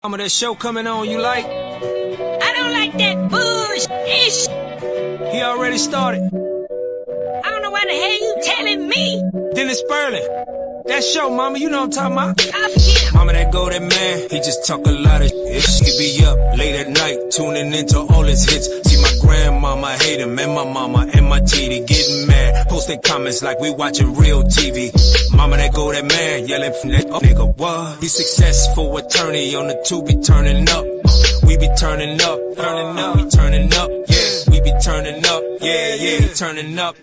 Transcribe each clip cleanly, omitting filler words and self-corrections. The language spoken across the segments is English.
Some of that show coming on, you like? I don't like that bullshit. He already started. I don't know why the hell you telling me. Dennis Spurlin. That show, mama, you know what I'm talking about. Stop him. Mama, that go that man, he just talk a lot of shit. He be up late at night, tuning into all his hits. See my grandmama hate him, and my mama and my TD getting mad. Posting comments like we watching real TV. Mama, that go that man, yelling from that nigga, what? He successful attorney on the two be turning up. We be turning up, we turning up, yeah. We be turning up, yeah, turning up.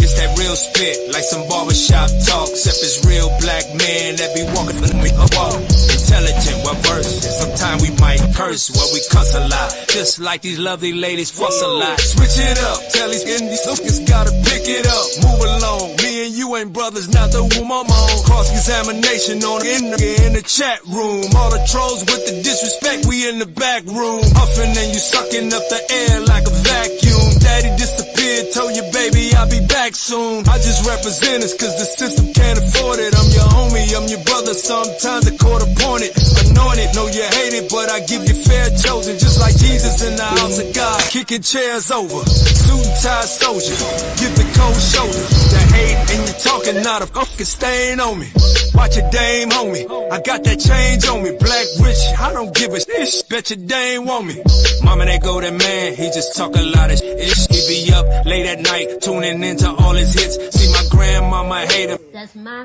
It's that real spit, like some barbershop talk. Except it's real black man that be walking for me up. Intelligent, well versed. Sometimes we might curse, well we cuss a lot. Just like these lovely ladies fuss a lot. Switch it up, tell these suckers gotta pick it up. Move along, me and you ain't brothers, not the womb I'm on. Cross-examination on in the chat room. All the trolls with the disrespect, we in the back room. Huffing and you sucking up the air like a vacuum. Daddy disappeared, told you baby I'll be back soon. I just represent us cause the system can't afford it. I'm your homie, I'm your brother, sometimes a court appointed. Anointed, know you hate it, but I give you fair chosen. Just like Jesus in the house of God, kicking chairs over. Suit and tie soldier, give the cold shoulder. The hate and you talking, not a fucking stain on me. Watch your dame, homie, I got that change on me. Black rich, I don't give a shit, bet your dame want me. Mama, they go that man, he just talk a lot of shit. He be up late at night, tuning into all his hits. See my grandmama hate him. That's my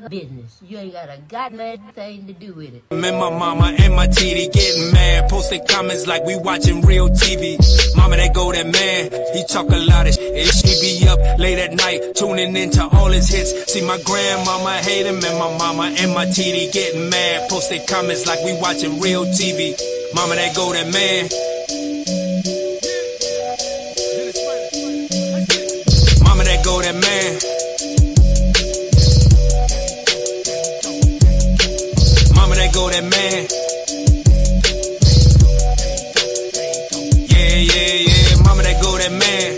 business. You ain't got a goddamn thing to do with it. And my mama and my TD getting mad, posting comments like we watching real TV. Mama, they go that man, he talk a lot of shit. He be up late at night, tuning into all his hits. See my grandmama hate him, and my mama and my TD getting mad, posting comments like we watching real TV. Mama, they go that man. Mama, that go that man. Mama, that go that man. Yeah. Mama, that go that man.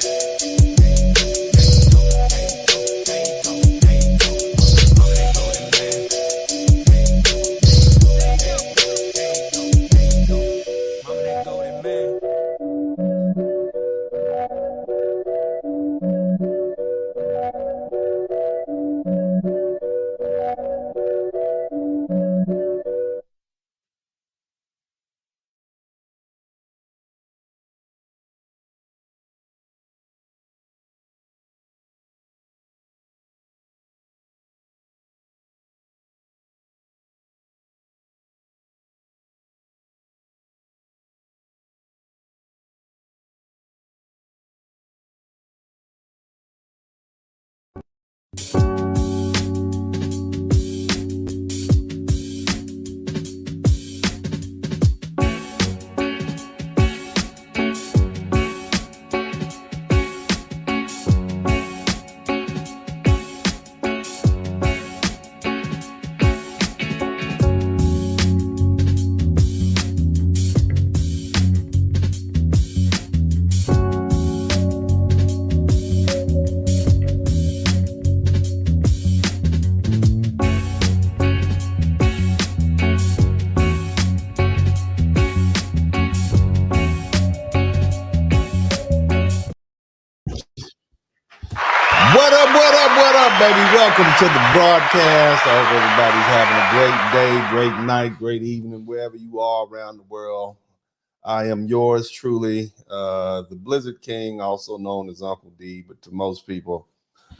What up, baby? Welcome to the broadcast. I hope everybody's having a great day, great night, great evening, wherever you are around the world. I am yours truly, the Blizzard King, also known as Uncle D, but to most people,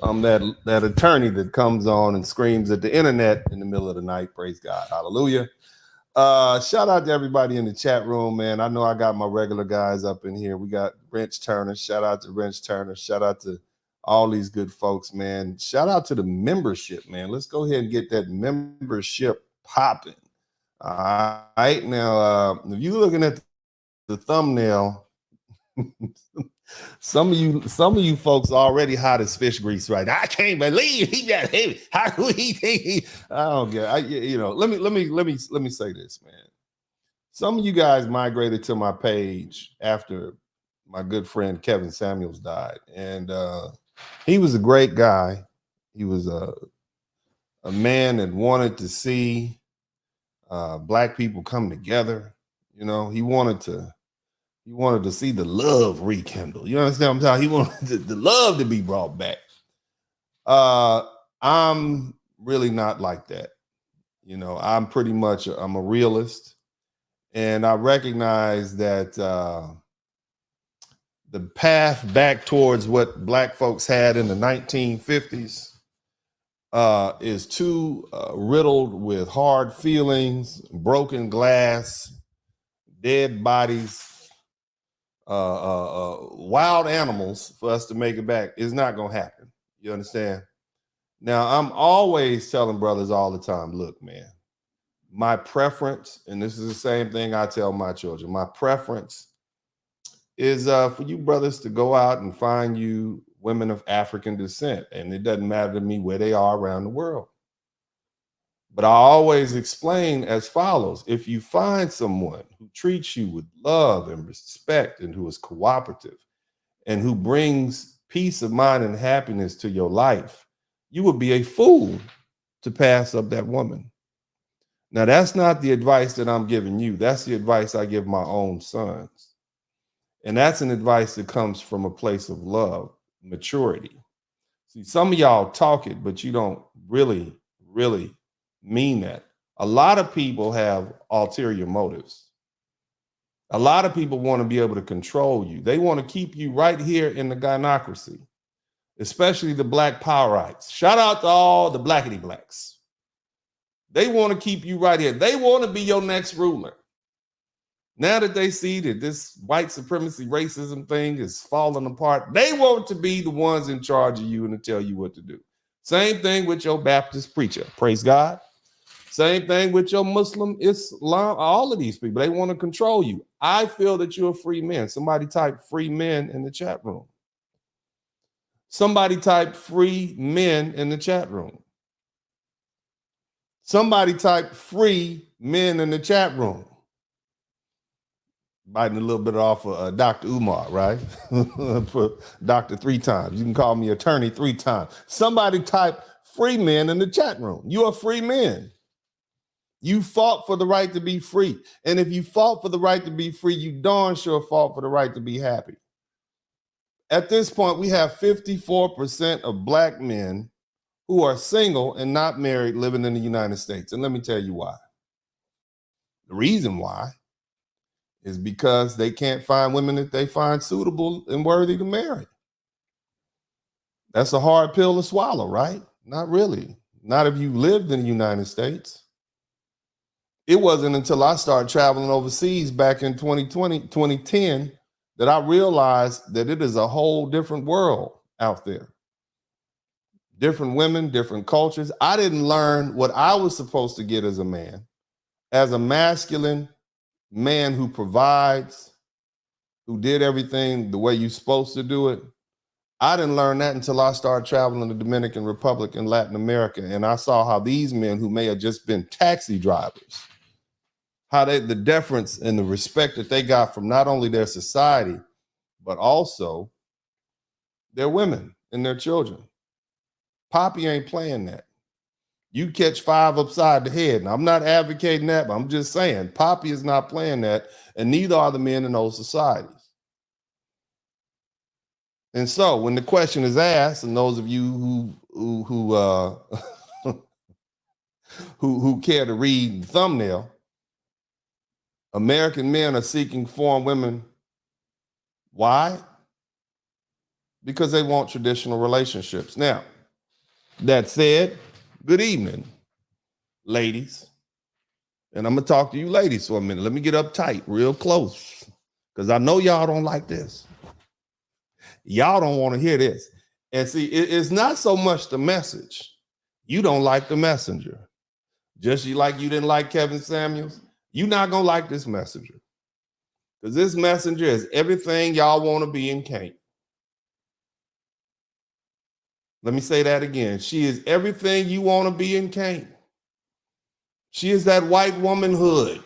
that attorney that comes on and screams at the internet in the middle of the night. Praise God. Hallelujah. Shout out to everybody in the chat room, man. I know I got my regular guys up in here. We got Wrench Turner. Shout out to Wrench Turner. Shout out to all these good folks, man. Shout out to the membership, man. Let's go ahead and get that membership popping. All right. Now, if you're looking at the thumbnail, some of you folks already hot as fish grease right now. I can't believe he got heavy. How do he think I don't get let me say this, man. Some of you guys migrated to my page after my good friend Kevin Samuels died, and he was a great guy. He was a man that wanted to see black people come together. You know, he wanted to see the love rekindle. You understand what I'm saying? He wanted the love to be brought back. I'm really not like that. You know, I'm a realist, and I recognize that the path back towards what black folks had in the 1950s is too riddled with hard feelings, broken glass, dead bodies, wild animals for us to make it back. It's not going to happen. You understand? Now, I'm always telling brothers all the time, look, man, my preference, and this is the same thing I tell my children, my preference is for you brothers to go out and find you women of African descent. And it doesn't matter to me where they are around the world. But I always explain as follows. If you find someone who treats you with love and respect and who is cooperative and who brings peace of mind and happiness to your life, you would be a fool to pass up that woman. Now, that's not the advice that I'm giving you. That's the advice I give my own sons. And that's an advice that comes from a place of love, maturity. See, some of y'all talk it, but you don't really mean that. A lot of people have ulterior motives. A lot of people want to be able to control you. They want to keep you right here in the gynocracy, especially the black powerites. Shout out to all the blackity blacks. They want to keep you right here. They want to be your next ruler. Now that they see that this white supremacy racism thing is falling apart, they want to be the ones in charge of you and to tell you what to do. Same thing with your Baptist preacher. Praise God. Same thing with your Muslim, Islam, all of these people. They want to control you. I feel that you're a free man. Somebody type free men in the chat room. Somebody type free men in the chat room. Somebody type free men in the chat room. Biting a little bit off of Dr. Umar, right? Doctor 3 times. You can call me attorney 3 times. Somebody type free men in the chat room. You are free men. You fought for the right to be free. And if you fought for the right to be free, you darn sure fought for the right to be happy. At this point, we have 54% of black men who are single and not married living in the United States. And let me tell you why. The reason why is because they can't find women that they find suitable and worthy to marry. That's a hard pill to swallow, right? Not really. Not if you lived in the United States. It wasn't until I started traveling overseas back in 2010, that I realized that it is a whole different world out there. Different women, different cultures. I didn't learn what I was supposed to get as a man, as a masculine man who provides, who did everything the way you're supposed to do it. I didn't learn that until I started traveling the Dominican Republic and Latin America. And I saw how these men who may have just been taxi drivers, how the deference and the respect that they got from not only their society, but also their women and their children. Poppy ain't playing that. You catch 5 upside the head. And I'm not advocating that, but I'm just saying Poppy is not playing that, and neither are the men in those societies. And so when the question is asked, and those of you who care to read the thumbnail, American men are seeking foreign women. Why? Because they want traditional relationships. Now, that said, good evening, ladies. And I'm going to talk to you ladies for a minute. Let me get uptight real close, because I know y'all don't like this. Y'all don't want to hear this. And see, it's not so much the message. You don't like the messenger. Just like you didn't like Kevin Samuels, you're not going to like this messenger. Because this messenger is everything y'all want to be and can't. Let me say that again. She is everything you want to be and can't. She is that white womanhood,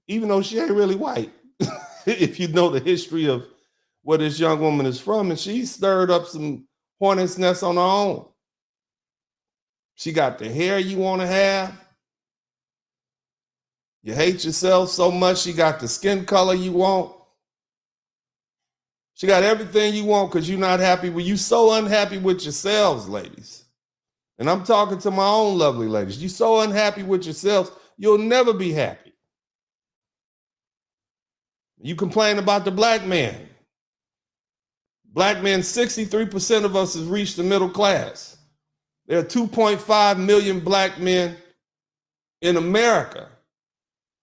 even though she ain't really white. If you know the history of where this young woman is from, and she stirred up some hornet's nests on her own. She got the hair you want to have. You hate yourself so much. She got the skin color you want. She got everything you want because you're not happy with you. So unhappy with yourselves, ladies. And I'm talking to my own lovely ladies. You're so unhappy with yourselves, you'll never be happy. You complain about the black man. Black men, 63% of us has reached the middle class. There are 2.5 million black men in America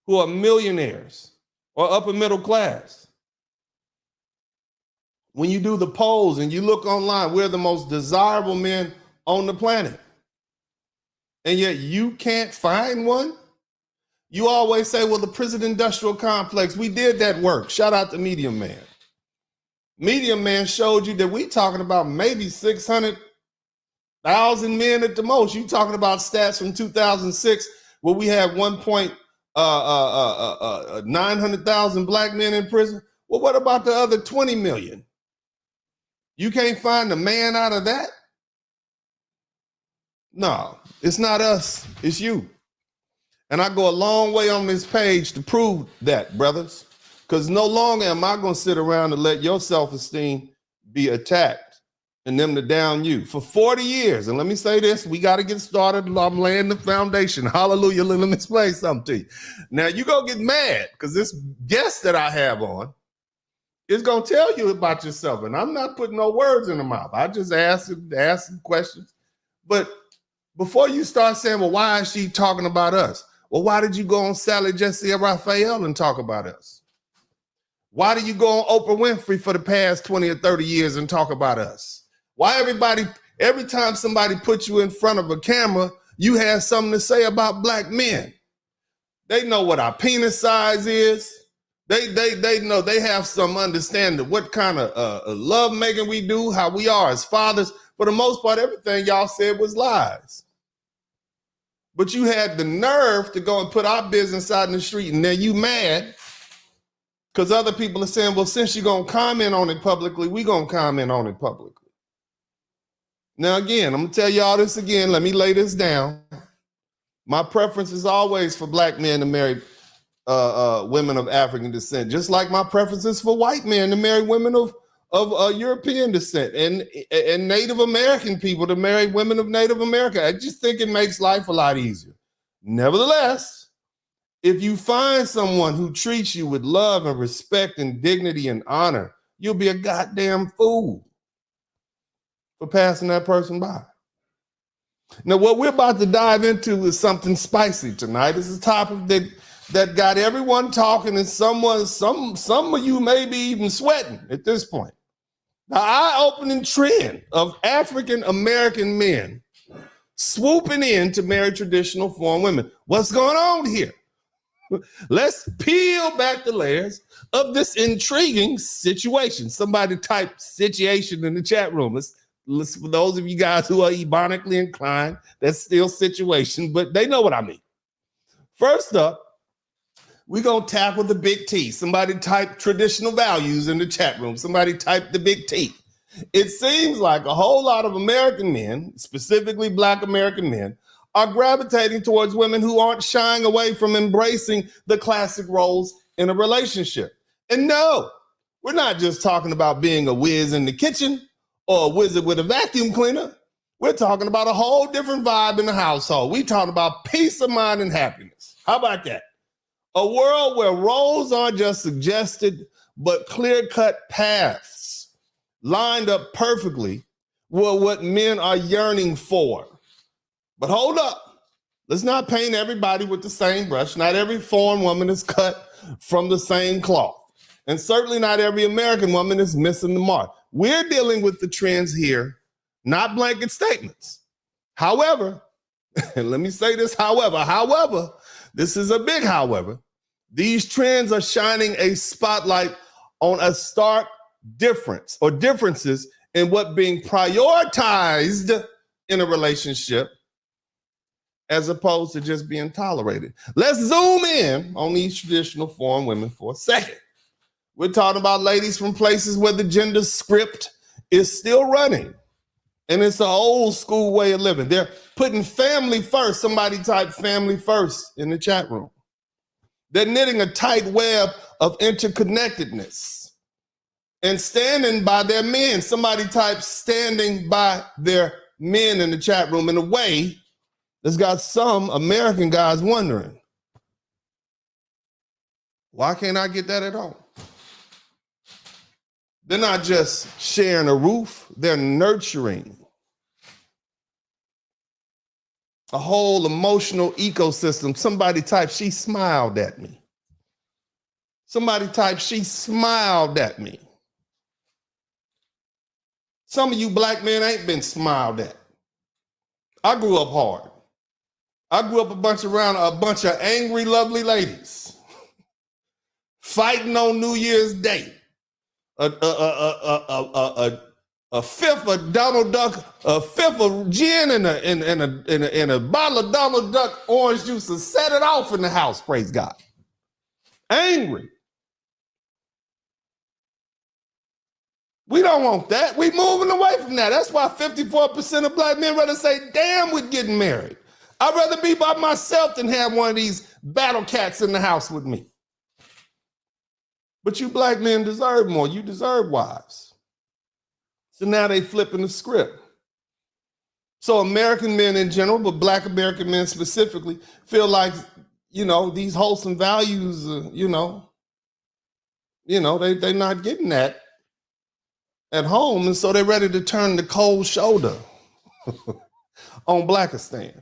who are millionaires or upper middle class. When you do the polls and you look online, we're the most desirable men on the planet. And yet you can't find one? You always say, well, the prison industrial complex, we did that work. Shout out to Medium Man. Medium Man showed you that we talking about maybe 600,000 men at the most. You talking about stats from 2006 where we had 900,000 black men in prison. Well, what about the other 20 million? You can't find a man out of that? No, it's not us, it's you. And I go a long way on this page to prove that, brothers, because no longer am I going to sit around and let your self-esteem be attacked and them to down you. For 40 years, and let me say this, we got to get started. I'm laying the foundation. Hallelujah. Let me explain something to you. Now, you go get mad because this guest that I have on is going to tell you about yourself. And I'm not putting no words in the mouth. I just ask some questions. But before you start saying, well, why is she talking about us? Well, why did you go on Sally Jesse and Raphael and talk about us? Why do you go on Oprah Winfrey for the past 20 or 30 years and talk about us? Why every time somebody puts you in front of a camera, you have something to say about black men? They know what our penis size is. They know, they have some understanding what kind of love making we do, how we are as fathers. For the most part, everything y'all said was lies. But you had the nerve to go and put our business out in the street, and then you mad because other people are saying, well, since you're going to comment on it publicly, we're going to comment on it publicly. Now, again, I'm going to tell y'all this again. Let me lay this down. My preference is always for black men to marry women of African descent, just like my preference is for white men to marry women of European descent and Native American people to marry women of Native America. I just think it makes life a lot easier. Nevertheless, if you find someone who treats you with love and respect and dignity and honor, you'll be a goddamn fool for passing that person by. Now, what we're about to dive into is something spicy tonight. It's a topic that got everyone talking, and some of you may be even sweating at this point. The eye-opening trend of African-American men swooping in to marry traditional foreign women. What's going on here? Let's peel back the layers of this intriguing situation. Somebody type situation in the chat room. Let's for those of you guys who are ebonically inclined, that's still situation, but they know what I mean. First up, we're going to tackle the big T. Somebody type traditional values in the chat room. Somebody type the big T. It seems like a whole lot of American men, specifically Black American men, are gravitating towards women who aren't shying away from embracing the classic roles in a relationship. And no, we're not just talking about being a whiz in the kitchen or a wizard with a vacuum cleaner. We're talking about a whole different vibe in the household. We're talking about peace of mind and happiness. How about that? A world where roles aren't just suggested, but clear-cut paths lined up perfectly with what men are yearning for. But hold up. Let's not paint everybody with the same brush. Not every foreign woman is cut from the same cloth. And certainly not every American woman is missing the mark. We're dealing with the trends here, not blanket statements. However, and let me say this, however, this is a big however, these trends are shining a spotlight on a stark difference or differences in what being prioritized in a relationship as opposed to just being tolerated. Let's zoom in on these traditional foreign women for a second. We're talking about ladies from places where the gender script is still running. And it's an old school way of living. They're putting family first. Somebody type family first in the chat room. They're knitting a tight web of interconnectedness and standing by their men. Somebody type standing by their men in the chat room in a way that's got some American guys wondering, why can't I get that at home? They're not just sharing a roof, they're nurturing a whole emotional ecosystem. Somebody type, she smiled at me. Somebody type, she smiled at me. Some of you black men ain't been smiled at. I grew up hard. I grew up around a bunch of angry, lovely ladies fighting on New Year's Day. A fifth of Donald Duck, a fifth of gin and a bottle of Donald Duck orange juice to set it off in the house, praise God. Angry. We don't want that. We moving away from that. That's why 54% of black men rather say, damn, we're getting married. I'd rather be by myself than have one of these battle cats in the house with me. But you black men deserve more. You deserve wives. So now they flipping the script. So American men in general, but black American men specifically, feel like, these wholesome values, they're not getting that at home. And so they're ready to turn the cold shoulder on Blackistan.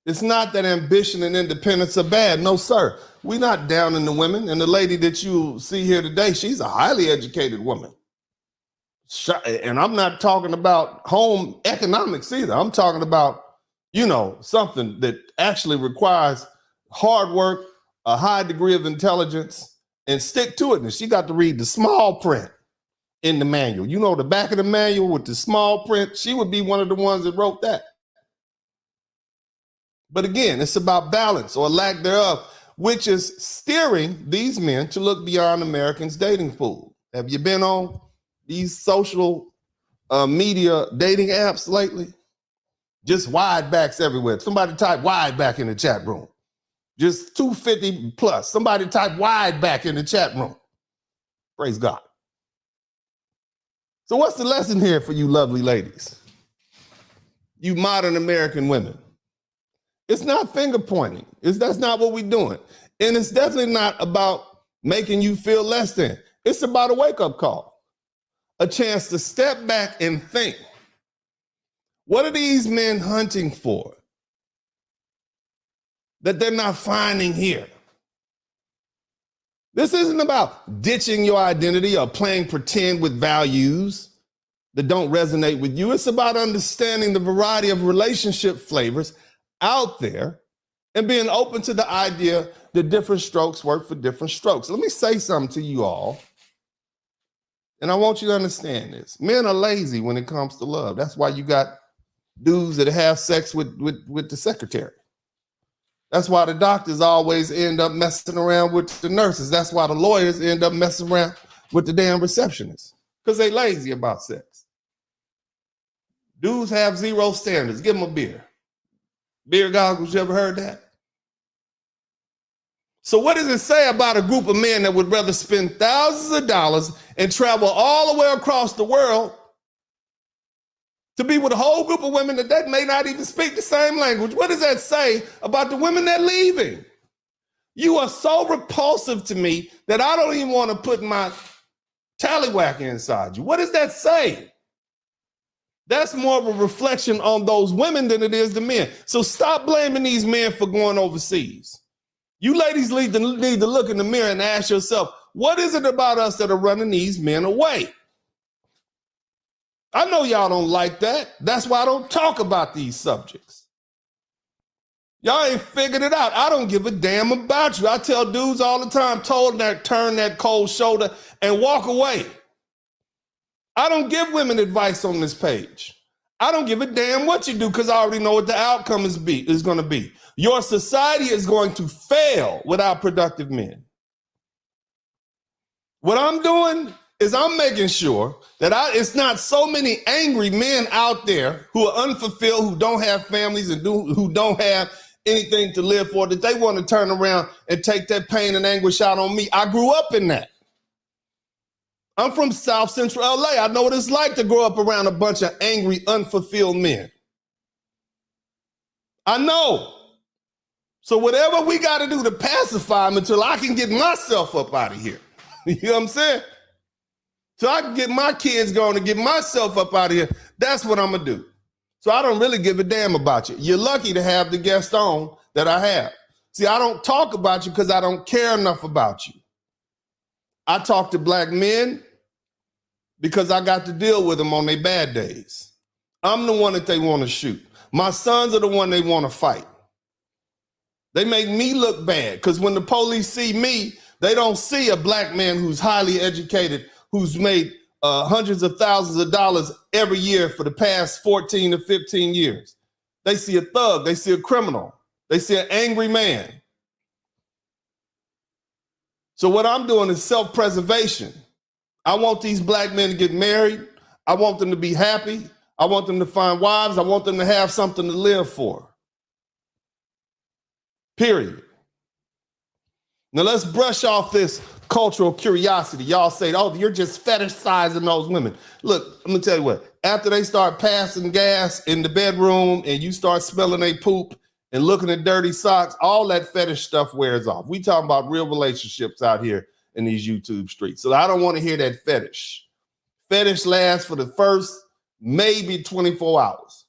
It's not that ambition and independence are bad. No, sir. We're not downing the women. And the lady that you see here today, she's a highly educated woman. And I'm not talking about home economics either. I'm talking about, something that actually requires hard work, a high degree of intelligence, and stick to it. And she got to read the small print in the manual. The back of the manual with the small print, she would be one of the ones that wrote that. But again, it's about balance or lack thereof, which is steering these men to look beyond Americans' dating pool. Have you been on these social media dating apps lately? Just wide backs everywhere. Somebody type wide back in the chat room. Just 250 plus. Somebody type wide back in the chat room. Praise God. So what's the lesson here for you lovely ladies? You modern American women. It's not finger pointing. That's not what we're doing. And it's definitely not about making you feel less than. It's about a wake-up call. A chance to step back and think. What are these men hunting for that they're not finding here? This isn't about ditching your identity or playing pretend with values that don't resonate with you. It's about understanding the variety of relationship flavors out there and being open to the idea that different strokes work for different strokes. Let me say something to you all, and I want you to understand this. Men are lazy when it comes to love. That's why you got dudes that have sex with the secretary. That's why the doctors always end up messing around with the nurses. That's why the lawyers end up messing around with the damn receptionists, because they lazy about sex. Dudes have zero standards. Give them a beer. Beer goggles, you ever heard that? So what does it say about a group of men that would rather spend thousands of dollars and travel all the way across the world to be with a whole group of women that may not even speak the same language? What does that say about the women that are leaving? You are so repulsive to me that I don't even want to put my tallywhack inside you. What does that say? That's more of a reflection on those women than it is the men. So stop blaming these men for going overseas. You ladies need to look in the mirror and ask yourself, what is it about us that are running these men away? I know y'all don't like that. That's why I don't talk about these subjects. Y'all ain't figured it out. I don't give a damn about you. I tell dudes all the time, turn that cold shoulder and walk away. I don't give women advice on this page. I don't give a damn what you do, because I already know what the outcome is going to be. Your society is going to fail without productive men. What I'm doing is I'm making sure that it's not so many angry men out there who are unfulfilled, who don't have families, and who don't have anything to live for, that they want to turn around and take that pain and anguish out on me. I grew up in that. I'm from South Central LA. I know what it's like to grow up around a bunch of angry, unfulfilled men. I know. So whatever we got to do to pacify them until I can get myself up out of here. You know what I'm saying? So I can get my kids going and get myself up out of here. That's what I'm going to do. So I don't really give a damn about you. You're lucky to have the guest on that I have. See, I don't talk about you because I don't care enough about you. I talk to black men because I got to deal with them on their bad days. I'm the one that they want to shoot. My sons are the one they want to fight. They make me look bad because when the police see me, they don't see a black man who's highly educated, who's made hundreds of thousands of dollars every year for the past 14 to 15 years. They see a thug. They see a criminal. They see an angry man. So what I'm doing is self-preservation. I want these black men to get married. I want them to be happy. I want them to find wives. I want them to have something to live for. Period. Now let's brush off this cultural curiosity. Y'all say, oh, you're just fetishizing those women. Look, let me tell you what. After they start passing gas in the bedroom and you start smelling their poop and looking at dirty socks, all that fetish stuff wears off. We talking about real relationships out here in these YouTube streets. So I don't want to hear that fetish. Fetish lasts for the first maybe 24 hours.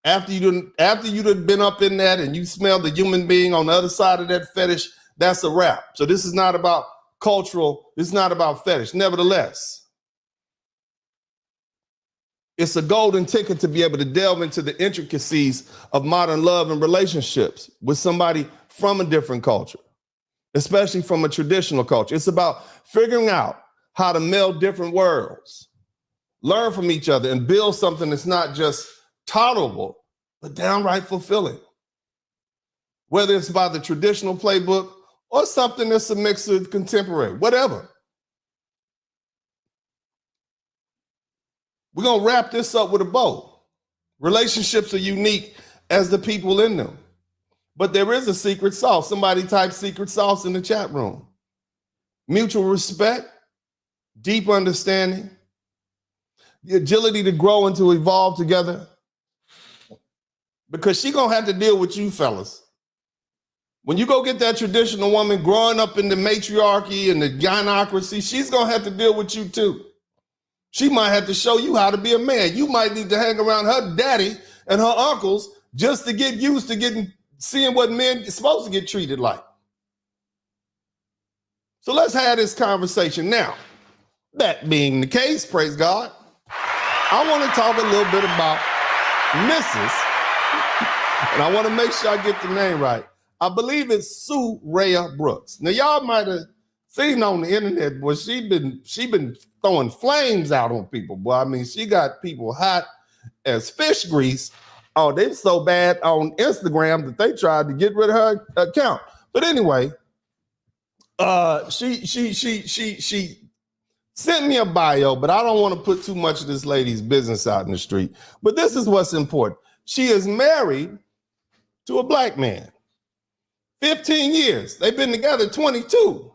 After you've been up in that and you smell the human being on the other side of that fetish, that's a wrap. So this is not about cultural, this is not about fetish. Nevertheless, it's a golden ticket to be able to delve into the intricacies of modern love and relationships with somebody from a different culture, especially from a traditional culture. It's about figuring out how to meld different worlds, learn from each other, and build something that's not just tolerable, but downright fulfilling. Whether it's by the traditional playbook or something that's a mix of contemporary, whatever. We're going to wrap this up with a bow. Relationships are unique as the people in them. But there is a secret sauce. Somebody type secret sauce in the chat room. Mutual respect, deep understanding, the agility to grow and to evolve together. Because she's going to have to deal with you fellas. When you go get that traditional woman growing up in the matriarchy and the gynocracy, she's going to have to deal with you too. She might have to show you how to be a man. You might need to hang around her daddy and her uncles just to get used to seeing what men are supposed to get treated like. So let's have this conversation. Now, that being the case, praise God, I want to talk a little bit about Mrs. And I want to make sure I get the name right. I believe it's Sue Rhea Brooks. Now, y'all might have seen on the internet, boy, she been throwing flames out on people, boy. I mean, she got people hot as fish grease. Oh, they so bad on Instagram that they tried to get rid of her account. But anyway, she sent me a bio, but I don't want to put too much of this lady's business out in the street. But this is what's important. She is married to a black man. 15 years. They've been together 22,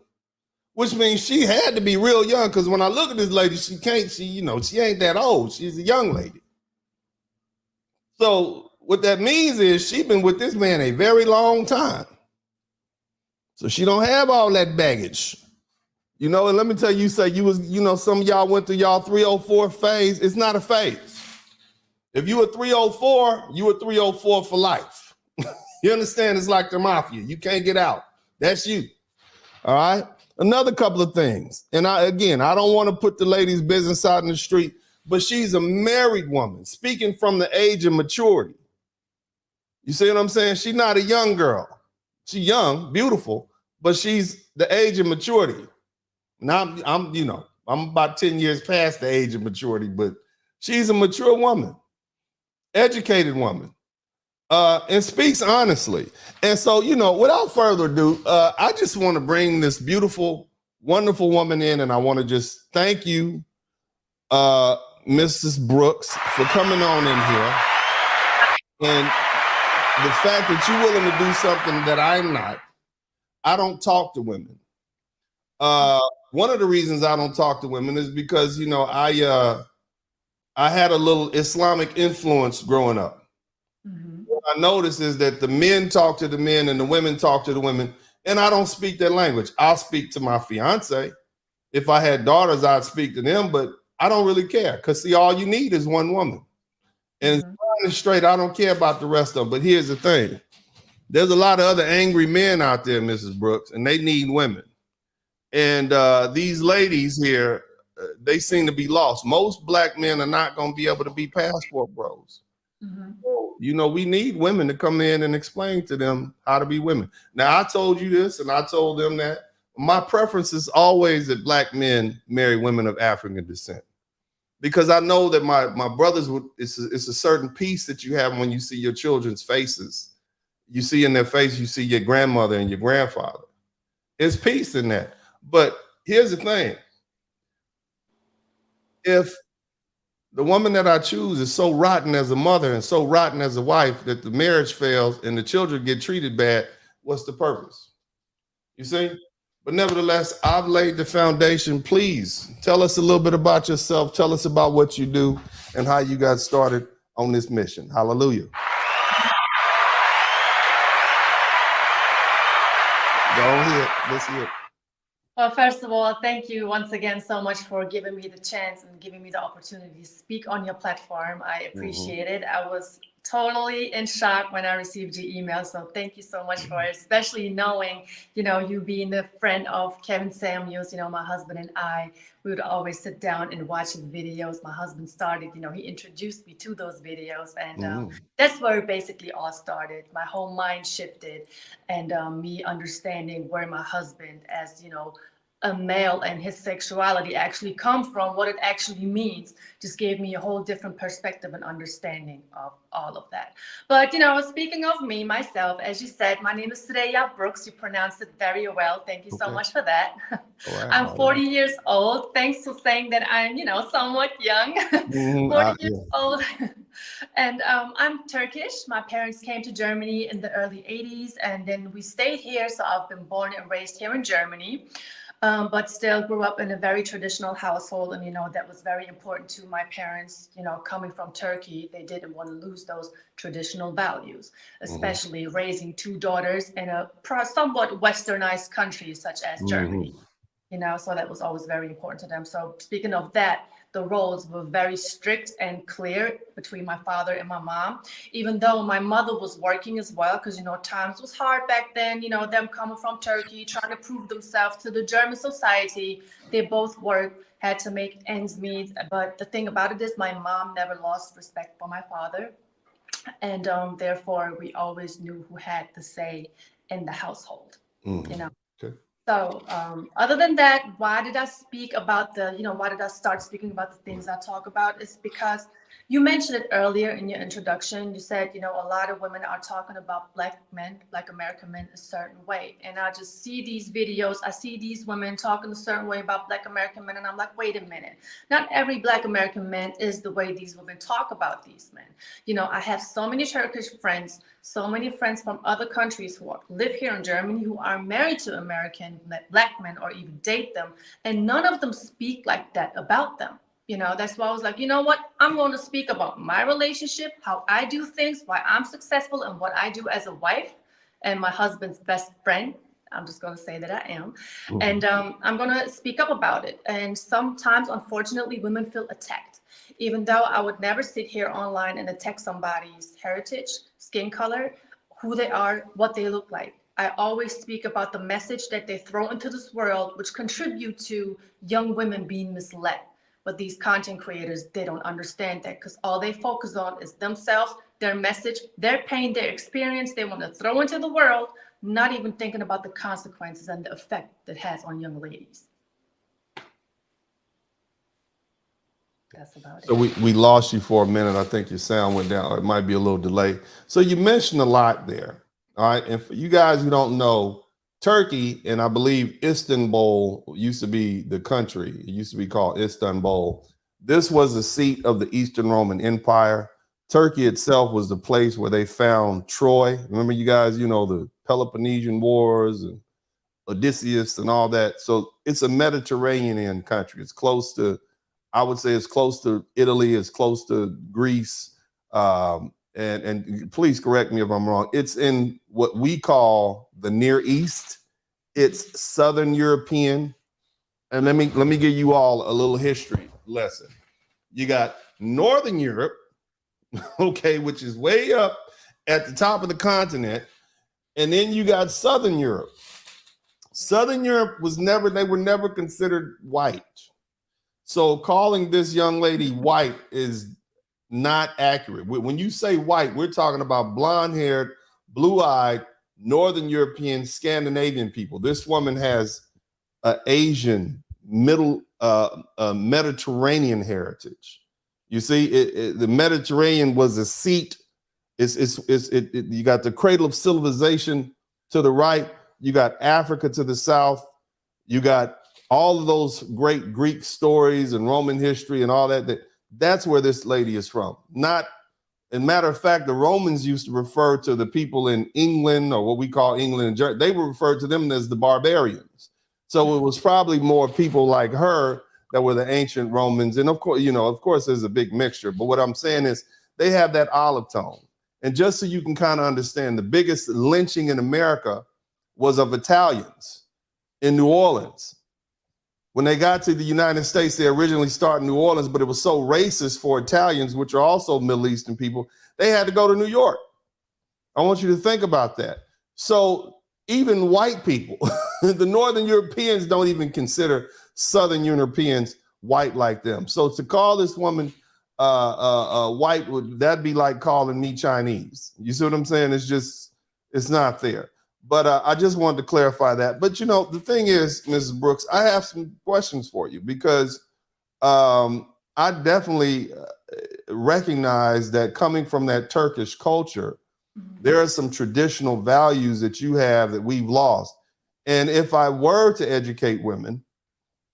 which means she had to be real young, because when I look at this lady, she ain't that old. She's a young lady. So what that means is she's been with this man a very long time. So she don't have all that baggage. And let me tell you, say you was, some of y'all went through y'all 304 phase. It's not a phase. If you were 304, you were 304 for life. You understand? It's like the mafia. You can't get out. That's you. All right. Another couple of things. And I don't want to put the lady's business out in the street, but she's a married woman speaking from the age of maturity. You see what I'm saying? She's not a young girl. She's young, beautiful, but she's the age of maturity. Now I'm about 10 years past the age of maturity, but she's a mature woman, educated woman. And speaks honestly. And so, without further ado, I just want to bring this beautiful, wonderful woman in, and I want to just thank you, Mrs. Brooks, for coming on in here. And the fact that you're willing to do something that I'm not. I don't talk to women. One of the reasons I don't talk to women is because I had a little Islamic influence growing up. Mhm. What I noticed is that the men talk to the men and the women talk to the women, and I don't speak their language. I'll speak to my fiance. If I had daughters, I'd speak to them, but I don't really care because see, all you need is one woman. And straight, I don't care about the rest of them. But here's the thing: there's a lot of other angry men out there, Mrs. Brooks, and they need women. And these ladies here, they seem to be lost. Most black men are not going to be able to be passport bros. Mhm. We need women to come in and explain to them how to be women. Now, I told you this and I told them that. My preference is always that black men marry women of African descent. Because I know that my brothers would, it's a certain peace that you have when you see your children's faces. You see in their face, you see your grandmother and your grandfather. It's peace in that. But here's the thing. If the woman that I choose is so rotten as a mother and so rotten as a wife that the marriage fails and the children get treated bad, what's the purpose? You see? But nevertheless, I've laid the foundation. Please tell us a little bit about yourself. Tell us about what you do and how you got started on this mission. Hallelujah. Go ahead. Let's hear it. Well, first of all, thank you once again so much for giving me the chance and giving me the opportunity to speak on your platform. I appreciate it. I was totally in shock when I received your email. So thank you so much for it, especially knowing, you being the friend of Kevin Samuels, my husband and I, we would always sit down and watch his videos. My husband started, he introduced me to those videos. And that's where it basically all started. My whole mind shifted and me understanding where my husband as, a male and his sexuality actually come from, what it actually means, just gave me a whole different perspective and understanding of all of that. But, speaking of me, myself, as you said, my name is Suraya Brooks. You pronounced it very well. Thank you so much for that. I'm 40 years old. Thanks for saying that I'm, somewhat young, 40 years old. And I'm Turkish. My parents came to Germany in the early 80s, and then we stayed here. So I've been born and raised here in Germany. But still grew up in a very traditional household. And, that was very important to my parents, coming from Turkey. They didn't want to lose those traditional values, especially raising two daughters in a somewhat westernized country such as Germany. So that was always very important to them. So speaking of that, the roles were very strict and clear between my father and my mom, even though my mother was working as well, because, times was hard back then, them coming from Turkey, trying to prove themselves to the German society. They both worked, had to make ends meet. But the thing about it is my mom never lost respect for my father. And therefore, we always knew who had the say in the household, Okay. So other than that, why did I speak about why did I start speaking about the things I talk about? Is because you mentioned it earlier in your introduction. You said, a lot of women are talking about black men, black American men, a certain way. And I just see these videos. I see these women talking a certain way about black American men. And I'm like, wait a minute. Not every black American man is the way these women talk about these men. I have so many Turkish friends, so many friends from other countries who live here in Germany who are married to American black men or even date them. And none of them speak like that about them. That's why I was like, you know what? I'm going to speak about my relationship, how I do things, why I'm successful, and what I do as a wife and my husband's best friend. I'm just going to say that I am. And I'm going to speak up about it. And sometimes, unfortunately, women feel attacked. Even though I would never sit here online and attack somebody's heritage, skin color, who they are, what they look like. I always speak about the message that they throw into this world, which contribute to young women being misled. But these content creators, they don't understand that because all they focus on is themselves, their message, their pain, their experience. They want to throw into the world, not even thinking about the consequences and the effect that has on young ladies. That's about it. So we lost you for a minute. I think your sound went down. Or it might be a little delay. So you mentioned a lot there. All right. And for you guys who don't know, Turkey, and I believe Istanbul used to be the country. It used to be called Istanbul. This was the seat of the Eastern Roman Empire. Turkey itself was the place where they found Troy. Remember, you guys, you know, the Peloponnesian Wars and Odysseus and all that. So it's a Mediterranean country. It's close to, I would say it's close to Italy, it's close to Greece. And please correct me if I'm wrong. It's in what we call the Near East. It's Southern European. And let me give you all a little history lesson. You got Northern Europe, okay, which is way up at the top of the continent. And then you got Southern Europe. Southern Europe they were never considered white. So calling this young lady white is not accurate. When you say white, we're talking about blonde-haired, blue-eyed, Northern European, Scandinavian people. This woman has an Asian, Mediterranean heritage. You see, the Mediterranean was a seat. You got the cradle of civilization to the right. You got Africa to the south. You got all of those great Greek stories and Roman history and all that. That's where this lady is from. Not, as a matter of fact, the Romans used to refer to the people in England, or what we call England and Germany. They would refer to them as the barbarians. So it was probably more people like her that were the ancient Romans. And of course, there's a big mixture. But what I'm saying is they have that olive tone. And just so you can kind of understand, the biggest lynching in America was of Italians in New Orleans. When they got to the United States, they originally started in New Orleans, but it was so racist for Italians, which are also Middle Eastern people, they had to go to New York. I want you to think about that. So even white people, the Northern Europeans don't even consider Southern Europeans white like them. So to call this woman white, that'd be like calling me Chinese. You see what I'm saying? It's not there. But I just wanted to clarify that. But, you know, the thing is, Mrs. Brooks, I have some questions for you because I definitely recognize that coming from that Turkish culture, there are some traditional values that you have that we've lost. And if I were to educate women,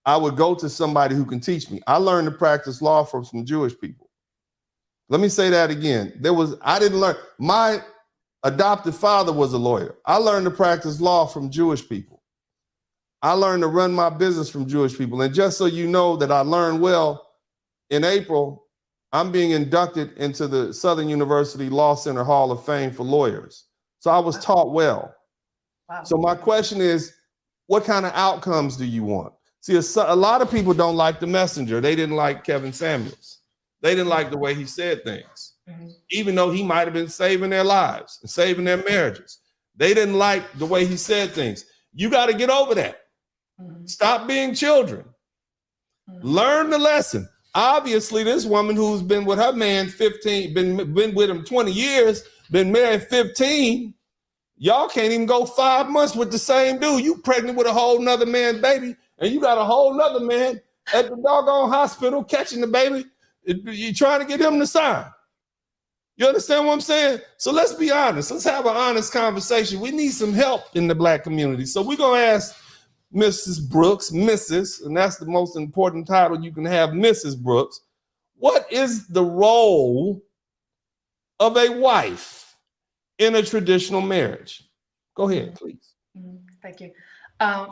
I would go to somebody who can teach me. I learned to practice law from some Jewish people. Let me say that again. I didn't learn. My adopted father was a lawyer. I learned to practice law from Jewish people. I learned to run my business from Jewish people. And just so you know that I learned well, in April, I'm being inducted into the Southern University Law Center Hall of Fame for lawyers. So I was taught well. Wow. So my question is, what kind of outcomes do you want? See, a lot of people don't like the messenger. They didn't like Kevin Samuels. They didn't like the way he said things, even though he might have been saving their lives and saving their marriages. They didn't like the way he said things. You got to get over that. Stop being children. Learn the lesson. Obviously, this woman who's been with her man 15, been with him 20 years, been married 15, y'all can't even go 5 months with the same dude. You pregnant with a whole nother man's baby, and you got a whole nother man at the doggone hospital catching the baby. You're trying to get him to sign. You understand what I'm saying? So let's be honest. Let's have an honest conversation. We need some help in the Black community. So we're going to ask Mrs. Brooks, Mrs., and that's the most important title you can have, Mrs. Brooks. What is the role of a wife in a traditional marriage? Go ahead, please. Thank you.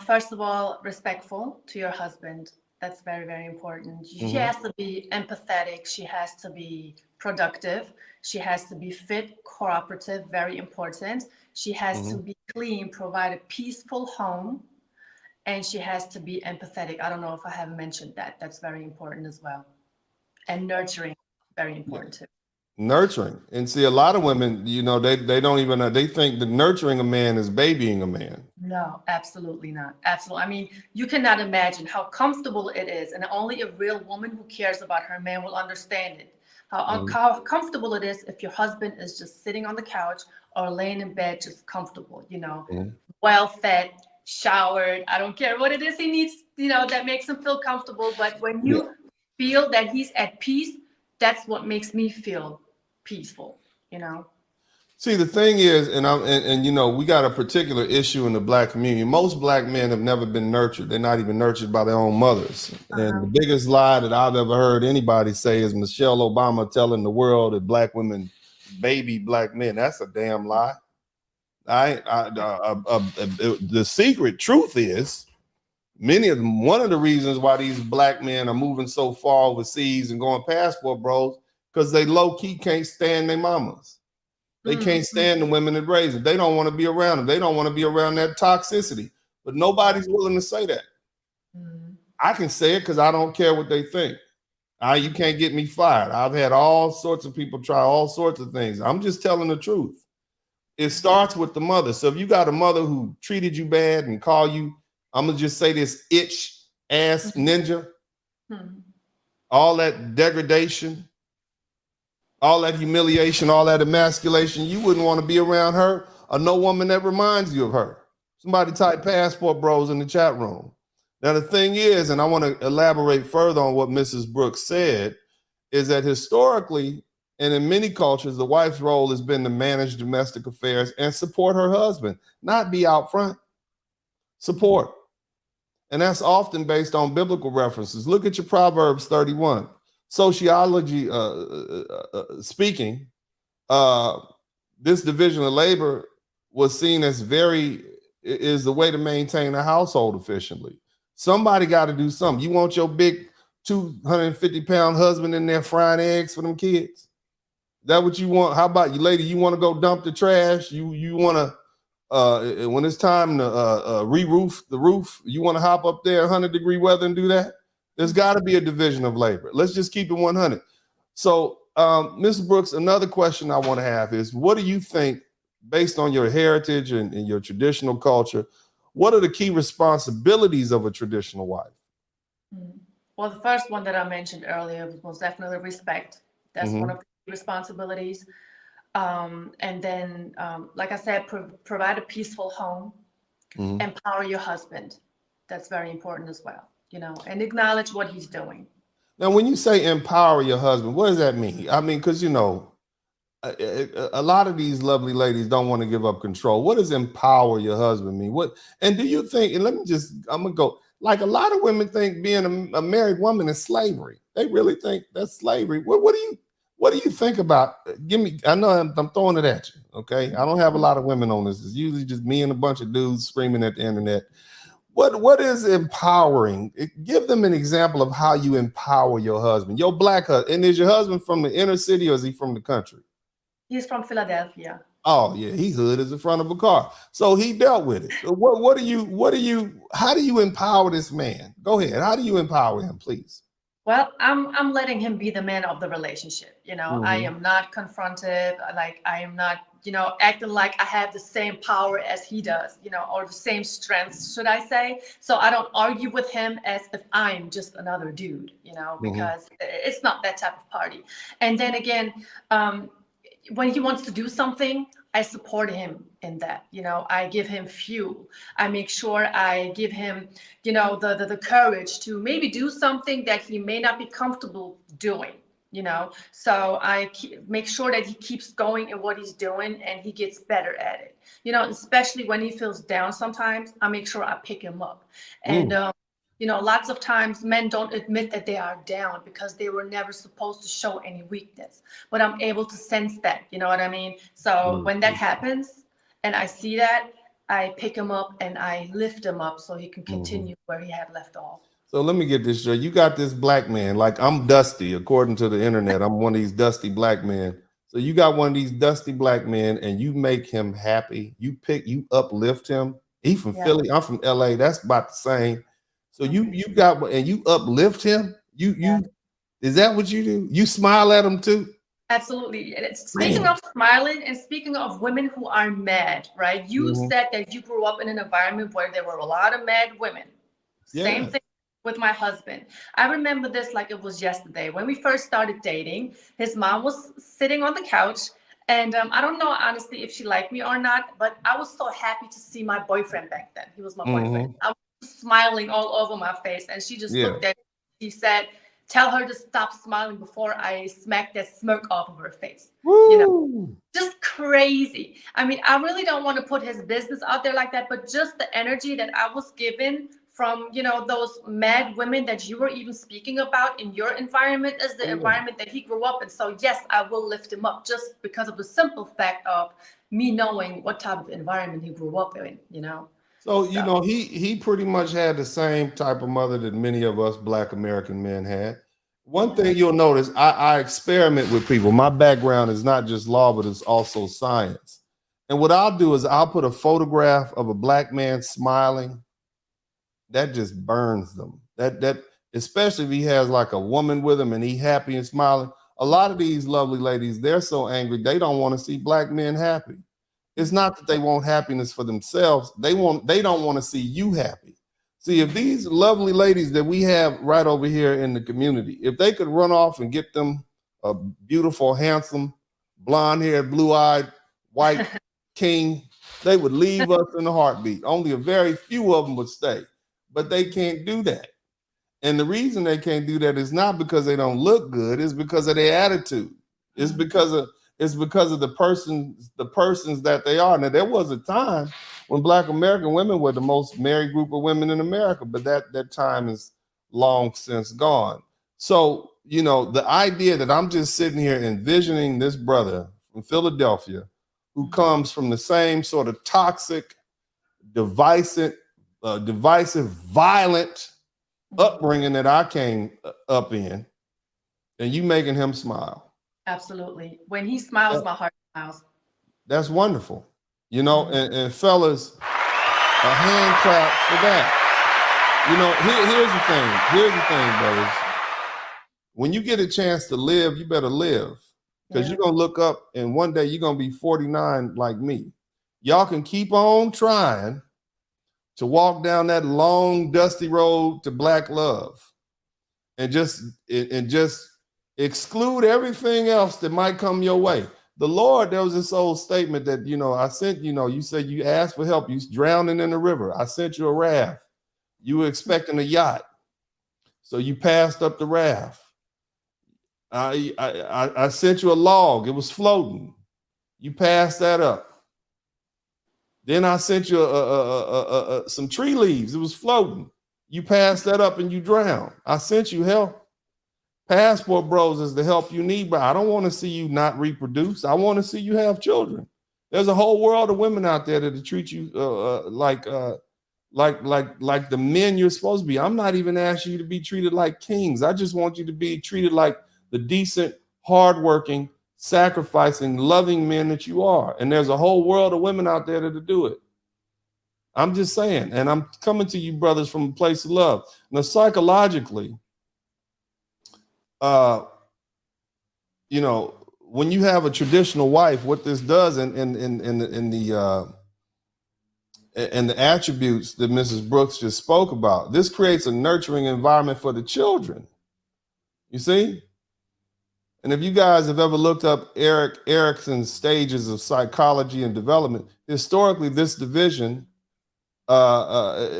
First of all, respectful to your husband. That's very, very important. She has to be empathetic. She has to be productive. She has to be fit, cooperative, very important. She has to be clean, provide a peaceful home. And she has to be empathetic. I don't know if I have mentioned that. That's very important as well. And nurturing, very important too. Nurturing. And see, a lot of women, you know, they don't even know. They think that nurturing a man is babying a man. No, absolutely not. Absolutely. I mean, you cannot imagine how comfortable it is. And only a real woman who cares about her man will understand it. How comfortable it is if your husband is just sitting on the couch or laying in bed, just comfortable, you know, well fed, showered. I don't care what it is he needs, you know, that makes him feel comfortable. But when you feel that he's at peace, that's what makes me feel peaceful, you know. See, the thing is, and you know, we got a particular issue in the black community. Most black men have never been nurtured. They're not even nurtured by their own mothers. And the biggest lie that I've ever heard anybody say is Michelle Obama telling the world that black women baby black men. That's a damn lie. The secret truth is many of them. One of the reasons why these black men are moving so far overseas and going passport bros because they low key can't stand their mamas. They can't stand the women that raise them. They don't want to be around them. They don't want to be around that toxicity. But nobody's willing to say that. I can say it because I don't care what they think. You can't get me fired. I've had all sorts of people try all sorts of things. I'm just telling the truth. It starts with the mother. So if you got a mother who treated you bad and call you, I'm gonna just say this itch ass ninja, all that degradation, all that humiliation, all that emasculation, you wouldn't want to be around her or no woman that reminds you of her. Somebody type passport bros in the chat room. Now, the thing is, and I want to elaborate further on what Mrs. Brooks said, is that historically and in many cultures, the wife's role has been to manage domestic affairs and support her husband, not be out front. Support. And that's often based on biblical references. Look at your Proverbs 31. Sociology speaking, this division of labor was seen as is the way to maintain a household efficiently. Somebody got to do something. You want your big 250-pound husband in there frying eggs for them kids? Is that what you want? How about you, lady? You want to go dump the trash? You want to, when it's time to re-roof the roof, you want to hop up there 100-degree weather and do that? There's got to be a division of labor. Let's just keep it 100. So, Ms. Brooks, another question I want to have is, what do you think, based on your heritage and your traditional culture, what are the key responsibilities of a traditional wife? Well, the first one that I mentioned earlier was most definitely respect. That's one of the responsibilities. And then, like I said, provide a peaceful home, empower your husband. That's very important as well, you know, and acknowledge what he's doing. Now, when you say empower your husband, what does that mean? I mean, because, you know, a lot of these lovely ladies don't want to give up control. What does empower your husband mean? And do you think, and I'm gonna go, like a lot of women think being a married woman is slavery. They really think that's slavery. What do you think about? I know I'm throwing it at you. Okay. I don't have a lot of women on this. It's usually just me and a bunch of dudes screaming at the internet. What is empowering? Give them an example of how you empower your husband, your black husband. And is your husband from the inner city or is he from the country? He's from Philadelphia. Oh yeah, he hood as the front of a car. So he dealt with it. How do you empower this man? Go ahead. How do you empower him, please? Well, I'm letting him be the man of the relationship. You know, I am not confrontive. Like I am not, you know, acting like I have the same power as he does, you know, or the same strengths, should I say. So I don't argue with him as if I'm just another dude, you know, because it's not that type of party. And then again, when he wants to do something, I support him in that. You know, I give him fuel. I make sure I give him, you know, the courage to maybe do something that he may not be comfortable doing, you know. So I make sure that he keeps going in what he's doing and he gets better at it. You know, especially when he feels down sometimes, I make sure I pick him up. And you know, lots of times men don't admit that they are down because they were never supposed to show any weakness. But I'm able to sense that, you know what I mean? So when that happens and I see that, I pick him up and I lift him up so he can continue where he had left off. So let me get this straight. You got this black man, like I'm dusty, according to the internet. I'm one of these dusty black men. So you got one of these dusty black men and you make him happy. You uplift him. He from Philly. I'm from LA. That's about the same. So you got, and you uplift him. Is that what you do? You smile at him too? Absolutely. Speaking of smiling and speaking of women who are mad, right? You said that you grew up in an environment where there were a lot of mad women. Same thing with my husband. I remember this like it was yesterday. When we first started dating, his mom was sitting on the couch. And I don't know, honestly, if she liked me or not, but I was so happy to see my boyfriend back then. He was my boyfriend. I was smiling all over my face. And she just looked at me. She said, tell her to stop smiling before I smack that smirk off of her face. Woo. You know, just crazy. I mean, I really don't want to put his business out there like that, but just the energy that I was given from, you know, those mad women that you were even speaking about in your environment is the environment that he grew up in. So yes, I will lift him up just because of the simple fact of me knowing what type of environment he grew up in, you know. So, you know, he pretty much had the same type of mother that many of us Black American men had. One thing you'll notice, I experiment with people. My background is not just law, but it's also science. And what I'll do is I'll put a photograph of a Black man smiling. That just burns them. That especially if he has like a woman with him and he happy and smiling. A lot of these lovely ladies, they're so angry, they don't want to see Black men happy. It's not that they want happiness for themselves. They don't want to see you happy. See, if these lovely ladies that we have right over here in the community, if they could run off and get them a beautiful, handsome, blonde-haired, blue-eyed, white king, they would leave us in a heartbeat. Only a very few of them would stay, but they can't do that. And the reason they can't do that is not because they don't look good, it's because of their attitude. It's because of the persons that they are. Now, there was a time when Black American women were the most married group of women in America, but that time is long since gone. So, you know, the idea that I'm just sitting here envisioning this brother from Philadelphia who comes from the same sort of toxic, divisive, violent upbringing that I came up in, and you making him smile. Absolutely. When he smiles, my heart smiles. That's wonderful. You know, and fellas, a hand clap for that. You know, here's the thing, brothers. When you get a chance to live, you better live. Because you're going to look up and one day you're going to be 49 like me. Y'all can keep on trying to walk down that long, dusty road to Black love and just exclude everything else that might come your way. The Lord, there was this old statement that, you know, I sent, you know, you said you asked for help, you drowning in the river. I sent you a raft. You were expecting a yacht. So you passed up the raft. I sent you a log. It was floating. You passed that up. Then I sent you some tree leaves. It was floating. You passed that up and you drowned. I sent you help. Passport Bros is the help you need, but I don't want to see you not reproduce. I want to see you have children. There's a whole world of women out there that treat you like the men you're supposed to be. I'm not even asking you to be treated like kings. I just want you to be treated like the decent, hardworking, sacrificing, loving men that you are. And there's a whole world of women out there that do it. I'm just saying, and I'm coming to you, brothers, from a place of love. Now, psychologically, you know, when you have a traditional wife, what this does in the attributes that Mrs. Brooks just spoke about, this creates a nurturing environment for the children. You see? And if you guys have ever looked up Erik Erikson's stages of psychology and development, historically, this division,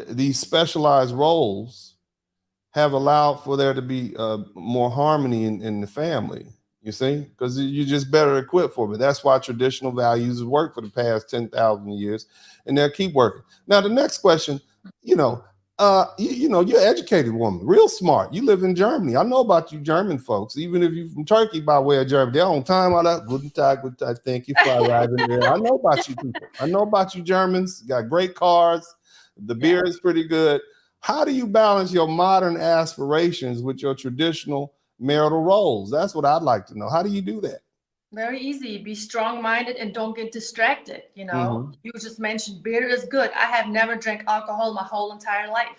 these specialized roles have allowed for there to be more harmony in the family, you see, because you're just better equipped for it. That's why traditional values have worked for the past 10,000 years, and they'll keep working. Now, the next question, you know, you're an educated woman, real smart. You live in Germany. I know about you German folks, even if you're from Turkey by way of Germany. They're on time. All that. Guten Tag, thank you for arriving there. I know about you people. I know about you Germans. You got great cars. The beer is pretty good. How do you balance your modern aspirations with your traditional marital roles? That's what I'd like to know. How do you do that? Very easy. Be strong-minded and don't get distracted. You know, you just mentioned beer is good. I have never drank alcohol my whole entire life.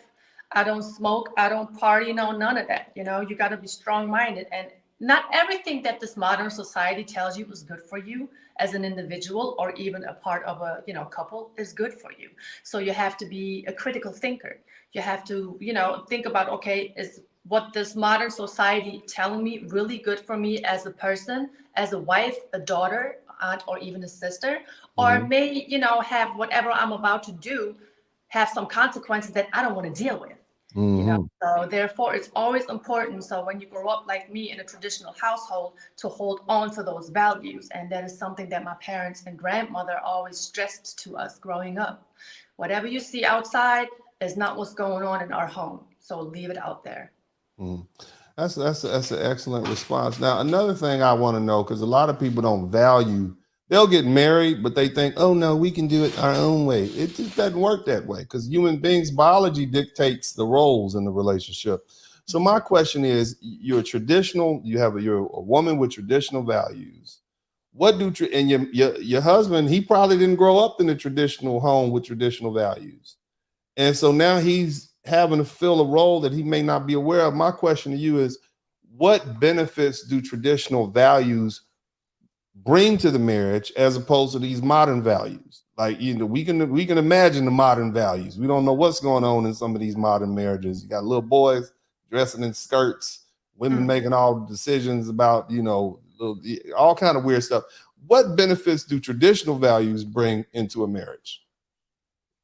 I don't smoke. I don't party. No, none of that. You know, you got to be strong-minded. And not everything that this modern society tells you is good for you as an individual or even a part of a, you know, couple is good for you. So you have to be a critical thinker. You have to, you know, think about, okay, is what this modern society telling me really good for me as a person, as a wife, a daughter, aunt, or even a sister, or may, you know, have whatever I'm about to do have some consequences that I don't want to deal with. You know, Mm-hmm. so therefore it's always important. So when you grow up like me in a traditional household, to hold on to those values. And that is something that my parents and grandmother always stressed to us growing up. Whatever you see outside is not what's going on in our home. So leave it out there. Mm. That's an excellent response. Now, another thing I want to know, because a lot of people don't value, they'll get married, but they think, oh no, we can do it our own way. It just doesn't work that way, because human beings, biology dictates the roles in the relationship. So my question is, you're traditional, you're a woman with traditional values. What do and your husband, he probably didn't grow up in a traditional home with traditional values. And so now he's having to fill a role that he may not be aware of. My question to you is, what benefits do traditional values bring to the marriage as opposed to these modern values? Like, we can imagine the modern values. We don't know what's going on in some of these modern marriages. You got little boys dressing in skirts, women making all the decisions about, all kind of weird stuff. What benefits do traditional values bring into a marriage?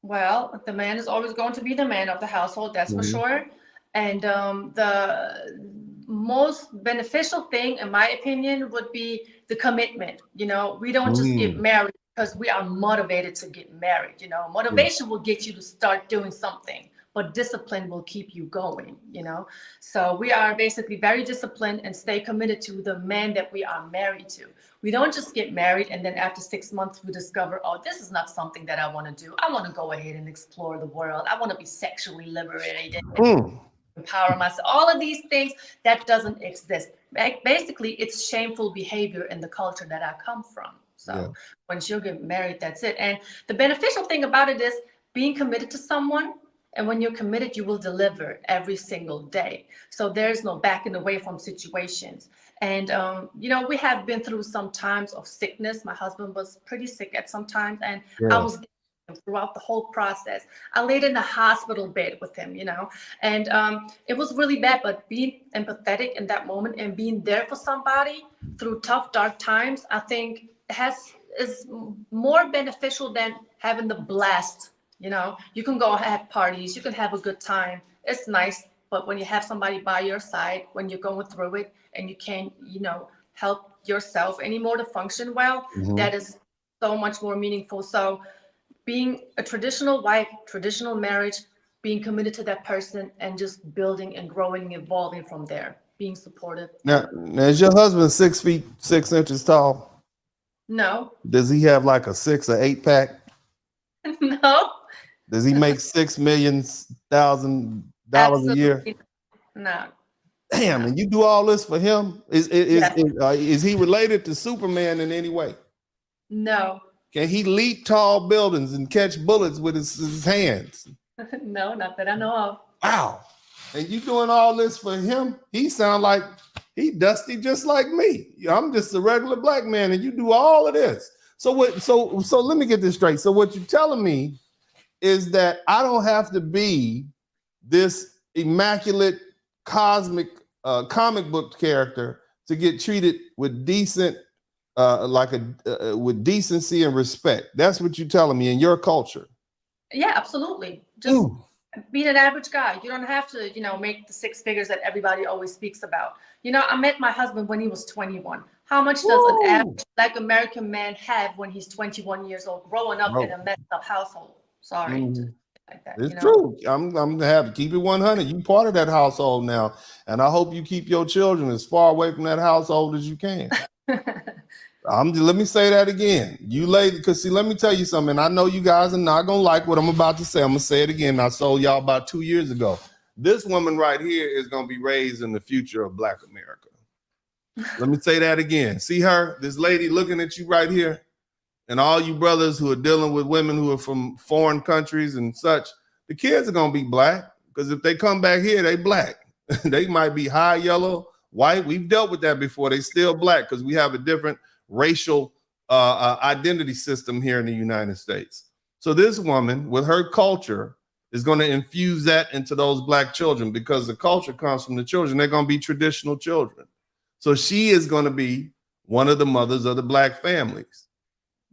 Well, the man is always going to be the man of the household, that's for sure. And the most beneficial thing, in my opinion, would be the commitment. We don't just get married because we are motivated to get married. Motivation will get you to start doing something, but discipline will keep you going. So we are basically very disciplined and stay committed to the man that we are married to. We don't just get married and then after 6 months we discover, oh, this is not something that I want to do. I want to go ahead and explore the world. I want to be sexually liberated, empower myself. All of these things, that doesn't exist. Basically, it's shameful behavior in the culture that I come from. So once you get married, that's it. And the beneficial thing about it is being committed to someone. And when you're committed, you will deliver every single day. So there's no backing away from situations. And, we have been through some times of sickness. My husband was pretty sick at some times, and I was throughout the whole process. I laid in the hospital bed with him, and it was really bad. But being empathetic in that moment and being there for somebody through tough, dark times, I think is more beneficial than having the blast. You can go have parties, you can have a good time. It's nice, but when you have somebody by your side, when you're going through it and you can't, help yourself anymore to function well, that is so much more meaningful. So being a traditional wife, traditional marriage, being committed to that person and just building and growing and evolving from there, being supportive. Now is your husband 6 feet 6 inches tall? No. Does he have like a 6 or 8 pack? No. Does he make $6,000,000 a year? No. Damn, and you do all this for him? Is he related to Superman in any way? No. Can he leap tall buildings and catch bullets with his hands? No, not that I know of. Wow. And you doing all this for him? He sound like he dusty just like me. I'm just a regular black man and you do all of this. So let me get this straight. So what you're telling me is that I don't have to be this immaculate cosmic comic book character to get treated with decent, with decency and respect. That's what you're telling me in your culture. Yeah, absolutely. Just being an average guy. You don't have to, make the 6 figures that everybody always speaks about. I met my husband when he was 21. How much does an average Black American man have when he's 21 years old, growing up in a messed up household? Sorry. Like that, it's true. I'm gonna have to keep it 100. You part of that household now, and I hope you keep your children as far away from that household as you can. Let me say that again. You lady, because see, let me tell you something. I know you guys are not gonna like what I'm about to say. I'm gonna say it again. I told y'all about 2 years ago. This woman right here is gonna be raised in the future of Black America. Let me say that again. See her, this lady looking at you right here. And all you brothers who are dealing with women who are from foreign countries and such, the kids are going to be Black, because if they come back here, they Black. They might be high yellow, white. We've dealt with that before. They still Black because we have a different racial identity system here in the United States. So this woman with her culture is going to infuse that into those Black children, because the culture comes from the children. They're going to be traditional children. So she is going to be one of the mothers of the Black families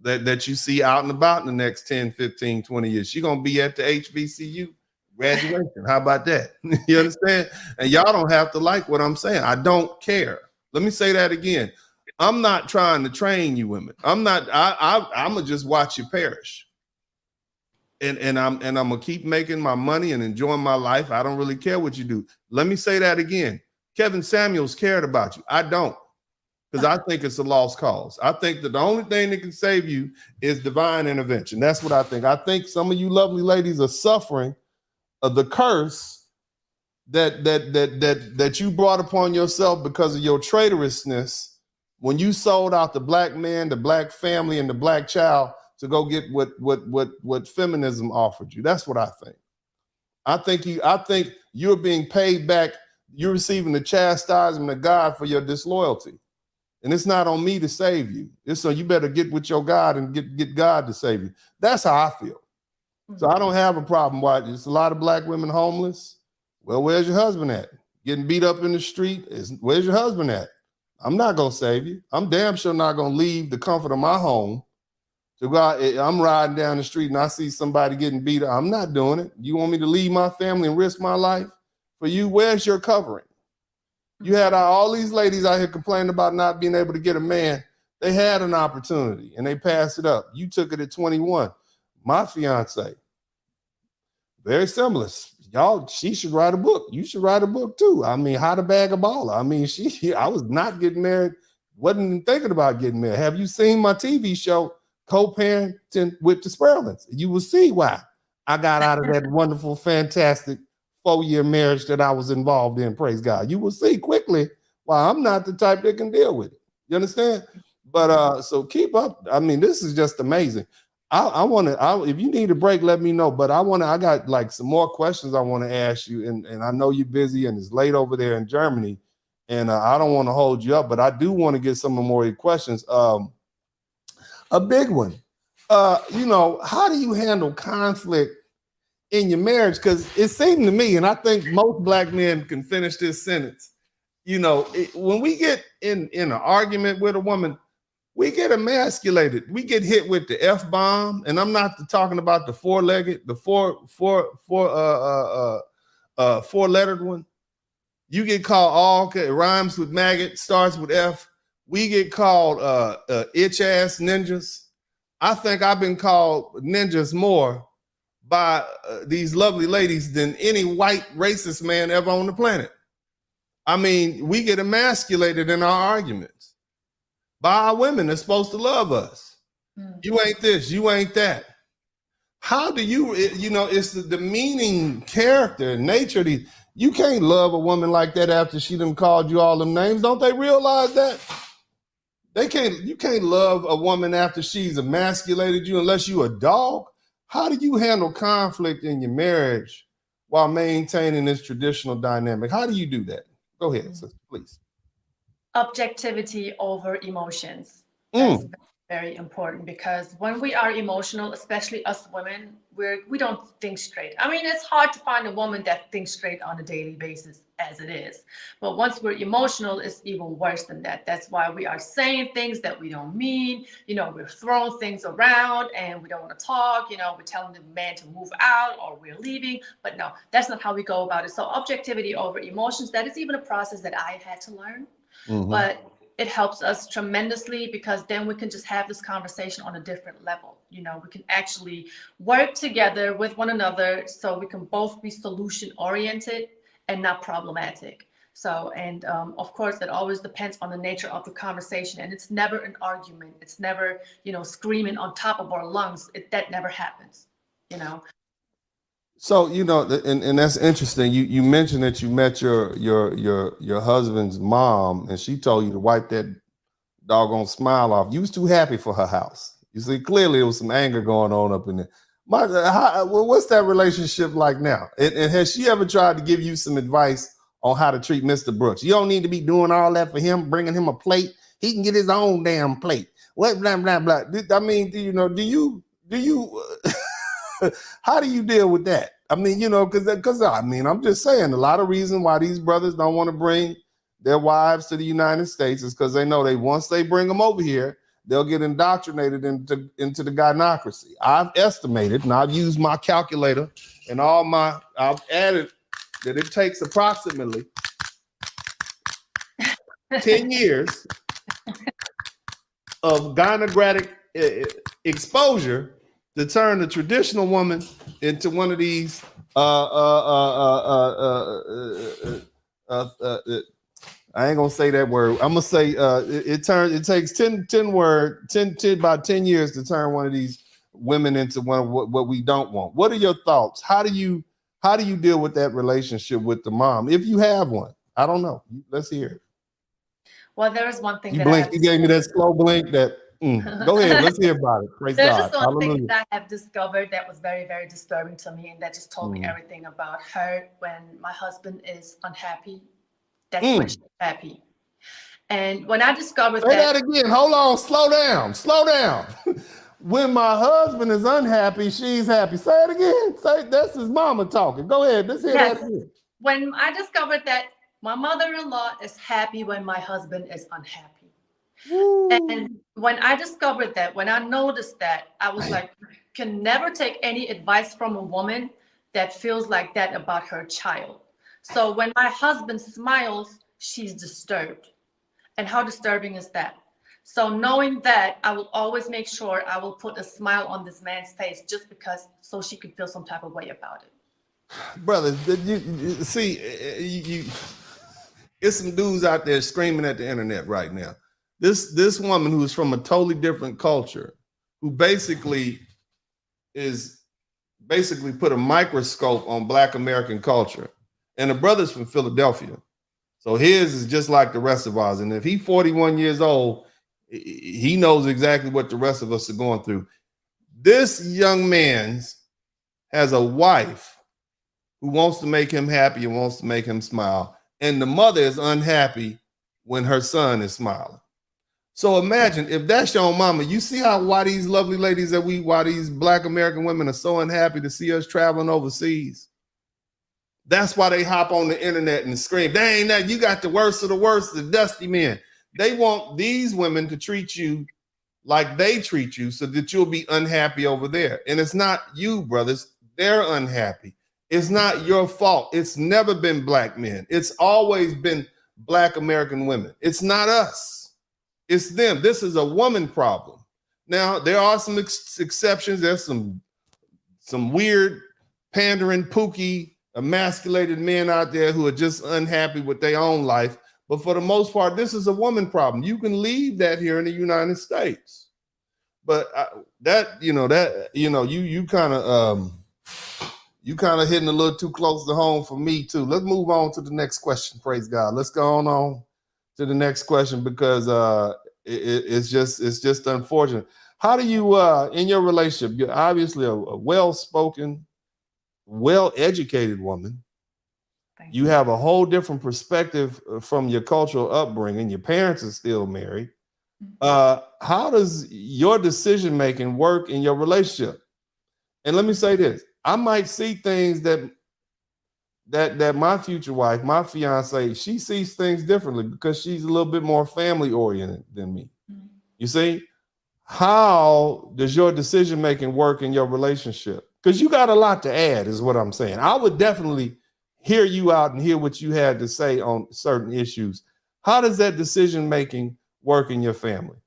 that you see out and about in the next 10, 15, 20 years. She's going to be at the HBCU Graduation. How about that? You understand? And y'all don't have to like what I'm saying. I don't care. Let me say that again. I'm not trying to train you women. I'm not. I'm gonna just watch you perish. And I'm gonna keep making my money and enjoying my life. I don't really care what you do. Let me say that again. Kevin Samuels cared about you. I don't, because I think it's a lost cause. I think that the only thing that can save you is divine intervention. That's what I think. I think some of you lovely ladies are suffering of the curse that you brought upon yourself because of your traitorousness when you sold out the black man, the black family, and the black child to go get what feminism offered you. That's what I think. I think you're being paid back. You're receiving the chastisement of God for your disloyalty. And it's not on me to save you. It's so you better get with your God and get God to save you. That's how I feel. So I don't have a problem. Why? There's a lot of black women homeless. Well, where's your husband at? Getting beat up in the street. Where's your husband at? I'm not going to save you. I'm damn sure not going to leave the comfort of my home to go out. I'm riding down the street and I see somebody getting beat up. I'm not doing it. You want me to leave my family and risk my life for you? Where's your covering? You had all these ladies out here complaining about not being able to get a man. They had an opportunity and they passed it up. You took it at 21. My fiance, very similar. Y'all, she should write a book. You should write a book too. I mean, How to Bag a Baller. I mean, I was not getting married, wasn't even thinking about getting married. Have you seen my TV show, Co-Parenting with the Sperlings? You will see why I got out of that wonderful, fantastic 4-year marriage that I was involved in. Praise God. You will see quickly why I'm not the type that can deal with it. You understand? But so keep up. I mean, this is just amazing. I want to, if you need a break, let me know. But I got like some more questions I want to ask you. And I know you're busy and it's late over there in Germany. And I don't want to hold you up, but I do want to get some more questions. A big one, how do you handle conflict in your marriage? Because it seemed to me, and I think most black men can finish this sentence, when we get in an argument with a woman, we get emasculated. We get hit with the F-bomb, and I'm not talking about the four-lettered one. You get called it rhymes with maggot, starts with F. We get called itch-ass ninjas. I think I've been called ninjas more by these lovely ladies than any white racist man ever on the planet. I mean, we get emasculated in our arguments by our women that's supposed to love us. You ain't this, you ain't that. How do you, it's the demeaning character and nature of these. You can't love a woman like that after she done called you all them names. Don't they realize that? You can't love a woman after she's emasculated you unless you a dog. How do you handle conflict in your marriage while maintaining this traditional dynamic? How do you do that? Go ahead, sister, please. Objectivity over emotions. That's very important, because when we are emotional, especially us women, we don't think straight. I mean, it's hard to find a woman that thinks straight on a daily basis as it is. But once we're emotional, it's even worse than that. That's why we are saying things that we don't mean. We're throwing things around and we don't want to talk. We're telling the man to move out or we're leaving. But no, that's not how we go about it. So objectivity over emotions, that is even a process that I had to learn. But it helps us tremendously, because then we can just have this conversation on a different level. We can actually work together with one another so we can both be solution oriented and not problematic. So, and of course, that always depends on the nature of the conversation. And it's never an argument. It's never, screaming on top of our lungs. That never happens, So, and that's interesting. You mentioned that you met your husband's mom, and she told you to wipe that doggone smile off. You was too happy for her house. You see, clearly there was some anger going on up in there. What's that relationship like now? And has she ever tried to give you some advice on how to treat Mr. Brooks? You don't need to be doing all that for him, bringing him a plate. He can get his own damn plate. What, blah, blah, blah. I mean, do you how do you deal with that? I mean, because I'm just saying, a lot of reasons why these brothers don't want to bring their wives to the United States is because they know once they bring them over here, they'll get indoctrinated into the gynocracy. I've estimated, and I've used my calculator and I've added that it takes approximately 10 years of gynocratic exposure to turn the traditional woman into one of these I ain't gonna say that word. I'm gonna say it takes 10 about 10 years to turn one of these women into one of what we don't want. What are your thoughts? How do you deal with that relationship with the mom if you have one? I don't know. Let's hear it. Well, there is one thing you blinked. You gave me that slow blink. Go ahead. Let's hear about it. Praise There's God. just one Hallelujah. thing that I have discovered that was very, very disturbing to me, and that just told me everything about her. When my husband is unhappy, that's when she's happy. And when I discovered Say that again. Hold on. Slow down. When my husband is unhappy, she's happy. Say it again. Say that's his mama talking. Go ahead. Let's hear that again. When I discovered that my mother-in-law is happy when my husband is unhappy. Ooh. And when I discovered that, when I noticed that, I was like, can never take any advice from a woman that feels like that about her child. So when my husband smiles, she's disturbed. And how disturbing is that? So knowing that, I will always make sure I will put a smile on this man's face just because, so she could feel some type of way about it. Brother, you see, it's some dudes out there screaming at the internet right now. This woman who's from a totally different culture, who basically put a microscope on Black American culture. And the brother's from Philadelphia. So his is just like the rest of ours. And if he's 41 years old, he knows exactly what the rest of us are going through. This young man has a wife who wants to make him happy and wants to make him smile. And the mother is unhappy when her son is smiling. So imagine if that's your mama, you see why these lovely ladies why these Black American women are so unhappy to see us traveling overseas. That's why they hop on the internet and scream, dang, that you got the worst of the worst, the dusty men. They want these women to treat you like they treat you so that you'll be unhappy over there. And it's not you, brothers. They're unhappy. It's not your fault. It's never been Black men. It's always been Black American women. It's not us. It's them. This is a woman problem. Now, there are some exceptions. There's some weird, pandering, pooky, emasculated men out there who are just unhappy with their own life. But for the most part, this is a woman problem. You can leave that here in the United States. But you kind of hitting a little too close to home for me too. Let's move on to the next question. Praise God. Let's go on to the next question because it's just unfortunate. How do you in your relationship? You're obviously a well-spoken, well-educated woman. You have a whole different perspective from your cultural upbringing. Your parents are still married. How does your decision making work in your relationship? And let me say this: I might see things that my future wife, my fiance, she sees things differently because she's a little bit more family oriented than me. You see, how does your decision making work in your relationship? Because you got a lot to add, is what I'm saying. I would definitely hear you out and hear what you had to say on certain issues. How does that decision making work in your family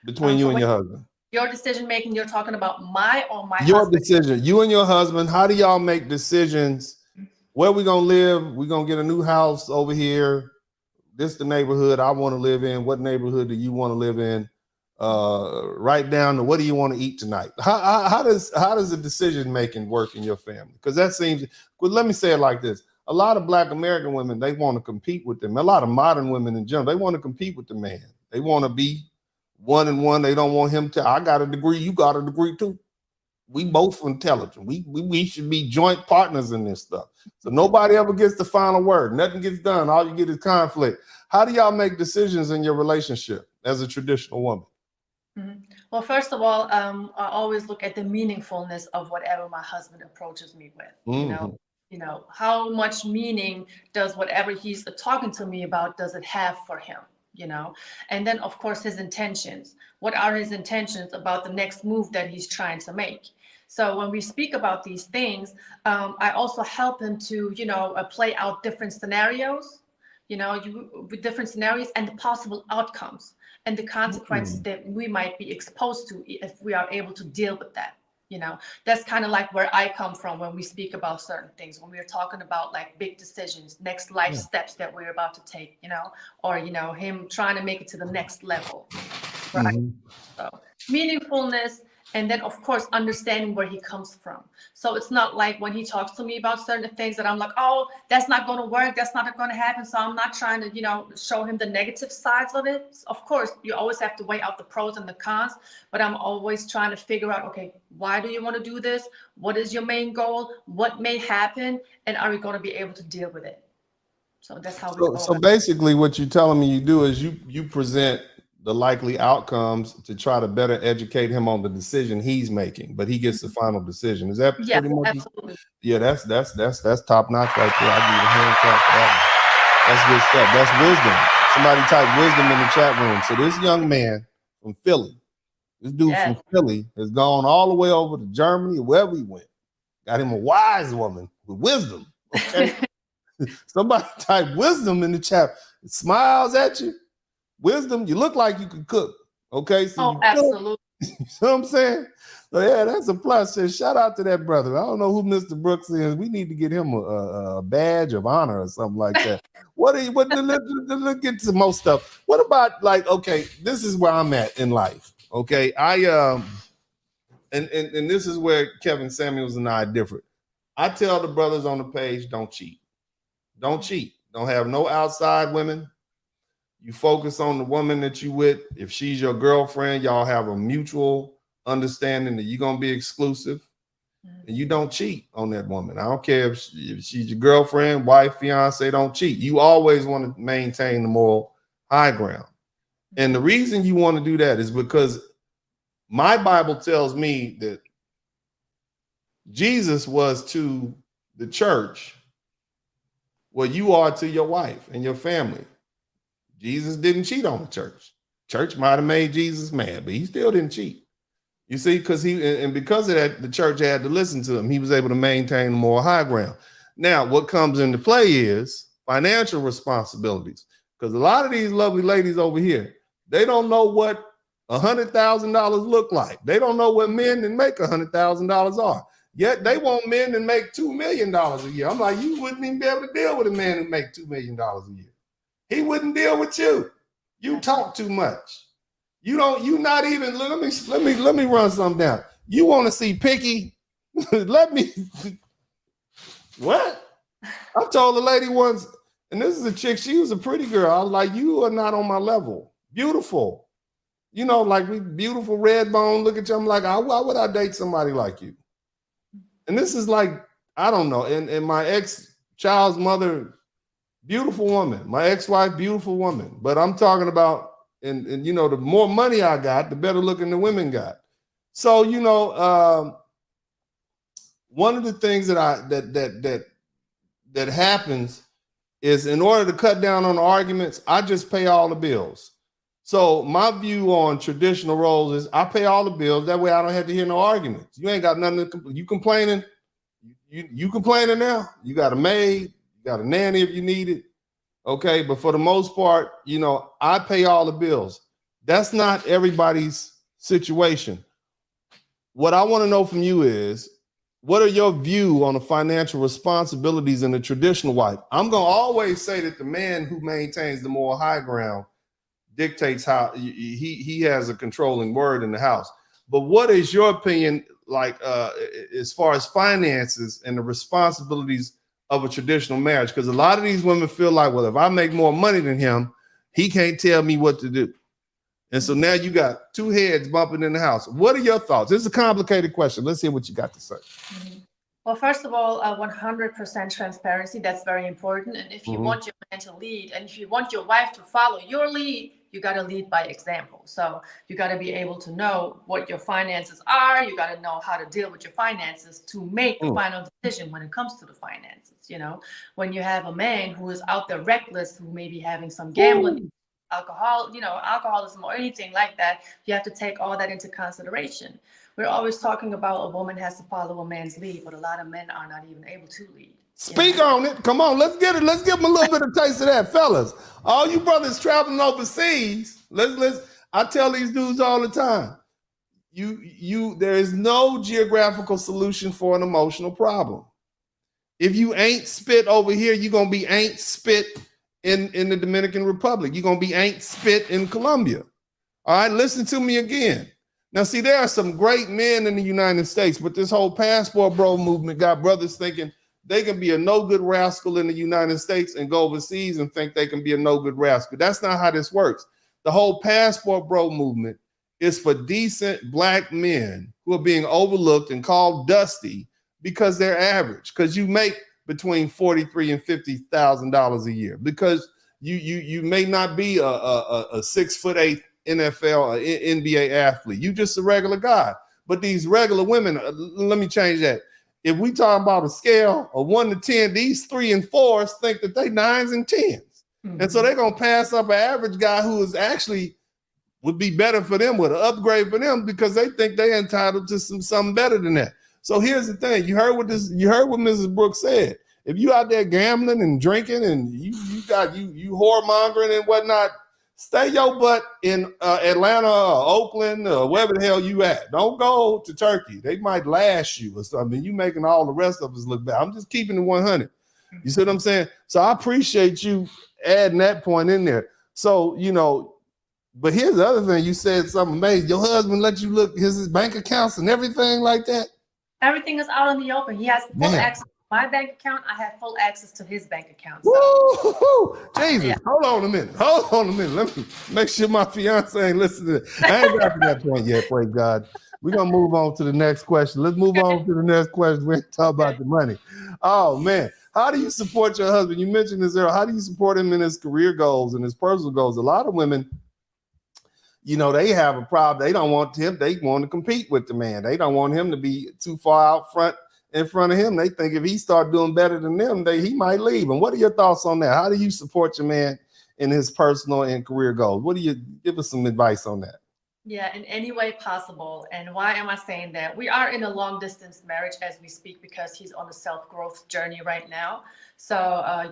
between you and your husband? Your decision making, you're talking about my your husband. Decision, you and your husband. How do y'all make decisions? Where we gonna live? We gonna get a new house over here. This the neighborhood I want to live in. What neighborhood do you want to live in? Right down to what do you want to eat tonight? How does the decision making work in your family? Because that seems. Well, let me say it like this: a lot of Black American women, they want to compete with them. A lot of modern women in general, they want to compete with the man. They want to be one and one. They don't want him to. I got a degree. You got a degree too. We both intelligent. We should be joint partners in this stuff. So nobody ever gets the final word. Nothing gets done. All you get is conflict. How do y'all make decisions in your relationship as a traditional woman? Well, first of all, I always look at the meaningfulness of whatever my husband approaches me with. You know, how much meaning does whatever he's talking to me about, does it have for him? you know. And then of course his intentions. What are his intentions about the next move that he's trying to make? So when we speak about these things, I also help him to, you know, play out different scenarios, you know, with different scenarios and the possible outcomes and the consequences that we might be exposed to if we are able to deal with that. You know, that's kind of like where I come from when we speak about certain things, when we're talking about like big decisions, next life steps that we're about to take, you know, or, you know, him trying to make it to the next level. Right. So meaningfulness, and then of course understanding where he comes from. So it's not like when he talks to me about certain things that I'm like, oh, that's not going to work, that's not going to happen. So I'm not trying to, you know, show him the negative sides of it. Of course, you always have to weigh out the pros and the cons, but I'm always trying to figure out, okay, why do you want to do this? What is your main goal? What may happen? And are we going to be able to deal with it? So that's how we go. So basically what you're telling me you do is you present the likely outcomes to try to better educate him on the decision he's making, but he gets the final decision. Is that pretty much? Absolutely. Yeah, that's top notch right there. I give you a hand clap for that. That's good stuff. That's wisdom. Somebody type wisdom in the chat room. So this young man from Philly, this dude from Philly has gone all the way over to Germany or wherever he went. Got him a wise woman with wisdom. Okay. Somebody type wisdom in the chat. It smiles at you. Wisdom, you look like you can cook. Okay. So absolutely. You know what I'm saying? So yeah, that's a plus. So shout out to that brother. I don't know who Mr. Brooks is. We need to get him a badge of honor or something like that. Let's get to most stuff. What about like, okay, this is where I'm at in life. Okay. And this is where Kevin Samuels and I are different. I tell the brothers on the page, don't cheat. Don't cheat. Don't have no outside women. You focus on the woman that you with. If she's your girlfriend, y'all have a mutual understanding that you're going to be exclusive. And you don't cheat on that woman. I don't care if she's your girlfriend, wife, fiance, don't cheat. You always want to maintain the moral high ground. And the reason you want to do that is because my Bible tells me that Jesus was to the church what you are to your wife and your family. Jesus didn't cheat on the church. Church might have made Jesus mad, but he still didn't cheat. You see, because because of that, the church had to listen to him. He was able to maintain the moral high ground. Now, what comes into play is financial responsibilities. Because a lot of these lovely ladies over here, they don't know what $100,000 look like. They don't know what men that make $100,000 are. Yet they want men that make $2 million a year. I'm like, you wouldn't even be able to deal with a man who make $2 million a year. He wouldn't deal with you. You talk too much. Let me run something down. You want to see picky? What? I told a lady once, and this is a chick, she was a pretty girl. I was like, you are not on my level. Beautiful. You know, like we beautiful red bone. Look at you. I'm like, why would I date somebody like you? And this is like, I don't know. And my ex-child's mother, beautiful woman. My ex-wife, beautiful woman. But I'm talking about, and you know, the more money I got, the better looking the women got. So, you know, one of the things that happens is in order to cut down on the arguments, I just pay all the bills. So my view on traditional roles is I pay all the bills. That way I don't have to hear no arguments. You ain't got nothing to you complaining. You complaining now? You got a maid, you got a nanny if you need it. Okay, but for the most part, you know, I pay all the bills. That's not everybody's situation. What I want to know from you is, what are your view on the financial responsibilities in the traditional wife? I'm going to always say that the man who maintains the moral high ground dictates how he has a controlling word in the house. But what is your opinion, like as far as finances and the responsibilities of a traditional marriage? Because a lot of these women feel like, well, if I make more money than him, he can't tell me what to do. And so now you got two heads bumping in the house. What are your thoughts? This is a complicated question. Let's hear what you got to say. Well, first of all, 100% transparency. That's very important. And if you want your man to lead, and if you want your wife to follow your lead, you got to lead by example. So you got to be able to know what your finances are. You got to know how to deal with your finances to make the final decision when it comes to the finances. You know, when you have a man who is out there reckless, who may be having some gambling alcoholism or anything like that, you have to take all that into consideration. We're always talking about a woman has to follow a man's lead, but a lot of men are not even able to lead. Speak on it. Come on, let's get it. Let's give them a little bit of taste of that, fellas. All you brothers traveling overseas, I tell these dudes all the time, there is no geographical solution for an emotional problem. If you ain't spit over here, you're gonna be ain't spit in the Dominican Republic. You're gonna be ain't spit in Colombia. All right, listen to me again. Now, see, there are some great men in the United States, but this whole passport bro movement got brothers thinking they can be a no good rascal in the United States and go overseas and think they can be a no good rascal. That's not how this works. The whole passport bro movement is for decent black men who are being overlooked and called dusty because they're average, because you make between $43,000 and $50,000 a year, because you may not be a 6'8" NFL or NBA athlete. You just a regular guy. But these regular women, let me change that. If we talk about a scale of 1 to 10, these 3 and 4s think that they 9s and 10s. Mm-hmm. And so they're gonna pass up an average guy who is actually would be better for them, would upgrade for them, because they think they're entitled to something better than that. So here's the thing. You heard what Mrs. Brooks said. If you out there gambling and drinking and you whoremongering and whatnot, stay your butt in Atlanta or Oakland or wherever the hell you at. Don't go to Turkey. They might lash you or something. You making all the rest of us look bad. I'm just keeping it 100. You see what I'm saying? So I appreciate you adding that point in there. So, but here's the other thing. You said something amazing. Your husband let you look his bank accounts and everything like that? Everything is out in the open. He has full access to my bank account. I have full access to his bank account. So. Woo! Jesus, yeah. Hold on a minute. Let me make sure my fiance ain't listening. I ain't got to that point yet, praise God. We're going to move on to the next question. Let's move on to the next question. We're going to talk about the money. Oh, man. How do you support your husband? You mentioned this earlier. How do you support him in his career goals and his personal goals? A lot of women, they have a problem. They don't want him. They want to compete with the man. They don't want him to be too far out front in front of him. They think if he start doing better than them, he might leave. And what are your thoughts on that? How do you support your man in his personal and career goals? What do you give us some advice on that? Yeah, in any way possible. And why am I saying that? We are in a long distance marriage as we speak, because he's on a self-growth journey right now. So,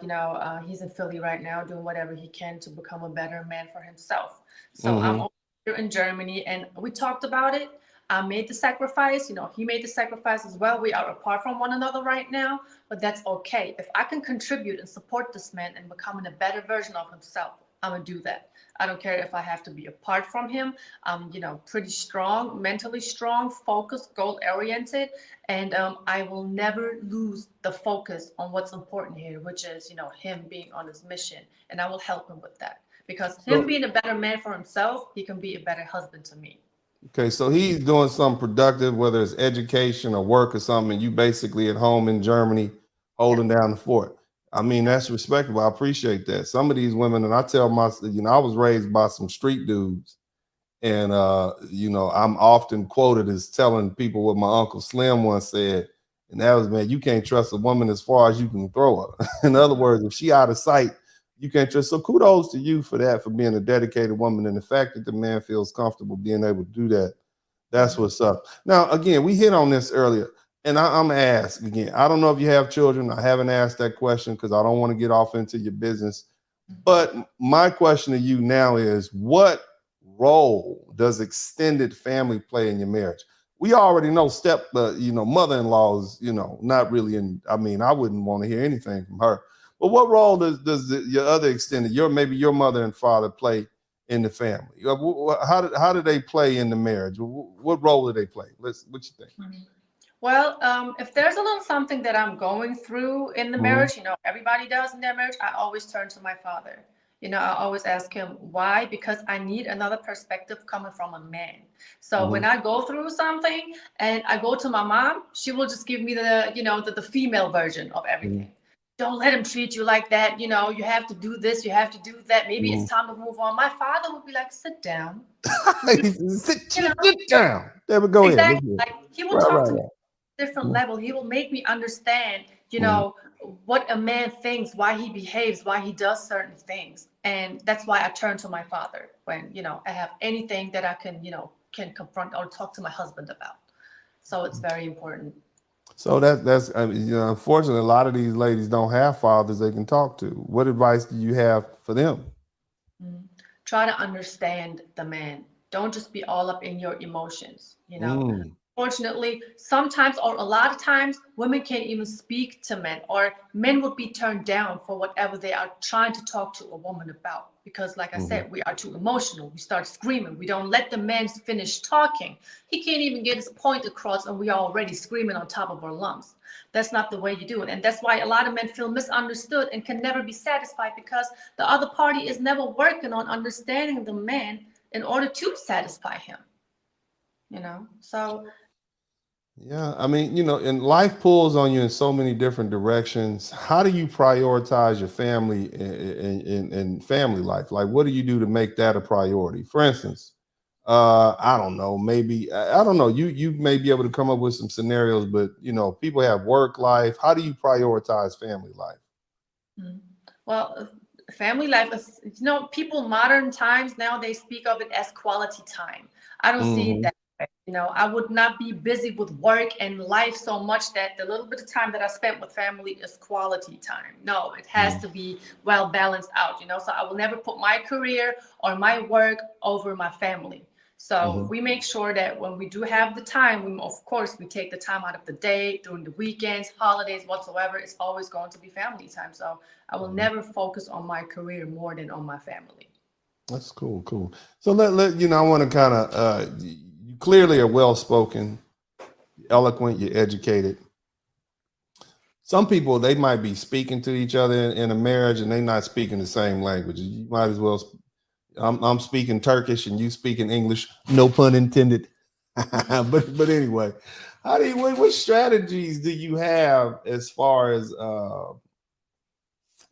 he's in Philly right now doing whatever he can to become a better man for himself. So I'm here in Germany, and we talked about it. I made the sacrifice, he made the sacrifice as well. We are apart from one another right now, but that's okay. If I can contribute and support this man and becoming a better version of himself, I'm gonna do that. I don't care if I have to be apart from him. I'm, pretty strong, mentally strong, focused, goal-oriented, and I will never lose the focus on what's important here, which is, him being on his mission, and I will help him with that. Because him being a better man for himself, he can be a better husband to me. Okay, so he's doing something productive, whether it's education or work or something, and you basically at home in Germany holding down the fort. I mean, that's respectable. I appreciate that. Some of these women, and I tell myself, I was raised by some street dudes, and I'm often quoted as telling people what my Uncle Slim once said, and that was, man, you can't trust a woman as far as you can throw her. In other words, if she out of sight, you can't trust. So kudos to you for that, for being a dedicated woman. And the fact that the man feels comfortable being able to do that, that's what's up. Now, again, we hit on this earlier, and I'm going to ask again. I don't know if you have children. I haven't asked that question because I don't want to get off into your business. But my question to you now is, what role does extended family play in your marriage? We already know mother-in-law is, not really I wouldn't want to hear anything from her. But what role does your other extended, maybe your mother and father play in the family? How do they play in the marriage? What role do they play? What you think? Well, if there's a little something that I'm going through in the marriage, everybody does in their marriage, I always turn to my father. I always ask him why, because I need another perspective coming from a man. So when I go through something and I go to my mom, she will just give me the female version of everything. Don't let him treat you like that. You have to do this. You have to do that. Maybe it's time to move on. My father would be like, sit down. Sit down. There we go. Exactly. Like, he will talk to me at a different level. He will make me understand, what a man thinks, why he behaves, why he does certain things. And that's why I turn to my father when, I have anything that I can, can confront or talk to my husband about. So it's very important. So that's I mean, unfortunately, a lot of these ladies don't have fathers they can talk to. What advice do you have for them? Mhm. Try to understand the man. Don't just be all up in your emotions. Mm, Fortunately, sometimes or a lot of times, women can't even speak to men, or men would be turned down for whatever they are trying to talk to a woman about. Because, like I hmm said, we are too emotional. We start screaming. We don't let the man finish talking. He can't even get his point across, and we are already screaming on top of our lungs. That's not the way you do it. And that's why a lot of men feel misunderstood and can never be satisfied because the other party is never working on understanding the man in order to satisfy him. So Yeah, I mean, and life pulls on you in so many different directions. How do you prioritize your family and family life? Like, what do you do to make that a priority? For instance, I don't know, maybe I don't know. You may be able to come up with some scenarios, but people have work life. How do you prioritize family life? mm, well, family life is, people modern times now they speak of it as quality time. I don't see it Hmm that way. I would not be busy with work and life so much that the little bit of time that I spent with family is quality time. No, it has to be well balanced out. So I will never put my career or my work over my family. So hmm we make sure that when we do have the time, of course, we take the time out of the day, during the weekends, holidays, whatsoever. It's always going to be family time. So I will hmm never focus on my career more than on my family. That's cool, cool. So I want to kind of you clearly are well spoken, eloquent, you're educated. Some people they might be speaking to each other in a marriage and they not speaking the same language. You might as well. I'm speaking Turkish and you speaking English. No pun intended. But anyway, what strategies do you have as far as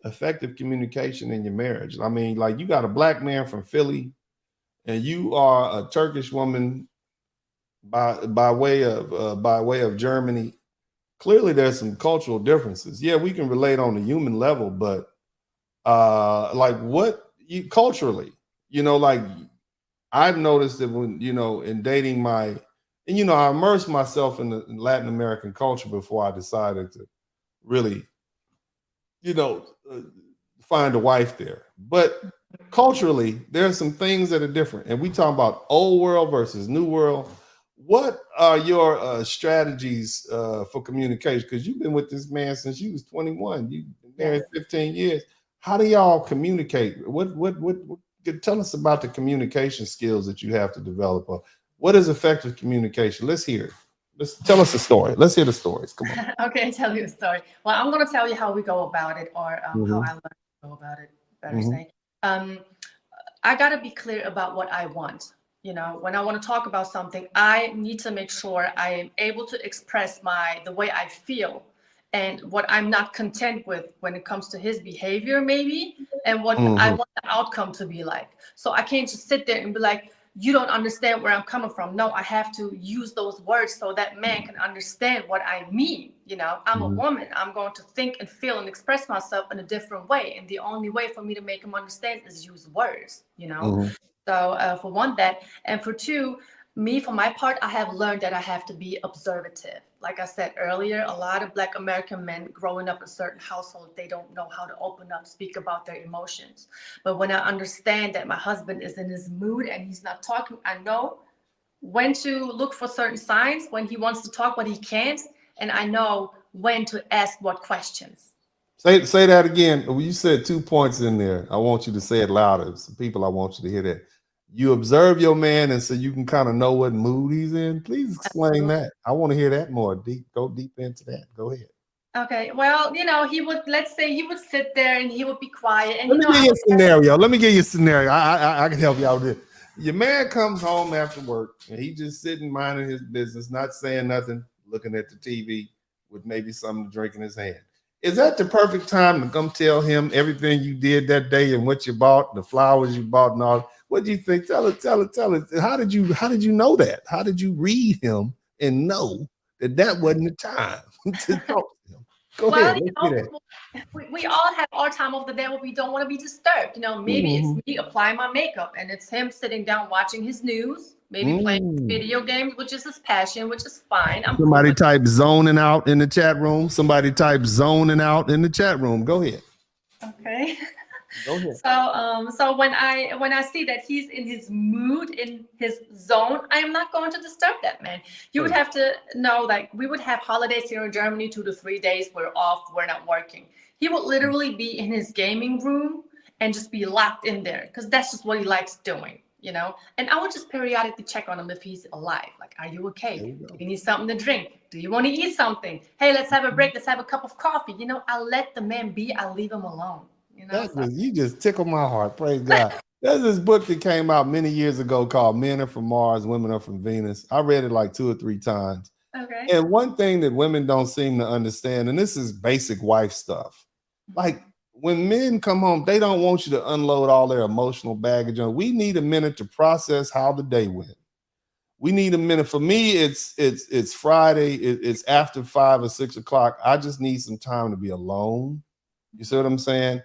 effective communication in your marriage? I mean, like you got a black man from Philly and you are a Turkish woman by way of Germany. Clearly there's some cultural differences. Yeah, we can relate on a human level, but like what you culturally, like I've noticed that when in dating I immersed myself in Latin American culture before I decided to really you know uh, find a wife there. But culturally there are some things that are different, and we talk about old world versus new world. What are your strategies for communication? Because you've been with this man since you was 21. You've been married Yes. 15 years. How do y'all communicate? What tell us about the communication skills that you have to develop? What is effective communication? Let's hear it. Let's tell us a story. Let's hear the stories. Come on. Okay, tell you a story. Well, I'm going to tell you how we go about it, or how Hmm I learned to go about it, better hmm say. Um, I got to be clear about what I want. When I want to talk about something, I need to make sure I am able to express the way I feel and what I'm not content with when it comes to his behavior, maybe, and what I hmm want the outcome to be like. So I can't just sit there and be like, you don't understand where I'm coming from. No, I have to use those words so that man can understand what I mean. I'm a hmm woman. I'm going to think and feel and express myself in a different way. And the only way for me to make him understand is use words. hmm So for one, that. And for two, me, for my part, I have learned that I have to be observative. Like I said earlier, a lot of Black American men growing up in certain households, they don't know how to open up, speak about their emotions. But when I understand that my husband is in his mood and he's not talking, I know when to look for certain signs, when he wants to talk, but he can't. And I know when to ask what questions. Say that again. You said 2 points in there. I want you to say it louder. Some people, I want you to hear that. You observe your man, and so you can kind of know what mood he's in. Please explain that. I want to hear that more. Go deep into that. Go ahead. Okay, well, he would, let's say he would sit there and he would be quiet. And, Let me give I you a would ask, scenario. Let me give you a scenario. I can help you out with it. Your man comes home after work and he just sitting minding his business, not saying nothing, looking at the TV with maybe something to drink in his hand. Is that the perfect time to come tell him everything you did that day and what you bought, the flowers you bought, and all? What do you think? Tell it, tell it, tell it. How did you know that? How did you read him and know that wasn't the time to talk to him? Go Well, ahead. Let's get it. we all have our time of the day where we don't want to be disturbed. Maybe it's me applying my makeup and it's him sitting down watching his news, maybe playing video games, which is his passion, which is fine. I'm cool Somebody with type zoning out in the chat room. Somebody type zoning out in the chat room. Go ahead. Okay. Go ahead. So when I see that he's in his mood, in his zone, I am not going to disturb that man. You would have to know, like, we would have holidays here in Germany, 2 to 3 days. We're off. We're not working. He would literally be in his gaming room and just be locked in there because that's just what he likes doing. And I would just periodically check on him if he's alive. Like, are you okay? Do you need something to drink? Do you want to eat something? Hey, let's have a break. Let's have a cup of coffee. I'll let the man be. I'll leave him alone. You just tickle my heart. Praise God. There's this book that came out many years ago called Men Are From Mars, Women Are From Venus. I read it like 2 or 3 times. Okay. And one thing that women don't seem to understand, and this is basic wife stuff, like when men come home, they don't want you to unload all their emotional baggage on. We need a minute to process how the day went. We need a minute. For me, it's Friday. It's after 5 or 6 o'clock. I just need some time to be alone. You see what I'm saying?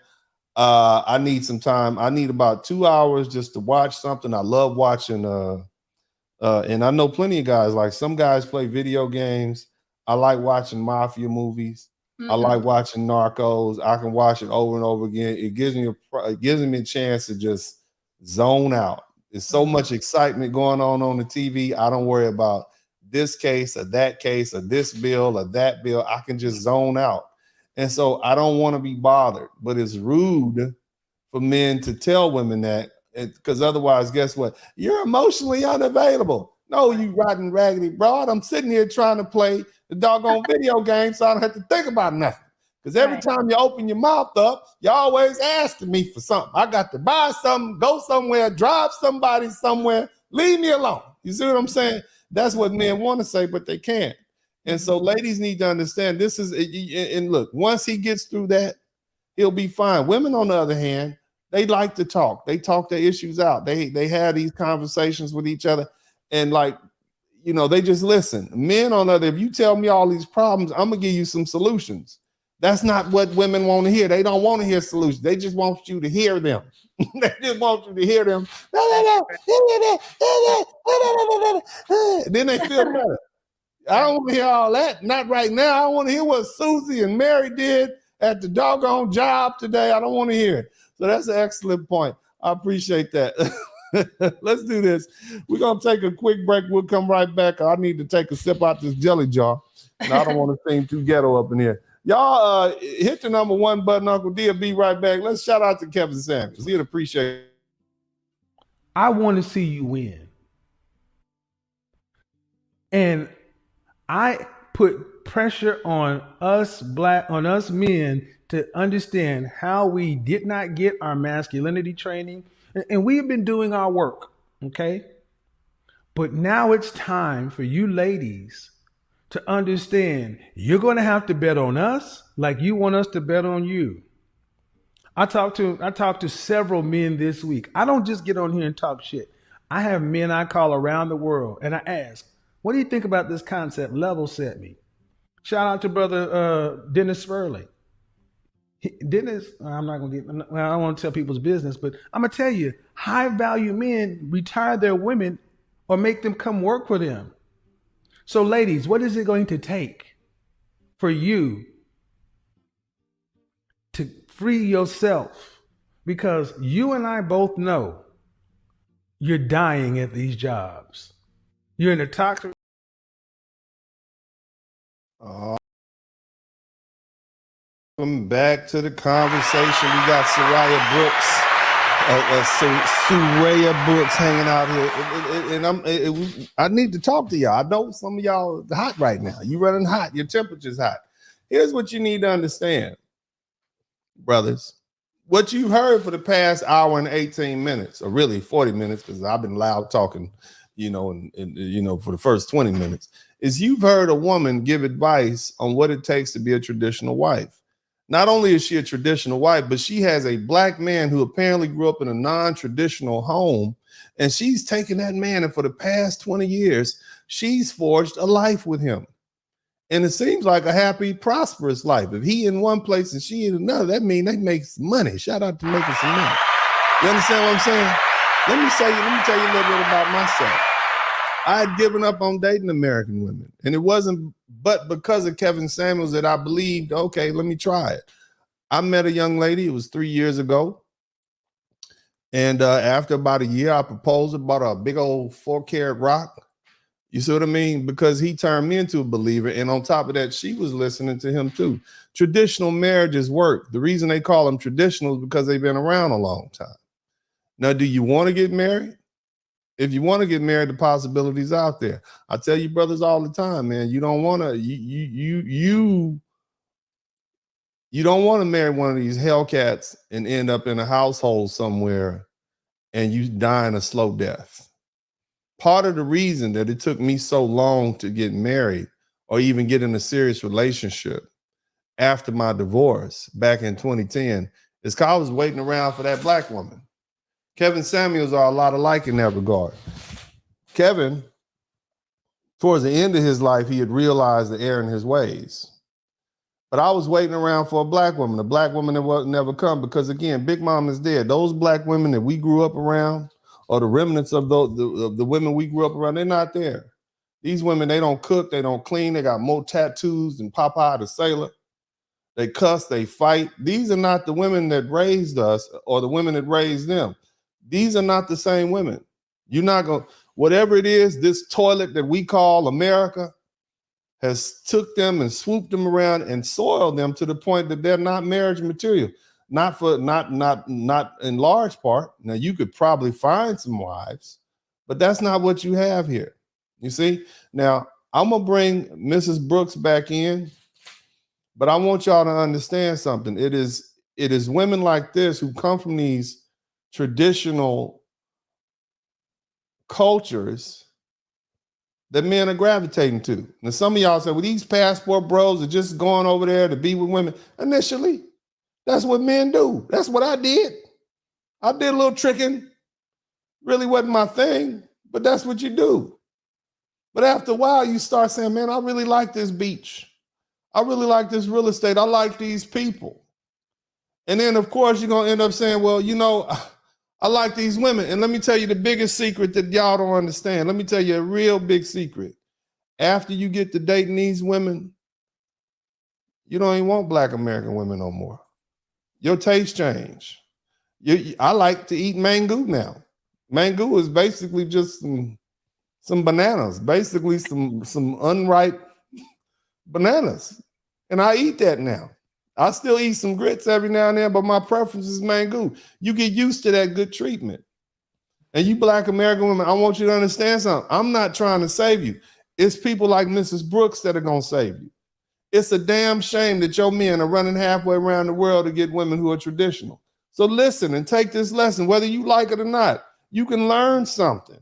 I need some time. I need about 2 hours just to watch something. I love watching and I know plenty of guys, like some guys play video games. I like watching mafia movies. I like watching Narcos. I can watch it over and over again. It gives me a chance to just zone out. There's so much excitement going on the TV. I don't worry about this case or this bill or that bill. I can just zone out. And so I don't want to be bothered, but it's rude for men to tell women that, because otherwise, guess what? You're emotionally unavailable. No, you rotten raggedy broad. I'm sitting here trying to play the doggone video game so I don't have to think about nothing. Because every time you open your mouth up, you're always asking me for something. I got to buy something, go somewhere, drive somebody somewhere. Leave me alone. You see what I'm saying? That's what men want to say, but they can't. And so ladies need to understand this is, and look, once he gets through that, he'll be fine. Women, on the other hand, they like to talk. They talk their issues out. They have these conversations with each other, and they just listen. Men, on the other, if you tell me all these problems, I'm gonna give you some solutions. That's not what women want to hear. They don't want to hear solutions. They just want you to hear them. They just want you to hear them. Then they feel better. I don't want to hear all that. Not right now. I don't want to hear what Susie and Mary did at the doggone job today. I don't want to hear it. So that's an excellent point. I appreciate that. Let's do this. We're going to take a quick break. We'll come right back. I need to take a sip out this jelly jar. And I don't want to seem too ghetto up in here. Y'all hit the number 1 button. Uncle D will be right back. Let's shout out to Kevin Samuels. He'd appreciate it. I want to see you win. And I put pressure on us men to understand how we did not get our masculinity training. And we have been doing our work, okay? But now it's time for you ladies to understand you're going to have to bet on us like you want us to bet on you. I talked to several men this week. I don't just get on here and talk shit. I have men I call around the world and I ask, what do you think about this concept? Level set me. Shout out to brother Dennis Spurley. Dennis, I'm not going to get, I don't want to tell people's business, but I'm going to tell you, high value men retire their women or make them come work for them. So ladies, what is it going to take for you to free yourself? Because you and I both know you're dying at these jobs. You're in a toxic. Welcome back to the conversation. We got Soraya Brooks, Soraya Brooks hanging out here, and I need to talk to y'all. I know some of y'all are hot right now. You running hot. Your temperature's hot. Here's what you need to understand, brothers. What you've heard for the past hour and 18 minutes, or really 40 minutes, because I've been loud talking, for the first 20 minutes, is you've heard a woman give advice on what it takes to be a traditional wife. Not only is she a traditional wife, but she has a black man who apparently grew up in a non-traditional home, and she's taken that man, and for the past 20 years, she's forged a life with him. And it seems like a happy, prosperous life. If he in one place and she in another, that means they make some money. Shout out to making some money. You understand what I'm saying? Let me tell you a little bit about myself. I had given up on dating American women. And it wasn't but because of Kevin Samuels that I believed, okay, let me try it. I met a young lady, it was 3 years ago. And after about a year, I proposed, bought a big old 4-carat rock. You see what I mean? Because he turned me into a believer. And on top of that, she was listening to him too. Traditional marriages work. The reason they call them traditional is because they've been around a long time. Now, do you want to get married? If you want to get married, the possibilities out there. I tell you brothers all the time, man, you don't want to, you don't want to marry one of these Hellcats and end up in a household somewhere and you dying a slow death. Part of the reason that it took me so long to get married or even get in a serious relationship after my divorce back in 2010 is because I was waiting around for that black woman. Kevin Samuels are a lot alike in that regard. Kevin, towards the end of his life, he had realized the error in his ways. But I was waiting around for a black woman that would never come because, again, Big Mom is dead. Those black women that we grew up around or the remnants of the women we grew up around, they're not there. These women, they don't cook, they don't clean, they got more tattoos than Popeye the Sailor. They cuss, they fight. These are not the women that raised us or the women that raised them. These are not the same women. You're not going to, whatever it is, this toilet that we call America has took them and swooped them around and soiled them to the point that they're not marriage material. Not in large part. Now, you could probably find some wives, but that's not what you have here. You see? Now, I'm going to bring Mrs. Brooks back in, but I want y'all to understand something. It is women like this who come from these traditional cultures that men are gravitating to. Now, some of y'all say, well, these passport bros are just going over there to be with women. Initially, that's what men do. That's what I did. I did a little tricking. Really wasn't my thing, but that's what you do. But after a while, you start saying, man, I really like this beach. I really like this real estate. I like these people. And then, of course, you're going to end up saying, well, you know, I like these women. And let me tell you the biggest secret that y'all don't understand. Let me tell you a real big secret. After you get to dating these women, you don't even want black American women no more. Your taste change. I like to eat mango now. Mango is basically just some bananas, basically some unripe bananas. And I eat that now. I still eat some grits every now and then, but my preference is mango. You get used to that good treatment. And you black American women, I want you to understand something. I'm not trying to save you. It's people like Mrs. Brooks that are going to save you. It's a damn shame that your men are running halfway around the world to get women who are traditional. So listen and take this lesson, whether you like it or not. You can learn something.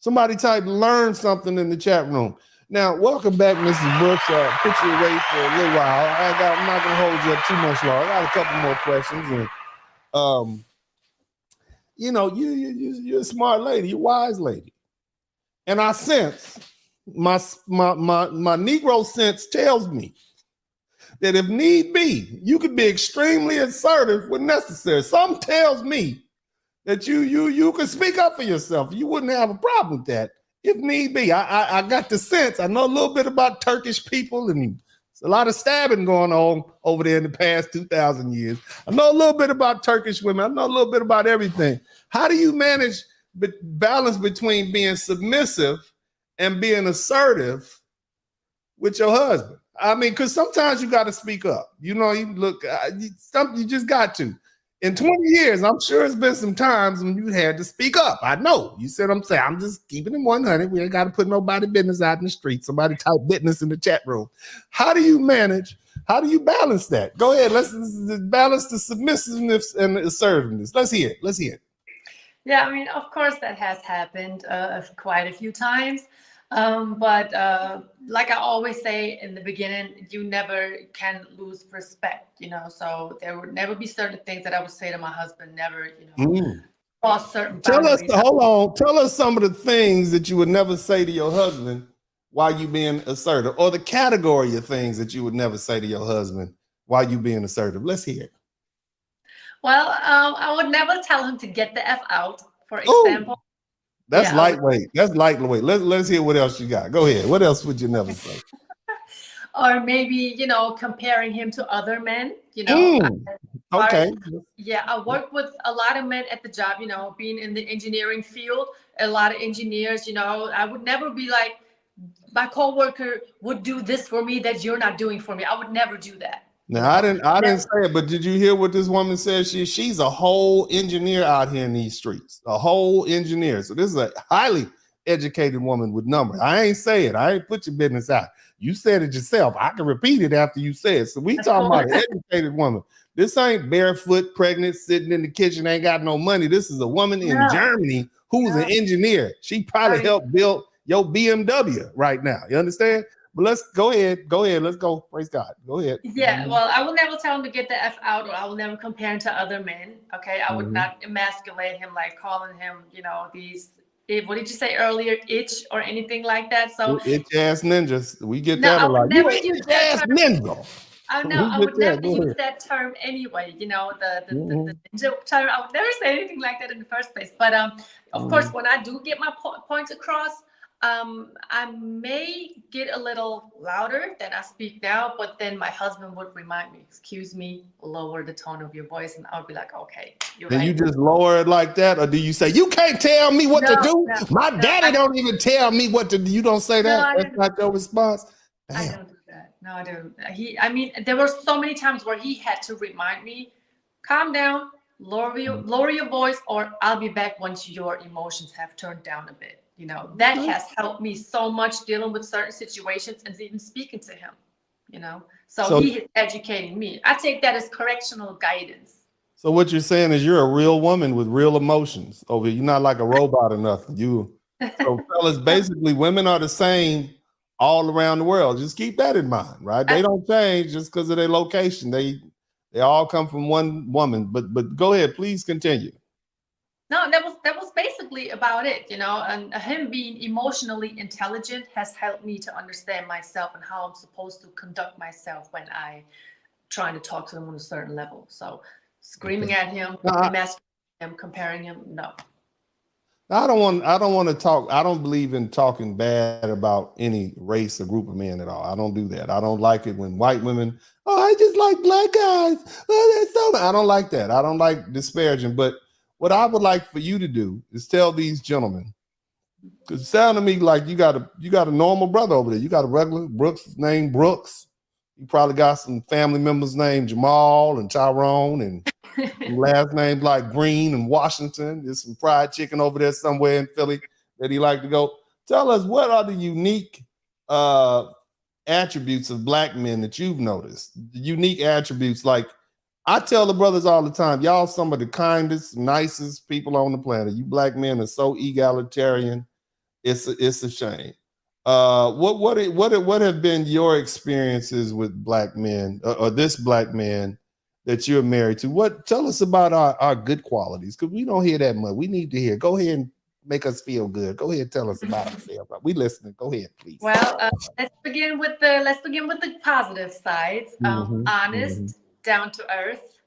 Somebody type learn something in the chat room. Now, welcome back, Mrs. Brooks. Put you away for a little while. I'm not going to hold you up too much longer. I got a couple more questions. And, you know, you're a smart lady. You're a wise lady. And I sense, my Negro sense tells me that if need be, you could be extremely assertive when necessary. Something tells me that you can speak up for yourself. You wouldn't have a problem with that. If need be, I got the sense. I know a little bit about Turkish people, and there's a lot of stabbing going on over there in the past 2,000 years. I know a little bit about Turkish women. I know a little bit about everything. How do you manage balance between being submissive and being assertive with your husband? I mean, because sometimes you got to speak up. You know, you just got to. In 20 years, I'm sure it's been some times when you had to speak up. I know. You said I'm saying. I'm just keeping it 100. We ain't got to put nobody business out in the street. Somebody type business in the chat room. How do you manage? How do you balance that? Go ahead. Let's balance the submissiveness and the assertiveness. Let's hear it. Let's hear it. Yeah, I mean, of course, that has happened quite a few times. But like I always say in the beginning, you never can lose respect, you know, so there would never be certain things that I would say to my husband, never, you know, cross certain boundaries. Tell us some of the things that you would never say to your husband why you being assertive, or the category of things that you would never say to your husband while you being assertive. Let's hear it. Well, I would never tell him to get the F out, for Oh, example. that's Yeah, I would, lightweight. That's lightweight. Let's hear what else you got. Go ahead. What else would you never say? or maybe, comparing him to other men, Mm, part, okay. yeah, I work with a lot of men at the job, being in the engineering field, a lot of engineers, I would never be like, my coworker would do this for me that you're not doing for me. I would never do that. Now I didn't say it, but did you hear what this woman said? She's a whole engineer out here in these streets, a whole engineer. So this is a highly educated woman with numbers. I ain't say it. I ain't put your business out. You said it yourself. I can repeat it after you say it. So we talking about an educated woman. This ain't barefoot, pregnant, sitting in the kitchen, ain't got no money. This is a woman in Germany who's an engineer. She probably helped build your BMW right now. You understand? But let's go ahead. Go ahead. Let's go. Praise God. Go ahead. Yeah, well, I will never tell him to get the F out, or I will never compare him to other men. Okay. I would not emasculate him, like calling him, what did you say earlier, itch or anything like that. So Itch ass ninjas. We get no, that I a lot. would You never an use itch that ass term. ninja. I know I We would get that. never Go use ahead. that term anyway, the ninja term. I would never say anything like that in the first place. But of course, when I do get my points across, I may get a little louder than I speak now, but then my husband would remind me, excuse me, lower the tone of your voice. And I'll be like, okay, you're And you right. just lower it like that, or do you say you can't tell me what to do? No, My daddy don't even tell me what to do. You don't say no, that. I That's don't. not your response. I Damn. don't do that. No, I don't. I mean, there were so many times where he had to remind me, calm down, lower your voice, or I'll be back once your emotions have turned down a bit. That has helped me so much dealing with certain situations and even speaking to him. So So, he is educating me. I take that as correctional guidance. so what you're saying is you're a real woman with real emotions. Over here. You're not like a robot or nothing. So fellas, basically, women are the same all around the world. Just keep that in mind, right? They don't change just because of their location. They all come from one woman. But go ahead, please continue. No, that was basically about it, and him being emotionally intelligent has helped me to understand myself and how I'm supposed to conduct myself when I trying to talk to him on a certain level. So screaming at him, emasculating him, comparing him, no. I don't want to talk. I don't believe in talking bad about any race or group of men at all. I don't do that. I don't like it when white women, oh, I just like black guys. Oh, that's so I don't like that. I don't like disparaging. But what I would like for you to do is tell these gentlemen, because it sounded to me like you got a normal brother over there. You got a regular Brooks named Brooks. You probably got some family members named Jamal and Tyrone and last names like Green and Washington. There's some fried chicken over there somewhere in Philly that he like to go. Tell us, what are the unique attributes of black men that you've noticed? The unique attributes, like I tell the brothers all the time, y'all some of the kindest, nicest people on the planet. You black men are so egalitarian. It's a shame. What have been your experiences with black men or this black man that you're married to? Tell us about our good qualities, because we don't hear that much. We need to hear. Go ahead and make us feel good. Go ahead, tell us about ourselves. We listening. Go ahead, please. Well, let's begin with the positive sides. Honest, down to earth,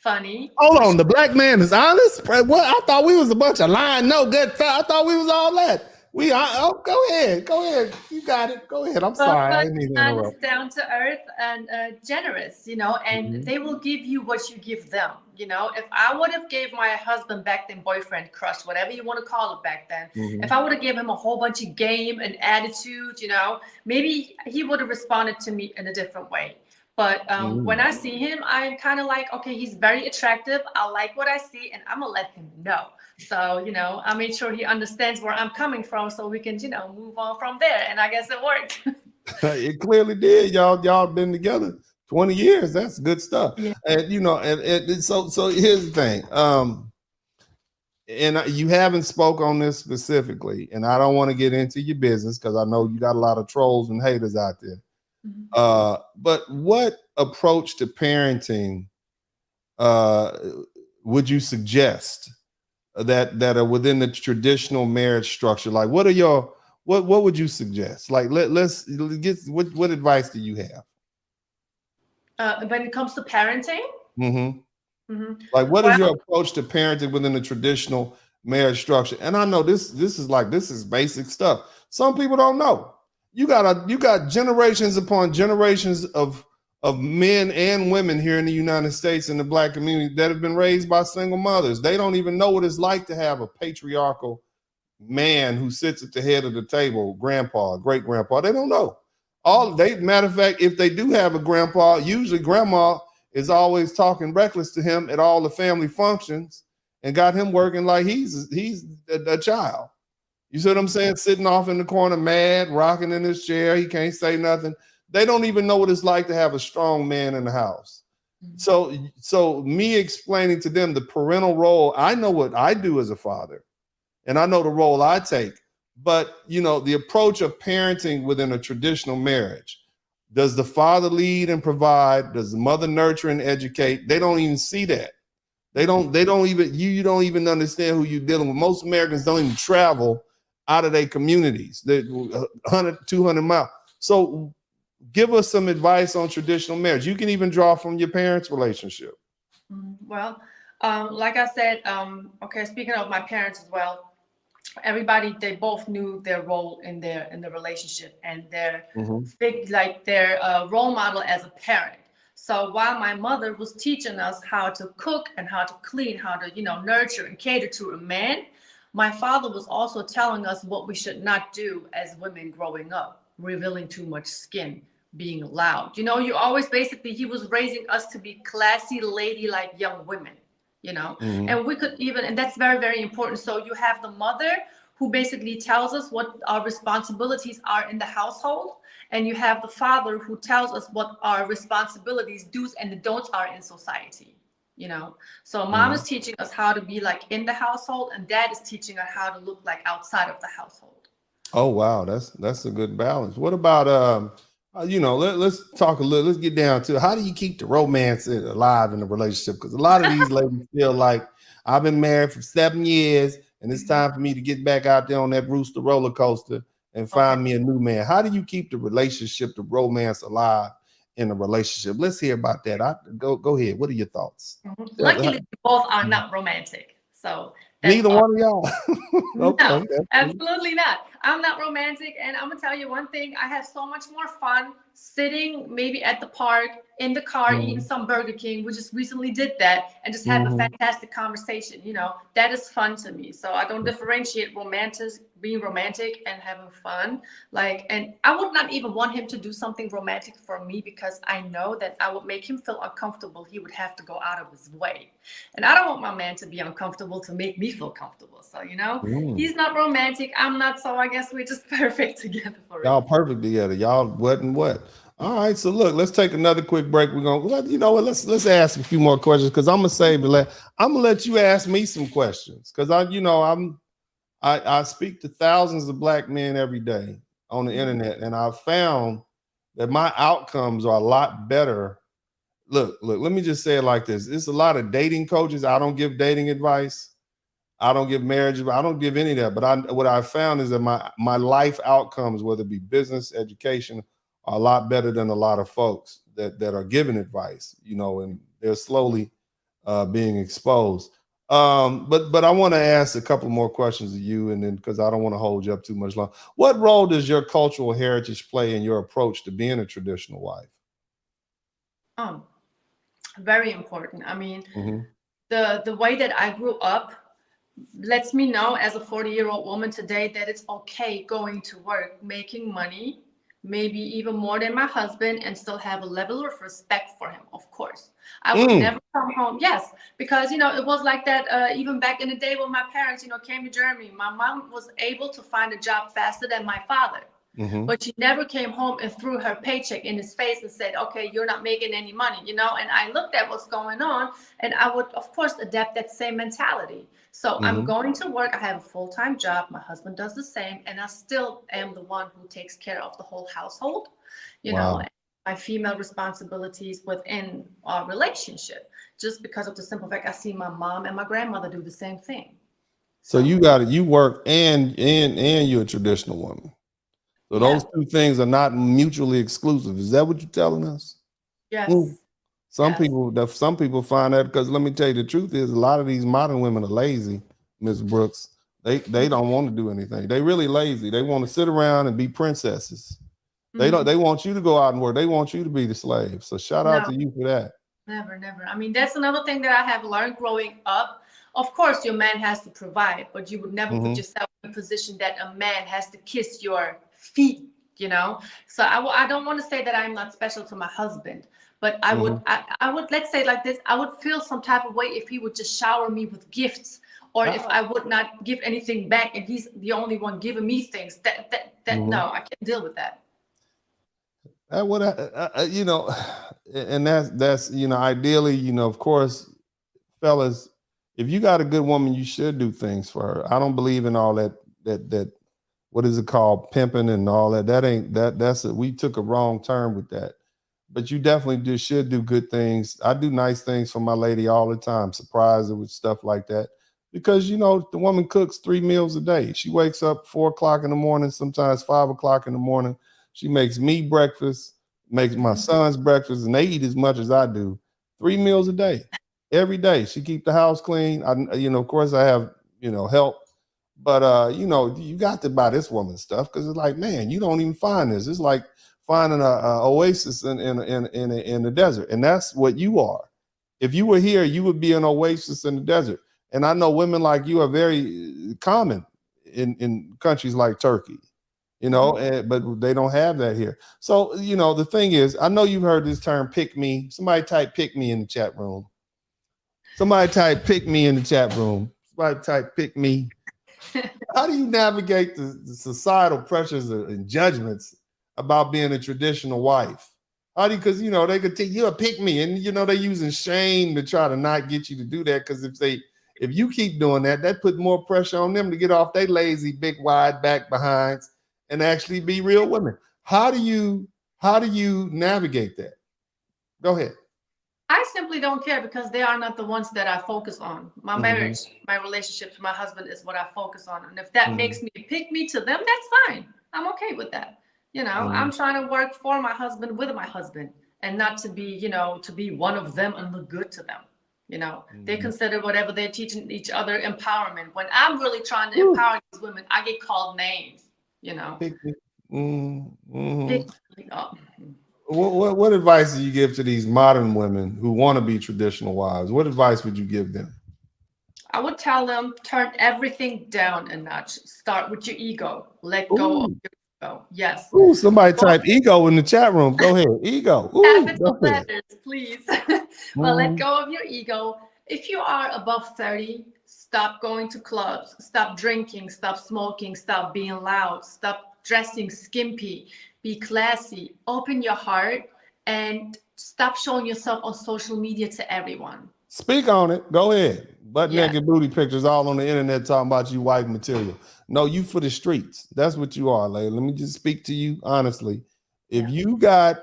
funny. Hold on, the black man is honest. What? I thought we was a bunch of lying, no good. I thought we was all that. Go ahead. You got it. Go ahead. I'm sorry. I didn't mean to interrupt. Honest, down to earth, and generous. And they will give you what you give them. If I would have gave my husband back then, boyfriend, crush, whatever you want to call it back then, if I would have given him a whole bunch of game and attitude, maybe he would have responded to me in a different way. But when I see him, I'm kind of like, okay, he's very attractive. I like what I see, and I'm gonna let him know. So, I made sure he understands where I'm coming from, so we can, move on from there. And I guess it worked. It clearly did. Y'all been together 20 years. That's good stuff. Yeah. And so here's the thing. And you haven't spoke on this specifically, and I don't want to get into your business because I know you got a lot of trolls and haters out there. But what approach to parenting would you suggest that are within the traditional marriage structure? Like, what are what would you suggest? Like let's get what advice do you have? When it comes to parenting. Mm-hmm. Mhm. Like, what is Well, your approach to parenting within the traditional marriage structure? And I know this is basic stuff. Some people don't know. You got generations upon generations of men and women here in the United States in the Black community that have been raised by single mothers. They don't even know what it's like to have a patriarchal man who sits at the head of the table, grandpa, great grandpa. They don't know. Matter of fact, if they do have a grandpa, usually grandma is always talking reckless to him at all the family functions and got him working like he's a child. You see what I'm saying? Sitting off in the corner, mad, rocking in his chair. He can't say nothing. They don't even know what it's like to have a strong man in the house. So me explaining to them the parental role, I know what I do as a father, and I know the role I take. But the approach of parenting within a traditional marriage. Does the father lead and provide? Does the mother nurture and educate? They don't even see that. They don't even, you don't even understand who you're dealing with. Most Americans don't even travel out of their communities. They're 100, 200 miles. So give us some advice on traditional marriage. You can even draw from your parents' relationship. Well, like I said, okay, speaking of my parents as well, everybody, they both knew their role in the relationship and their role model as a parent. So while my mother was teaching us how to cook and how to clean, how to nurture and cater to a man, my father was also telling us what we should not do as women growing up: revealing too much skin, being loud. You always, basically, he was raising us to be classy, ladylike young women. And we could even, and that's very, very important. So you have the mother who basically tells us what our responsibilities are in the household, and you have the father who tells us what our responsibilities, do's and the don'ts are in society. So mom is teaching us how to be like in the household, and dad is teaching us how to look like outside of the household. Oh wow, that's a good balance. What about let's talk a little. Let's get down to, how do you keep the romance alive in a relationship? Because a lot of these ladies feel like, I've been married for 7 years, and it's time for me to get back out there on that rooster roller coaster and find me a new man. How do you keep the relationship, the romance alive in a relationship? Let's hear about that. Go ahead. What are your thoughts? Luckily, both are not romantic, so neither one of y'all. Okay, no, absolutely not. I'm not romantic, and I'm gonna tell you one thing: I have so much more fun sitting maybe at the park, in the car, eating some Burger King. We just recently did that, and just have a fantastic conversation. That is fun to me. So I don't differentiate being romantic and having fun. And I would not even want him to do something romantic for me, because I know that I would make him feel uncomfortable. He would have to go out of his way, and I don't want my man to be uncomfortable to make me feel comfortable. So he's not romantic, I'm not. So I guess we're just perfect together for it. Y'all perfect together. Y'all what and what. All right, so look, let's take another quick break. We're gonna let's ask a few more questions, because I'm gonna save it. I'm gonna let you ask me some questions, because I speak to thousands of Black men every day on the internet, and I've found that my outcomes are a lot better. Look, let me just say it like this. It's a lot of dating coaches. I don't give dating advice. I don't give marriage advice. I don't give any of that. But what I found is that my life outcomes, whether it be business, education, are a lot better than a lot of folks that are giving advice, and they're slowly being exposed. But I want to ask a couple more questions of you, and then, because I don't want to hold you up too much long. What role does your cultural heritage play in your approach to being a traditional wife? Very important. I mean, the way that I grew up lets me know, as a 40-year-old woman today, that it's okay going to work, making money, maybe even more than my husband, and still have a level of respect for him. Of course, I would never come home. Yes, because it was like that even back in the day when my parents came to Germany. My mom was able to find a job faster than my father. But she never came home and threw her paycheck in his face and said, okay, you're not making any money, and I looked at what's going on, and I would, of course, adapt that same mentality. So I'm going to work. I have a full-time job. My husband does the same, and I still am the one who takes care of the whole household, and my female responsibilities within our relationship, just because of the simple fact I see my mom and my grandmother do the same thing. So you got it. You work and you're a traditional woman. So Yeah. those two things are not mutually exclusive. Is that what you're telling us? Yes. Mm. Some Yes. people find that, because let me tell you, the truth is a lot of these modern women are lazy, Miss Brooks. They don't want to do anything. They really lazy. They want to sit around and be princesses. They want you to go out and work. They want you to be the slave. So shout out No, to you for that. never, never. I mean, that's another thing that I have learned growing up. Of course, your man has to provide, but you would never put Mm-hmm. yourself in a position that a man has to kiss your feet, you know? So I don't want to say that I'm not special to my husband, but Mm-hmm. I would, let's say it like this, I would feel some type of way if he would just shower me with gifts, or if I would not give anything back and he's the only one giving me things. Mm-hmm. No, I can't deal with that. That what and that's ideally, of course, fellas, if you got a good woman, you should do things for her. I don't believe in all that what is it called, pimping and all that. That ain't that's we took a wrong turn with that. But you definitely should do good things. I do nice things for my lady all the time, surprise her with stuff like that. Because the woman cooks 3 meals a day. She wakes up 4 o'clock in the morning, sometimes 5 o'clock in the morning. She makes me breakfast, makes my sons breakfast, and they eat as much as I do. 3 meals a day, every day. She keep the house clean. Of course, I have help, but you got to buy this woman stuff, because it's like, man, you don't even find this. It's like finding a oasis in the desert, and that's what you are. If you were here, you would be an oasis in the desert. And I know women like you are very common in countries like Turkey, but they don't have that here. So, the thing is, I know you've heard this term, pick me. Somebody type pick me in the chat room. Somebody type pick me in the chat room. Somebody type pick me. How do you navigate the societal pressures and judgments about being a traditional wife? How do you, because they could take you a pick me, and they're using shame to try to not get you to do that, because if you keep doing that, that put more pressure on them to get off their lazy, big, wide back behinds and actually be real women. How do you navigate that? Go ahead. I simply don't care, because they are not the ones that I focus on. My marriage, my relationship to my husband is what I focus on. And if that makes me pick me to them, that's fine. I'm okay with that. I'm trying to work for my husband, with my husband, and not to be, to be one of them and look good to them. They consider whatever they're teaching each other empowerment. When I'm really trying to empower these women, I get called names, Pick me. Pick me up. What advice do you give to these modern women who want to be traditional wives? What advice would you give them? I would tell them, turn everything down a notch. Start with your ego. Let go of your ego. Yes. Ooh, somebody type ego in the chat room. Go ahead. Ego. Ooh, Capital letters, please. But let go of your ego. If you are above 30, stop going to clubs. Stop drinking. Stop smoking. Stop being loud. Stop dressing skimpy. Be classy. Open your heart and stop showing yourself on social media to everyone. Speak on it. Go ahead. Butt Yeah. naked booty pictures all on the internet talking about you wife material. No, you for the streets. That's what you are, lady. Let me just speak to you honestly. If you got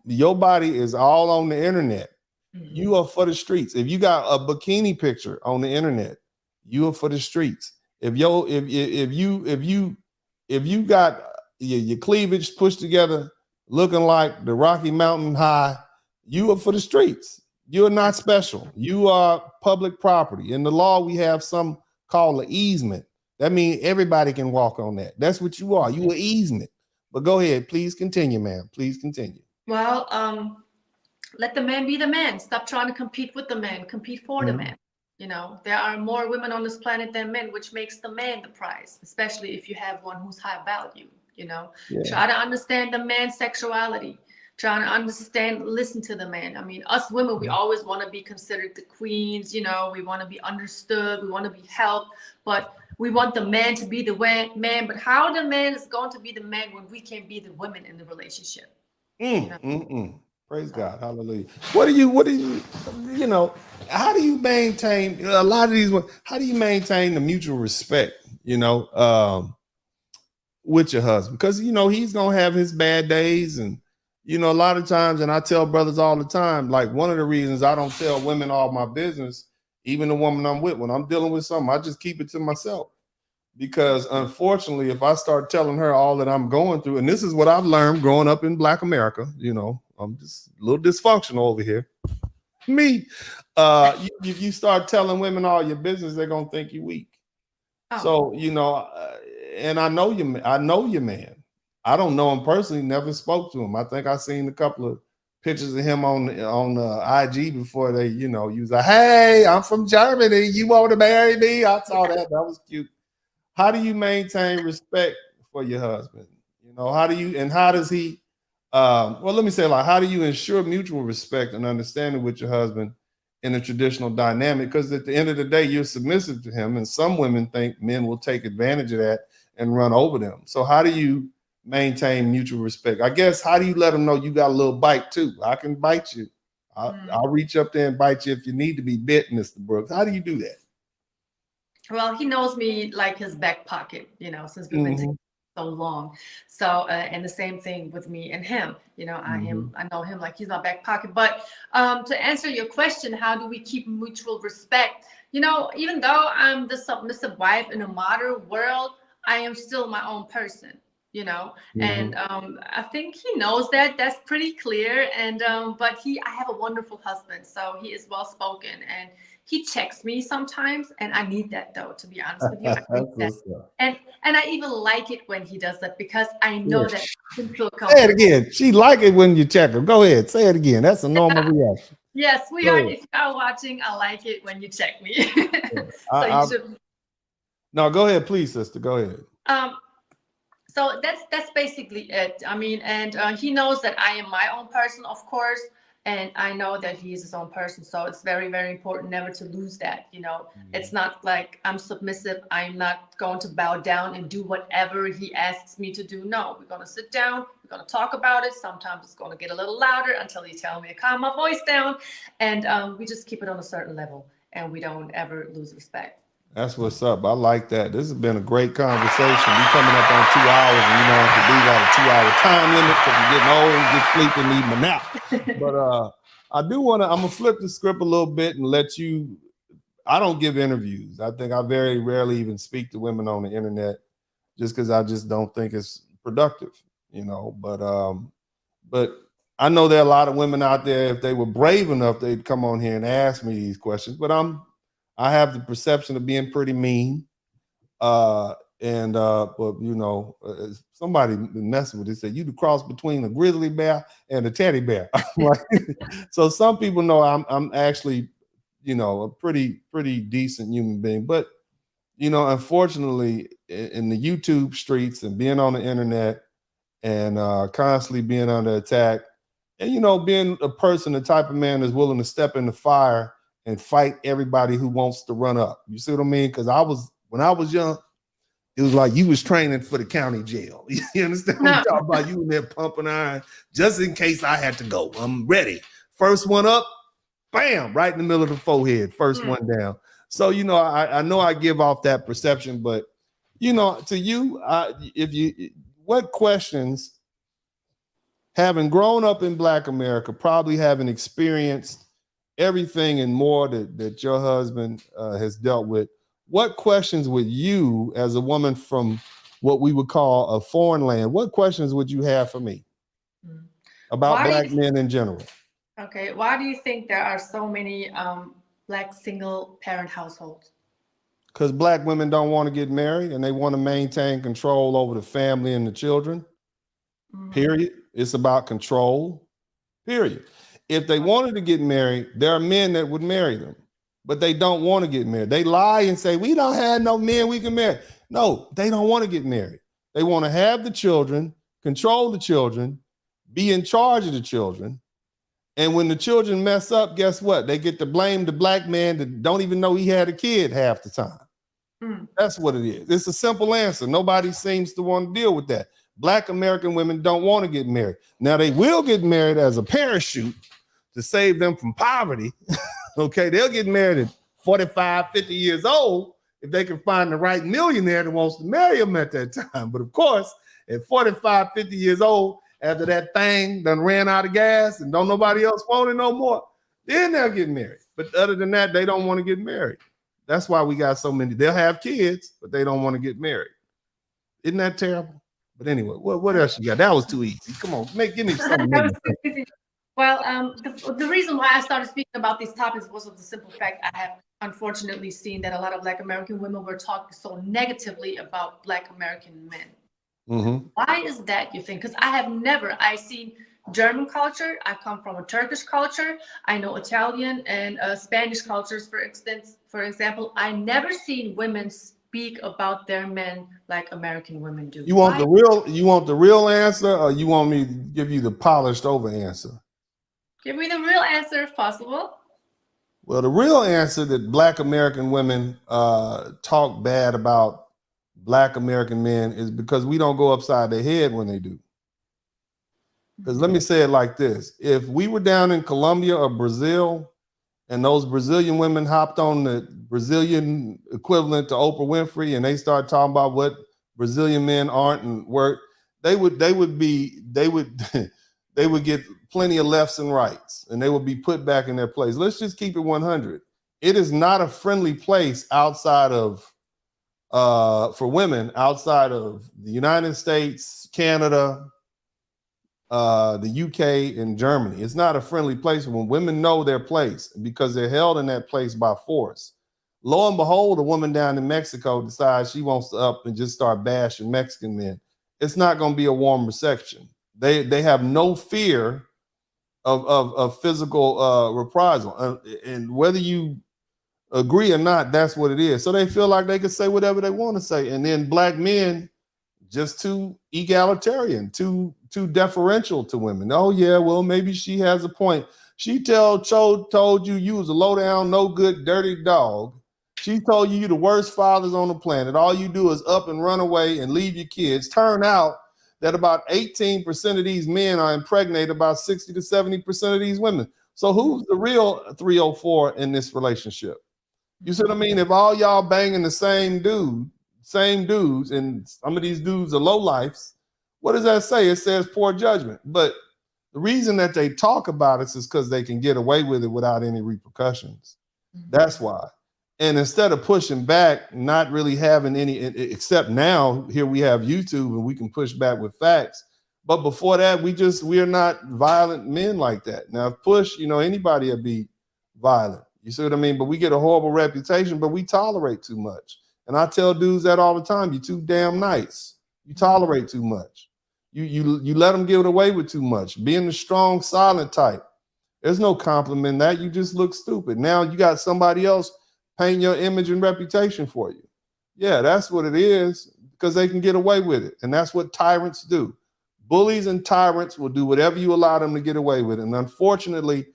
your body is all on the internet, you are for the streets. If you got a bikini picture on the internet, you are for the streets. If you got your cleavage pushed together, looking like the Rocky Mountain High, you are for the streets. You are not special. You are public property. In the law, we have some called an easement. That means everybody can walk on that. That's what you are. You are easement. But go ahead. Please continue, ma'am. Please continue. Well, let the man be the man. Stop trying to compete with the man. Compete for the man. There are more women on this planet than men, which makes the man the prize, especially if you have one who's high value. Try to understand the man's sexuality. Trying to understand, listen to the man. I mean, us women, we always want to be considered the queens, we want to be understood, we want to be helped, but we want the man to be the man. But how the man is going to be the man when we can't be the women in the relationship? Praise God. Hallelujah. How do you maintain a lot of these, how do you maintain the mutual respect, with your husband? Because, he's going to have his bad days, and a lot of times, and I tell brothers all the time, like one of the reasons I don't tell women all my business, even the woman I'm with, when I'm dealing with something, I just keep it to myself. because unfortunately, if I start telling her all that I'm going through, and this is what I've learned growing up in Black America, I'm just a little dysfunctional over here. Me, if you start telling women all your business, they're gonna think you weak. Oh. So and I know you. I know your man. I don't know him personally. Never spoke to him. I think I seen a couple of pictures of him on IG before they, he was like, "Hey, I'm from Germany. You want to marry me?" I saw that. That was cute. How do you maintain respect for your husband? How do you, and how does he? Well, let me say, like, how do you ensure mutual respect and understanding with your husband in a traditional dynamic? Because at the end of the day, you're submissive to him, and some women think men will take advantage of that and run over them. So how do you maintain mutual respect? I guess, how do you let them know you got a little bite too? I can bite you. I'll reach up there and bite you if you need to be bit, Mr. Brooks. How do you do that? Well, he knows me like his back pocket, since we've been together so long. So, and the same thing with me and him. I know him like he's my back pocket. But to answer your question, how do we keep mutual respect? Even though I'm the submissive wife in a modern world, I am still my own person. And I think he knows that. That's pretty clear. And but I have a wonderful husband, so he is well spoken, and he checks me sometimes, and I need that, though, to be honest with you. I need that. And I even like it when he does that, because I know that I can feel comfortable. Say it again. She like it when you check her. Go ahead. Say it again. That's a normal reaction. Yes, sweetheart, if you are watching, I like it when you check me. You should. No, go ahead, please, sister. Go ahead. So that's basically it. I mean, and he knows that I am my own person, of course, and I know that he is his own person. So it's very, very important never to lose that. It's not like I'm submissive. I'm not going to bow down and do whatever he asks me to do. No, we're going to sit down. We're going to talk about it. Sometimes it's going to get a little louder until you tell me to calm my voice down, and we just keep it on a certain level, and we don't ever lose respect. That's what's up. I like that. This has been a great conversation. We coming up on 2 hours, and we got a 2-hour time limit because we're getting old, get sleepy, need my nap. But I do want to. I'm gonna flip the script a little bit and let you. I don't give interviews. I think I very rarely even speak to women on the internet, just because I just don't think it's productive. But I know there are a lot of women out there. If they were brave enough, they'd come on here and ask me these questions. But I have the perception of being pretty mean. But somebody messing with it said, you the cross between a grizzly bear and a teddy bear. So some people know I'm actually, a pretty decent human being. But, unfortunately, in the YouTube streets and being on the internet and constantly being under attack, and, being a person, the type of man that's willing to step in the fire and fight everybody who wants to run up. You see what I mean? Because when I was young, it was like you was training for the county jail. You understand what I'm talking about? You in there pumping iron just in case I had to go. I'm ready. First one up, bam, right in the middle of the forehead. First one down. So, I know I give off that perception, but, to you, what questions, having grown up in Black America, probably having experienced everything and more that your husband has dealt with, what questions would you, as a woman from what we would call a foreign land, what questions would you have for me about Black men in general? Okay, why do you think there are so many Black single parent households? Because Black women don't want to get married and they want to maintain control over the family and the children. Period. It's about control. Period. If they wanted to get married, there are men that would marry them, but they don't want to get married. They lie and say, we don't have no men we can marry. No, they don't want to get married. They want to have the children, control the children, be in charge of the children. And when the children mess up, guess what? They get to blame the Black man that don't even know he had a kid half the time. That's what it is. It's a simple answer. Nobody seems to want to deal with that. Black American women don't want to get married. Now, they will get married as a parachute to save them from poverty. Okay, they'll get married at 45, 50 years old if they can find the right millionaire that wants to marry them at that time. But of course, at 45, 50 years old, after that thing done ran out of gas and don't nobody else want it no more, then they'll get married. But other than that, they don't want to get married. That's why we got so many. They'll have kids, but they don't want to get married. Isn't that terrible? But anyway, what else you got? That was too easy. Come on, give me something. That was too easy. Well, the reason why I started speaking about these topics was of the simple fact I have unfortunately seen that a lot of Black American women were talking so negatively about Black American men. Mm-hmm. Why is that, you think? Because I seen German culture. I come from a Turkish culture. I know Italian and Spanish cultures, for example. I never seen women speak about their men like American women do. You want the real answer, or you want me to give you the polished over answer? Give me the real answer if possible. Well, the real answer that Black American women talk bad about Black American men is because we don't go upside their head when they do. Because let me say it like this. If we were down in Colombia or Brazil and those Brazilian women hopped on the Brazilian equivalent to Oprah Winfrey and they start talking about what Brazilian men aren't and work, they would get plenty of lefts and rights, and they would be put back in their place. Let's just keep it 100. It is not a friendly place outside of for women outside of the United States, Canada, the UK, and Germany. It's not a friendly place when women know their place because they're held in that place by force. Lo and behold, a woman down in Mexico decides she wants to up and just start bashing Mexican men. It's not going to be a warm reception. They have no fear of physical reprisal, and whether you agree or not, that's what it is. So they feel like they can say whatever they want to say, and then Black men just too egalitarian, too deferential to women. Oh yeah, well maybe she has a point. She told you was a low down, no good, dirty dog. She told you the worst fathers on the planet. All you do is up and run away and leave your kids. Turn out that about 18% of these men are impregnated about 60 to 70% of these women. So who's the real 304 in this relationship? You see what I mean? If all y'all banging the same dudes, and some of these dudes are lowlifes, what does that say? It says poor judgment. But the reason that they talk about it is because they can get away with it without any repercussions. That's why. And instead of pushing back, not really having any, except now, here we have YouTube and we can push back with facts. But before that, we're not violent men like that. Now, if push, anybody will be violent. You see what I mean? But we get a horrible reputation, but we tolerate too much. And I tell dudes that all the time, you're too damn nice. You tolerate too much. You let them get away with too much. Being the strong, silent type. There's no compliment in that. You just look stupid. Now you got somebody else paint your image and reputation for you. Yeah, that's what it is, because they can get away with it. And that's what tyrants do. Bullies and tyrants will do whatever you allow them to get away with. And unfortunately,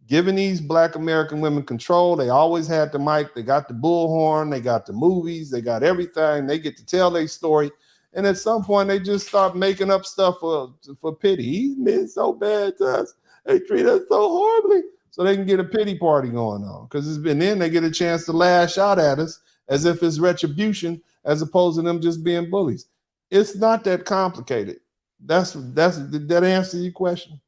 giving these Black American women control, they always had the mic, they got the bullhorn, they got the movies, they got everything, they get to tell their story. And at some point, they just start making up stuff for pity. He's been so bad to us. They treat us so horribly. So they can get a pity party going on, because then they get a chance to lash out at us as if it's retribution, as opposed to them just being bullies. It's not that complicated. That answer your question.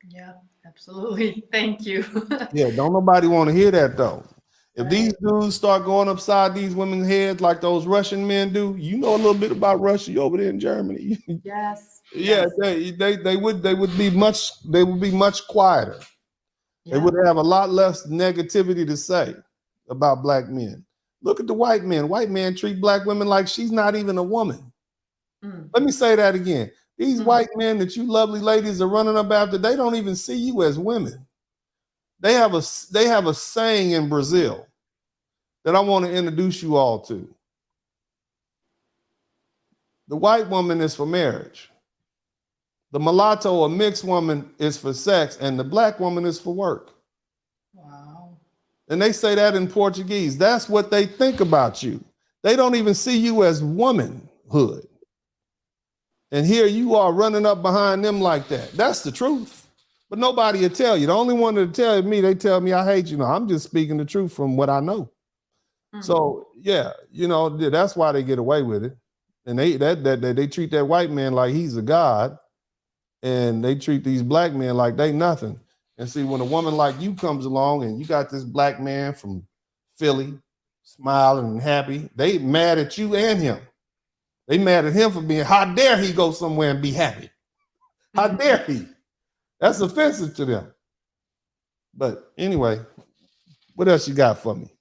Yeah, absolutely. Thank you. Yeah, don't nobody want to hear that though. If these dudes start going upside these women's heads like those Russian men do, you know a little bit about Russia. You over there in Germany. Yes. Yeah, yes. they would be much quieter. Yeah. They would have a lot less negativity to say about Black men. Look at the white men. White men treat Black women like she's not even a woman. Let me say that again. These white men that you lovely ladies are running up after, they don't even see you as women. They have a saying in Brazil that I want to introduce you all to. The white woman is for marriage. The mulatto or mixed woman is for sex, and the Black woman is for work. Wow. And they say that in Portuguese. That's what they think about you. They don't even see you as womanhood. And here you are running up behind them like that. That's the truth. But nobody will tell you. The only one that tell me, they tell me I hate you. No, I'm just speaking the truth from what I know. So yeah, that's why they get away with it. And they treat that white man like he's a god. And they treat these Black men like they nothing. And see, when a woman like you comes along and you got this Black man from Philly, smiling and happy. They mad at you and him. They mad at him for being, how dare he go somewhere and be happy? How dare he? That's offensive to them. But anyway, what else you got for me?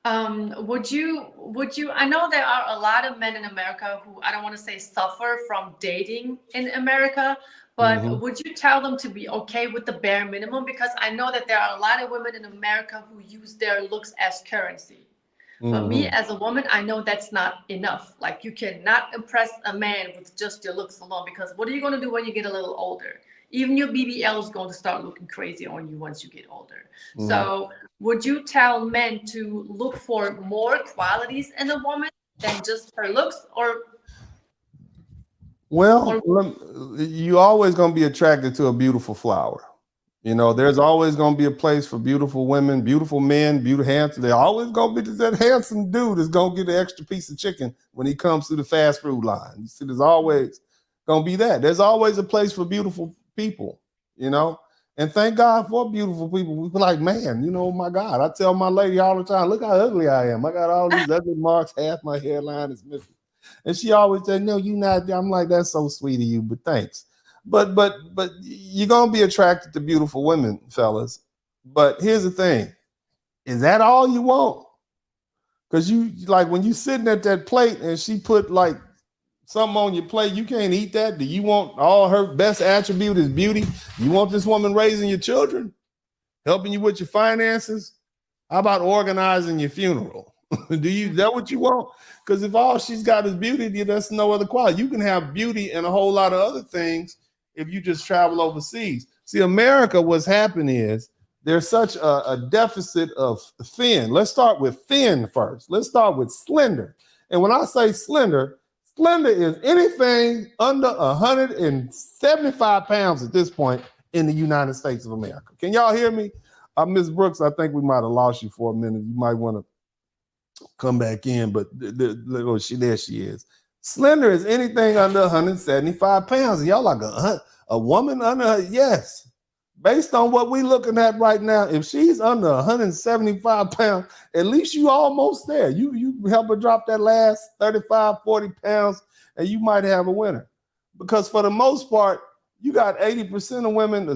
Would you, I know there are a lot of men in America who, I don't want to say suffer from dating in America, but would you tell them to be okay with the bare minimum? Because I know that there are a lot of women in America who use their looks as currency. But me as a woman, I know that's not enough. Like, you cannot impress a man with just your looks alone, because what are you going to do when you get a little older? Even your BBL is going to start looking crazy on you once you get older. So would you tell men to look for more qualities in a woman than just her looks? Well, you always going to be attracted to a beautiful flower. You know, there's always going to be a place for beautiful women, beautiful men, beautiful, handsome. They're always going to be that handsome dude is going to get an extra piece of chicken when he comes through the fast food line. You see, there's always going to be that. There's always a place for beautiful people, you know, and thank God for beautiful people. We be like, man, you know, my God, I tell my lady all the time, look how ugly I am. I got all these ugly marks. Half my hairline is missing. And she always said, no, you not. I'm like, that's so sweet of you, but thanks. But you're gonna be attracted to beautiful women, fellas. But here's the thing: is that all you want? Because you, like, when you sitting at that plate and she put like something on your plate, you can't eat that. Do you want all her best attribute is beauty? You want this woman raising your children, helping you with your finances? How about organizing your funeral? Is that what you want? Because if all she's got is beauty, that's no other quality. You can have beauty and a whole lot of other things if you just travel overseas. See, America, what's happening is there's such a deficit of thin. Let's start with thin first. Let's start with slender. And when I say slender, slender is anything under 175 pounds at this point in the United States of America. Can y'all hear me? Ms. Brooks, I think we might have lost you for a minute. You might want to come back in, but there she is. Slender is anything under 175 pounds. And y'all like a woman under, yes. Based on what we're looking at right now, if she's under 175 pounds, at least you almost there. You help her drop that last 35, 40 pounds, and you might have a winner. Because for the most part, you got 80% of women,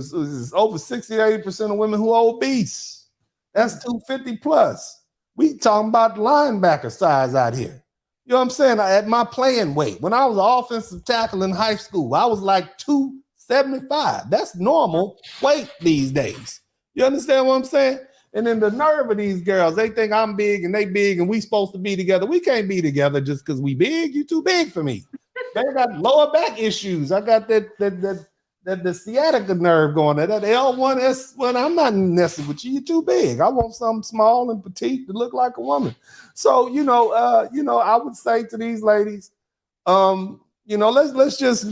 over 60, 80% of women who are obese. That's 250 plus. We talking about linebacker size out here. You know what I'm saying? At my playing weight, when I was an offensive tackle in high school, I was like 275. That's normal weight these days. You understand what I'm saying? And then the nerve of these girls, they think I'm big and they big and we supposed to be together. We can't be together just because we big. You too big for me. They got lower back issues. I got the sciatica nerve going there. That L1S1, I'm not messing with you. You're too big. I want something small and petite to look like a woman. So, I would say to these ladies, let's just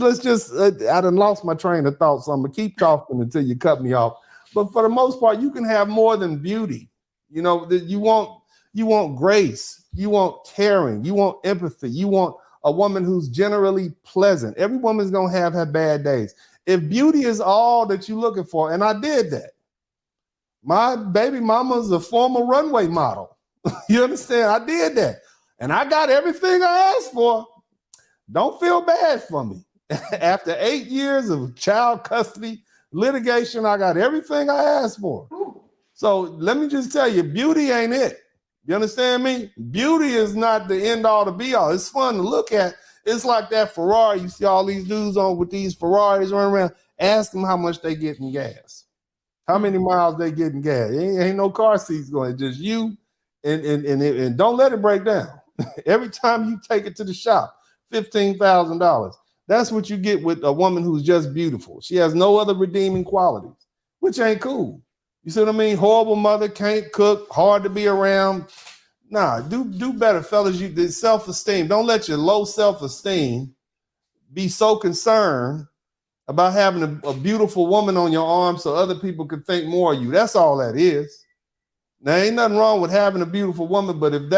I done lost my train of thought, so I'm gonna keep talking until you cut me off. But for the most part, you can have more than beauty. You know, you want grace, you want caring, you want empathy, you want a woman who's generally pleasant. Every woman's gonna have her bad days. If beauty is all that you're looking for, and I did that. My baby mama's a former runway model. You understand? I did that. And I got everything I asked for. Don't feel bad for me. After 8 years of child custody litigation, I got everything I asked for. So let me just tell you, beauty ain't it. You understand me? Beauty is not the end all to be all. It's fun to look at. It's like that Ferrari. You see all these dudes on with these Ferraris running around. Ask them how much they get in gas. How many miles they get in gas. Ain't no car seats going. It's just you and don't let it break down. Every time you take it to the shop, $15,000. That's what you get with a woman who's just beautiful. She has no other redeeming qualities, which ain't cool. You see what I mean? Horrible mother, can't cook, hard to be around. Nah, do better, fellas. The self-esteem. Don't let your low self-esteem be so concerned about having a beautiful woman on your arm so other people could think more of you. That's all that is. Now, ain't nothing wrong with having a beautiful woman, but if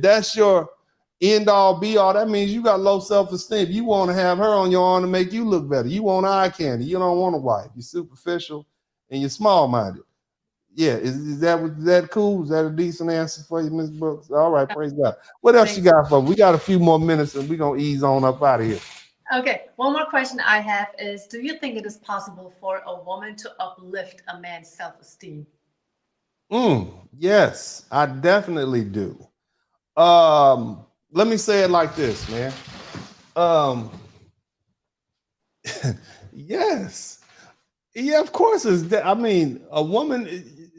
that's your end all be all, that means you got low self-esteem. You want to have her on your arm to make you look better. You want eye candy. You don't want a wife. You're superficial and you're small-minded. Yeah, is that cool? Is that a decent answer for you, Miss Brooks? All right, praise God. What else you Thank got for me? We got a few more minutes and we're gonna ease on up out of here. Okay, one more question I have is, do you think it is possible for a woman to uplift a man's self-esteem? Yes, I definitely do. Let me say it like this, man. Um, yes. Yeah, of course. I mean, a woman,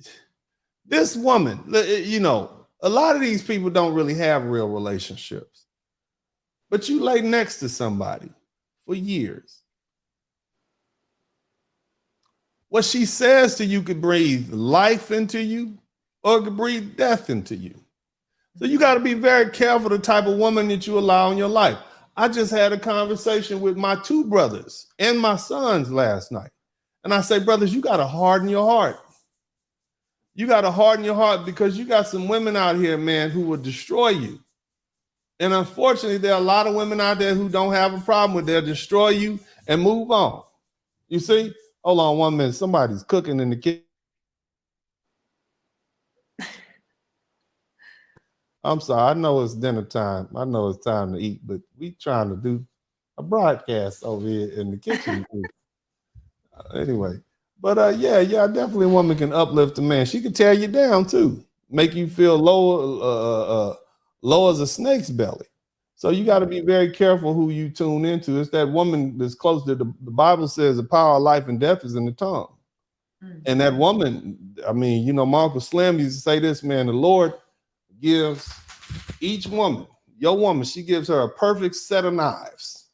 this woman, a lot of these people don't really have real relationships, but you lay next to somebody for years. What she says to you could breathe life into you or it could breathe death into you. So you got to be very careful the type of woman that you allow in your life. I just had a conversation with my two brothers and my sons last night. And I say, brothers, you got to harden your heart. You got to harden your heart because you got some women out here, man, who will destroy you. And unfortunately, there are a lot of women out there who don't have a problem with. They'll destroy you and move on. You see? Hold on 1 minute. Somebody's cooking in the kitchen. I'm sorry. I know it's dinner time. I know it's time to eat, but we trying to do a broadcast over here in the kitchen. Anyway, but yeah, definitely a woman can uplift a man. She can tear you down too, make you feel low as a snake's belly. So you got to be very careful who you tune into. It's that woman that's close to the Bible says the power of life and death is in the tongue. And that woman, I mean, my Uncle Slim used to say this, man, the Lord gives each woman, your woman, she gives her a perfect set of knives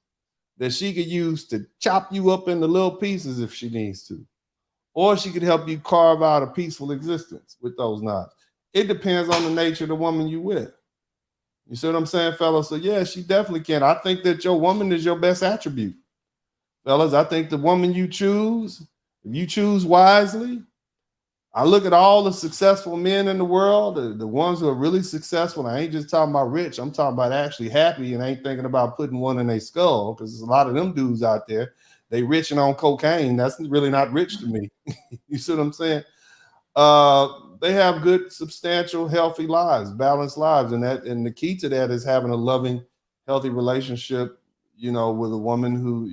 that she could use to chop you up into little pieces if she needs to. Or she could help you carve out a peaceful existence with those knives. It depends on the nature of the woman you with. You see what I'm saying, fellas? So yeah, she definitely can. I think that your woman is your best attribute. Fellas, I think the woman you choose, if you choose wisely, I look at all the successful men in the world, the ones who are really successful. I ain't just talking about rich. I'm talking about actually happy and ain't thinking about putting one in their skull because there's a lot of them dudes out there. They rich and on cocaine. That's really not rich to me. You see what I'm saying? They have good, substantial, healthy lives, balanced lives. And the key to that is having a loving, healthy relationship, with a woman who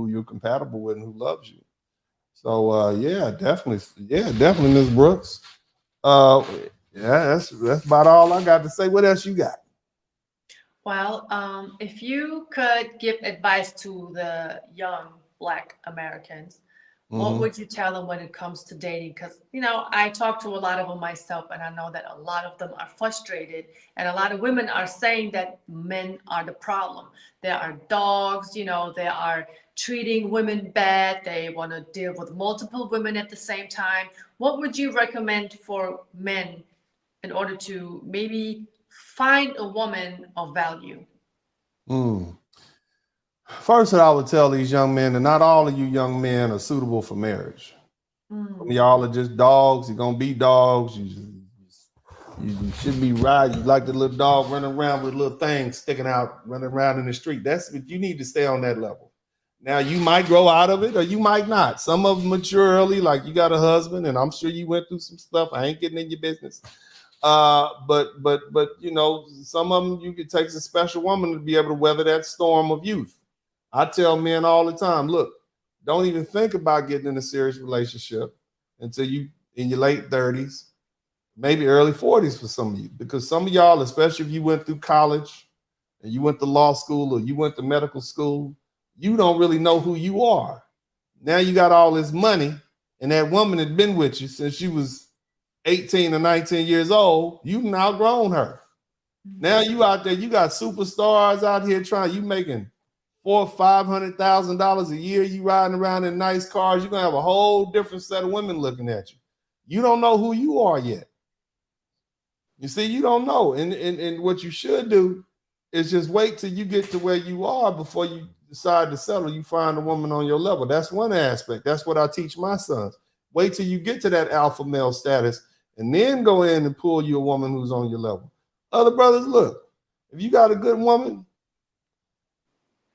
you're compatible with and who loves you. So yeah, definitely, Miss Brooks. Uh, yeah, that's about all I got to say. What else you got? Well, if you could give advice to the young Black Americans, what Mm-hmm. would you tell them when it comes to dating? Because, I talk to a lot of them myself, and I know that a lot of them are frustrated, and a lot of women are saying that men are the problem. They are dogs, they are treating women bad. They want to deal with multiple women at the same time. What would you recommend for men in order to maybe find a woman of value? Mm. First, I would tell these young men that not all of you young men are suitable for marriage. Some of y'all are just dogs. You're gonna be dogs. You should be right. You like the little dog running around with little things sticking out, running around in the street. That's what you need to stay on that level. Now you might grow out of it or you might not. Some of them mature early, like you got a husband, and I'm sure you went through some stuff. I ain't getting in your business. But some of them you could take a special woman to be able to weather that storm of youth. I tell men all the time, look, don't even think about getting in a serious relationship until you in your late 30s, maybe early 40s for some of you. Because some of y'all, especially if you went through college and you went to law school or you went to medical school, you don't really know who you are. Now you got all this money, and that woman had been with you since she was 18 or 19 years old. You've now grown her. Now you out there, you got superstars out here you making $400,000-$500,000 a year. You riding around in nice cars. You're gonna have a whole different set of women looking at you. You don't know who you are yet. You see, you don't know. And what you should do is just wait till you get to where you are before you decide to settle. You find a woman on your level. That's one aspect. That's what I teach my sons. Wait till you get to that alpha male status and then go in and pull you a woman who's on your level. Other brothers, look, if you got a good woman,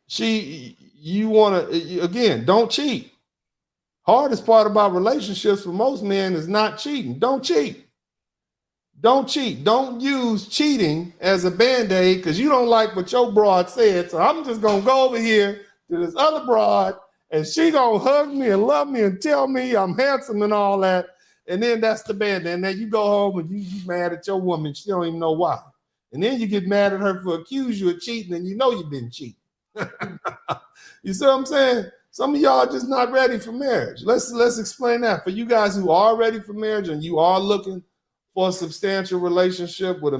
you want to, again, don't cheat. Hardest part about relationships for most men is not cheating. Don't cheat. Don't cheat. Don't use cheating as a band-aid because you don't like what your broad said. So I'm just going to go over here to this other broad and she going to hug me and love me and tell me I'm handsome and all that. And then that's the band-aid. And then you go home and you mad at your woman. She don't even know why. And then you get mad at her for accusing you of cheating and you know you've been cheating. You see what I'm saying? Some of y'all are just not ready for marriage. Let's explain that. For you guys who are ready for marriage and you are looking for a substantial relationship with a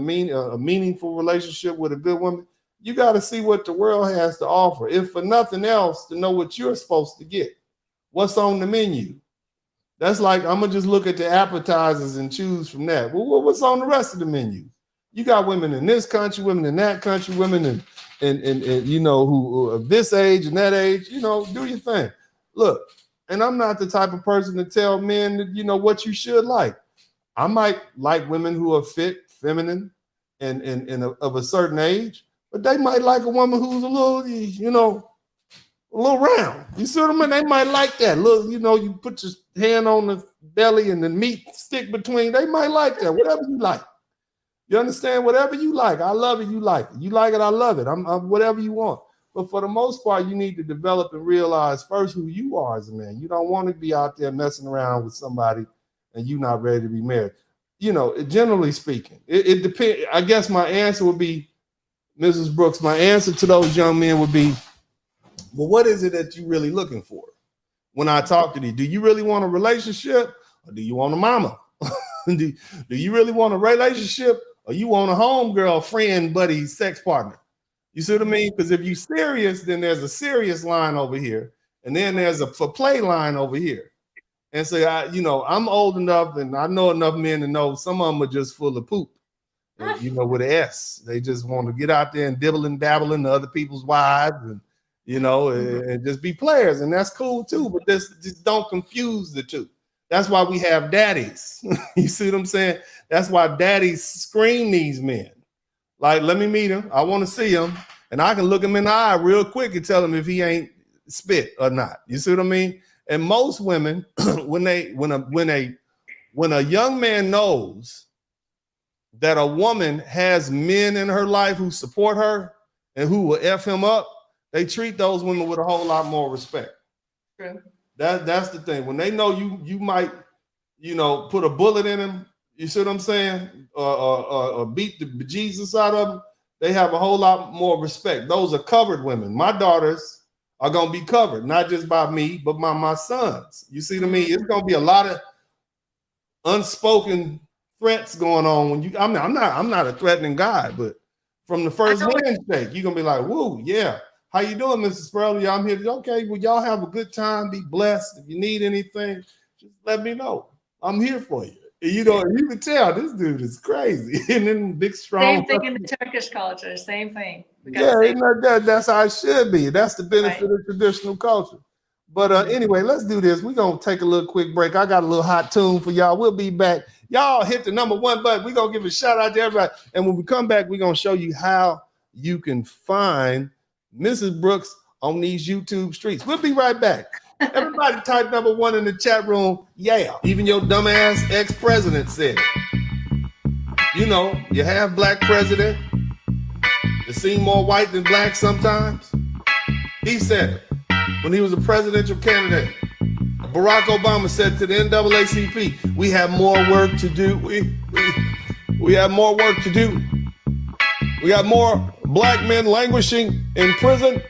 meaningful relationship with a good woman, you got to see what the world has to offer. If for nothing else, to know what you're supposed to get. What's on the menu? That's like, I'm going to just look at the appetizers and choose from that. Well, what's on the rest of the menu? You got women in this country, women in that country, women and you know, who of this age and that age, you know, do your thing. Look, and I'm not the type of person to tell men that, you know, what you should like. I might like women who are fit, feminine, and of a certain age, but they might like a woman who's a little, you know, a little round. You see what I mean? They might like that. Little, you know, you put your hand on the belly and the meat stick between. They might like that. Whatever you like. You understand? Whatever you like. I love it, you like it. You like it, I love it. I'm whatever you want. But for the most part, you need to develop and realize first who you are as a man. You don't want to be out there messing around with somebody and you're not ready to be married. You know, generally speaking, it depends. I guess my answer would be, Mrs. Brooks, my answer to those young men would be, well, what is it that you're really looking for? When I talk to you, do you really want a relationship or do you want a mama? do you really want a relationship or you want a homegirl, friend, buddy, sex partner? You see what I mean? Because if you're serious, then there's a serious line over here. And then there's a for play line over here. And so, I'm old enough and I know enough men to know some of them are just full of poop, and, you know, with an S. They just want to get out there and dibble and dabble into other people's wives and, you know, and just be players. And that's cool too. But just don't confuse the two. That's why we have daddies. You see what I'm saying? That's why daddies screen these men. Like, let me meet him. I want to see him. And I can look him in the eye real quick and tell him if he ain't spit or not. You see what I mean? And most women, when a young man knows that a woman has men in her life who support her and who will F him up, they treat those women with a whole lot more respect. True. That's the thing. When they know you might, you know, put a bullet in him, you see what I'm saying? Or beat the bejesus out of them, they have a whole lot more respect. Those are covered women. My daughters are gonna be covered, not just by me, but by my sons. You see what I mean? It's gonna be a lot of unspoken threats going on when you. I'm not a threatening guy, but from the first handshake, you're gonna be like, "Woo, yeah. How you doing, Mrs. Spurley? Yeah, I'm here. Okay, well, y'all have a good time. Be blessed. If you need anything, just let me know. I'm here for you." You know, you can tell this dude is crazy. And then big, strong. Same thing in the Turkish culture. Same thing. Yeah, that's how it should be. That's the benefit of traditional culture. But anyway, let's do this. We're going to take a little quick break. I got a little hot tune for y'all. We'll be back. Y'all hit the number 1 button. We're going to give a shout out to everybody. And when we come back, we're going to show you how you can find Mrs. Brooks on these YouTube streets. We'll be right back. Everybody type number 1 in the chat room. Yeah. Even your dumbass ex-president said it. You know, you have black president. They seem more white than black sometimes. He said it when he was a presidential candidate. Barack Obama said to the NAACP, we have more work to do. We have more work to do. We got more black men languishing in prison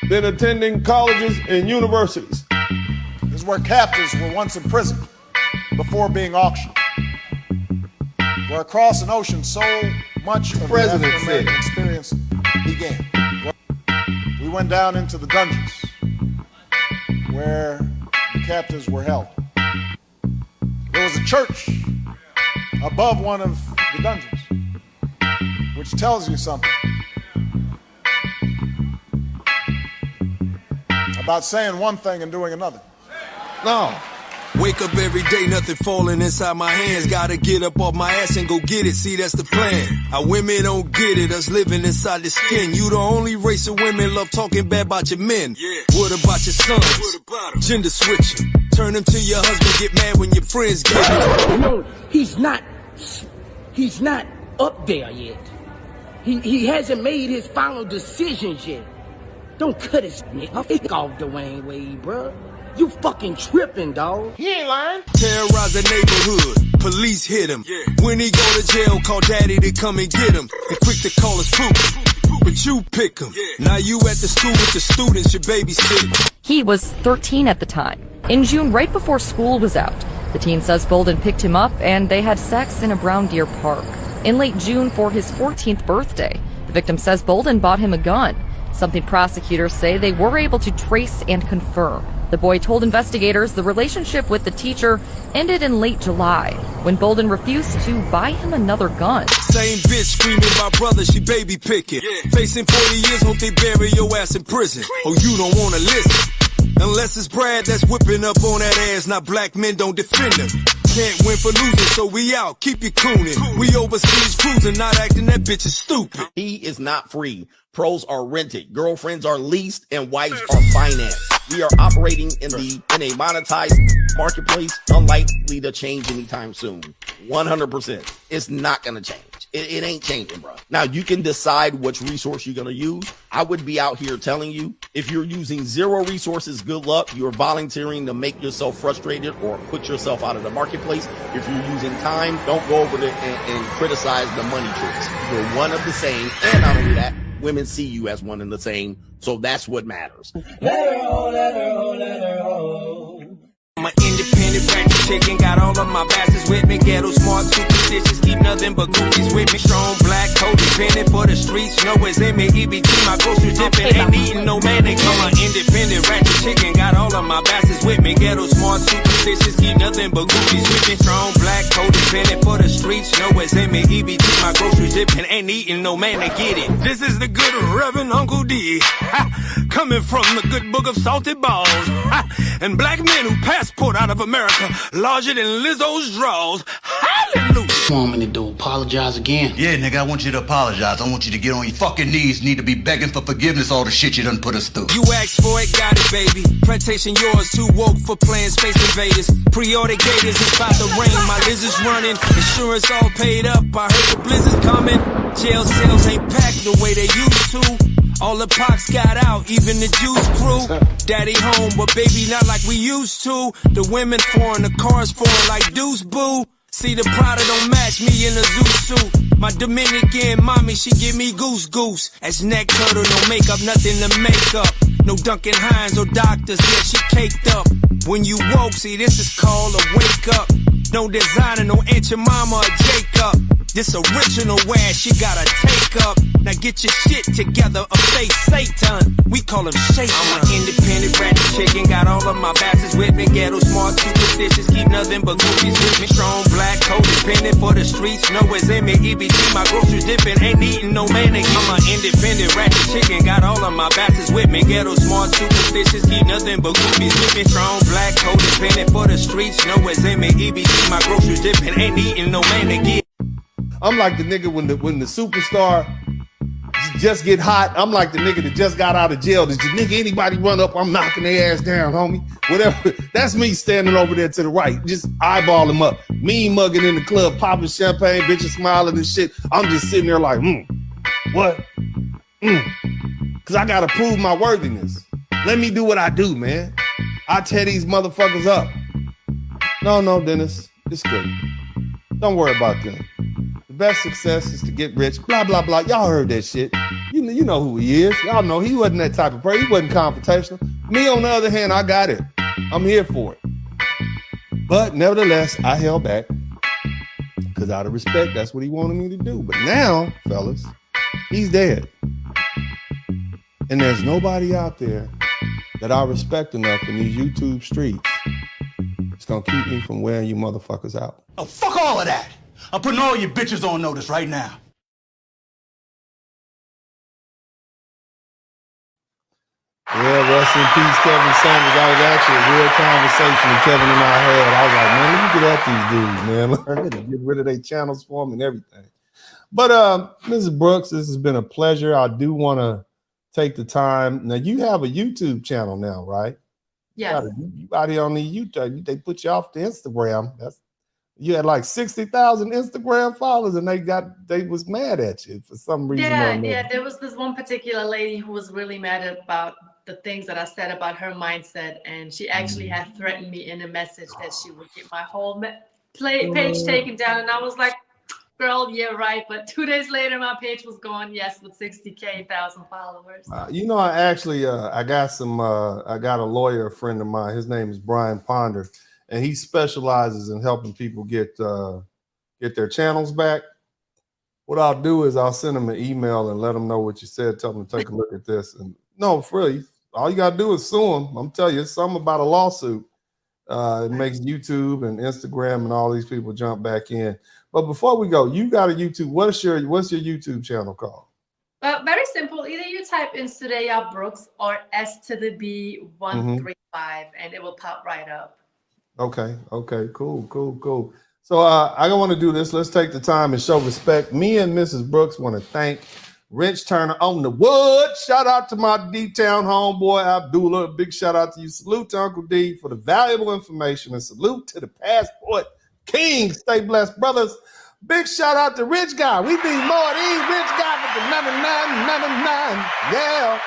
than attending colleges and universities. This is where captives were once imprisoned before being auctioned. Where across an ocean so much of the African-American experience began. We went down into the dungeons where the captives were held. There was a church above one of the dungeons, which tells you something about saying one thing and doing another. No. Wake up every day, nothing falling inside my hands. Gotta get up off my ass and go get it. See, that's the plan. Our women don't get it, us living inside the skin. You the only race of women love talking bad about your men. What about your sons? Gender switching. Turn them to your husband, get mad when your friends get it. No, he's not up there yet. He hasn't made his final decisions yet. Don't cut his neck off Dwayne Wade, bro. You fucking tripping, dog. He ain't lying. Terrorize the neighborhood, police hit him. When he go to jail, call daddy to come and get him. And quick to call us poop, but you pick him. Now you at the school with the students, your babysit. He was 13 at the time. In June, right before school was out, the teen says Bolden picked him up and they had sex in a Brown Deer park. In late June for his 14th birthday, the victim says Bolden bought him a gun, something prosecutors say they were able to trace and confirm. The boy told investigators the relationship with the teacher ended in late July, when Bolden refused to buy him another gun. Same bitch screaming about brother, she baby picking. Facing 40 years, hope they bury your ass in prison. Oh, you don't wanna listen. Unless it's Brad that's whipping up on that ass, not black men don't defend him. Can't win for losing, so we out, keep you cooning. We overseas cruising, not acting that bitch is stupid. He is not free. Pros are rented, girlfriends are leased, and wives are financed. We are operating in a monetized marketplace, unlikely to change anytime soon. 100%. It's not gonna change. It ain't changing, bro. Now, you can decide which resource you're gonna use. I would be out here telling you, if you're using zero resources, good luck. You're volunteering to make yourself frustrated or put yourself out of the marketplace. If you're using time, don't go over there and criticize the money tricks. You're one of the same, and not only that, women see you as one and the same, so that's what matters. Let her hold, let her hold, let her hold. I'm an independent ratchet chicken, got all of my bastards with me. Ghetto smart, superstitious, keep nothing but goofies with me. Strong black, codependent for the streets, know it's in me. EBT, my groceries dipping, ain't eating no mayonnaise. I'm an independent ratchet chicken, got all of my bastards with me. Ghetto smart, superstitious, keep nothing but goofies with me. Strong black, codependent for the streets, know it's in me. EBT, my groceries dipping, ain't eating no man to get it. This is the good Reverend Uncle D, coming from the good book of salted balls, and black men who passport out of America larger than Lizzo's draws. Hallelujah. What you want me to do? Apologize again? Yeah, nigga, I want you to apologize. I want you to get on your fucking knees. Need to be begging for forgiveness all the shit you done put us through. You asked for it, got it, baby. Plantation yours, too woke for playing Space Invaders. Pre-order gators, it's about to rain. My lizard's running. Insurance all paid up. I heard the blizzard's coming. Jail cells ain't packed the way they used to. All the pox got out, even the juice crew. Daddy home, but baby not like we used to. The women foreign, the cars foreign like Deuce Boo. See the Prada don't match me in a zoo suit. My Dominican mommy, she give me goose. As neck turtle, no makeup, nothing to make up. No Duncan Hines or doctors, yeah, she caked up. When you woke, see this is called a wake up. No designer, no Aunt your mama or Jacob. This original wear she gotta take up. Now get your shit together or face Satan. We call him Satan. I'm an independent ratchet chicken, got all of my bastards with me. Ghetto smart, superstitious, keep nothing but goofies with me. Strong black, codependent for the streets, know it's in me. EBT, my groceries dipping, ain't eating no mayonnaise. I'm an independent ratchet chicken, got all of my bastards with me. Ghetto smart, superstitious, keep nothing but goofies with me. Strong black, codependent for the streets, know it's in me. EBT, my groceries dipping, ain't eating no mayonnaise. I'm like the nigga when the superstar just get hot. I'm like the nigga that just got out of jail. Did you nigga anybody run up? I'm knocking their ass down, homie. Whatever. That's me standing over there to the right. Just eyeball him up. Me mugging in the club, popping champagne, bitches smiling and shit. I'm just sitting there like, what? Cause I gotta prove my worthiness. Let me do what I do, man. I tear these motherfuckers up. No, Dennis. It's good. Don't worry about them. The best success is to get rich, blah, blah, blah. Y'all heard that shit. You know who he is. Y'all know he wasn't that type of person. He wasn't confrontational. Me, on the other hand, I got it. I'm here for it. But nevertheless, I held back because out of respect, that's what he wanted me to do. But now, fellas, he's dead. And there's nobody out there that I respect enough in these YouTube streets. It's going to keep me from wearing you motherfuckers out. Oh, fuck all of that. I'm putting all you bitches on notice right now. Well, rest in peace, Kevin Sanders. That was actually a real conversation that Kevin and I had. I was like, man, let me get at these dudes, man. Let me get rid of their channels for them and everything. But Mrs. Brooks, this has been a pleasure. I do want to take the time. Now, you have a YouTube channel now, right? Yes. You out here on the YouTube. They put you off the Instagram. You had like 60,000 Instagram followers, and they was mad at you for some reason. Yeah. There was this one particular lady who was really mad about the things that I said about her mindset, and she actually had threatened me in a message that she would get my whole page taken down, and I was like, girl, yeah, right. But 2 days later, my page was gone. Yes, with 60,000 followers. I actually, I got a lawyer friend of mine. His name is Brian Ponder, and he specializes in helping people get their channels back. What I'll do is I'll send them an email and let them know what you said. Tell them to take a look at this. And no, for real, all you got to do is sue them. I'm telling you, it's something about a lawsuit. It makes YouTube and Instagram and all these people jump back in. But before we go, you got a YouTube. What's your YouTube channel called? Very simple. Either you type in Suraya Brooks or S to the B 135, and it will pop right up. Okay, cool. So I don't want to do this. Let's take the time and show respect. Me and Mrs. Brooks want to thank Rich Turner on the wood. Shout out to my D-Town homeboy, Abdullah. Big shout out to you. Salute to Uncle D for the valuable information, and salute to the Passport King. Stay blessed, brothers. Big shout out to Rich Guy. We need more of these. Rich Guy with the 99. Yeah.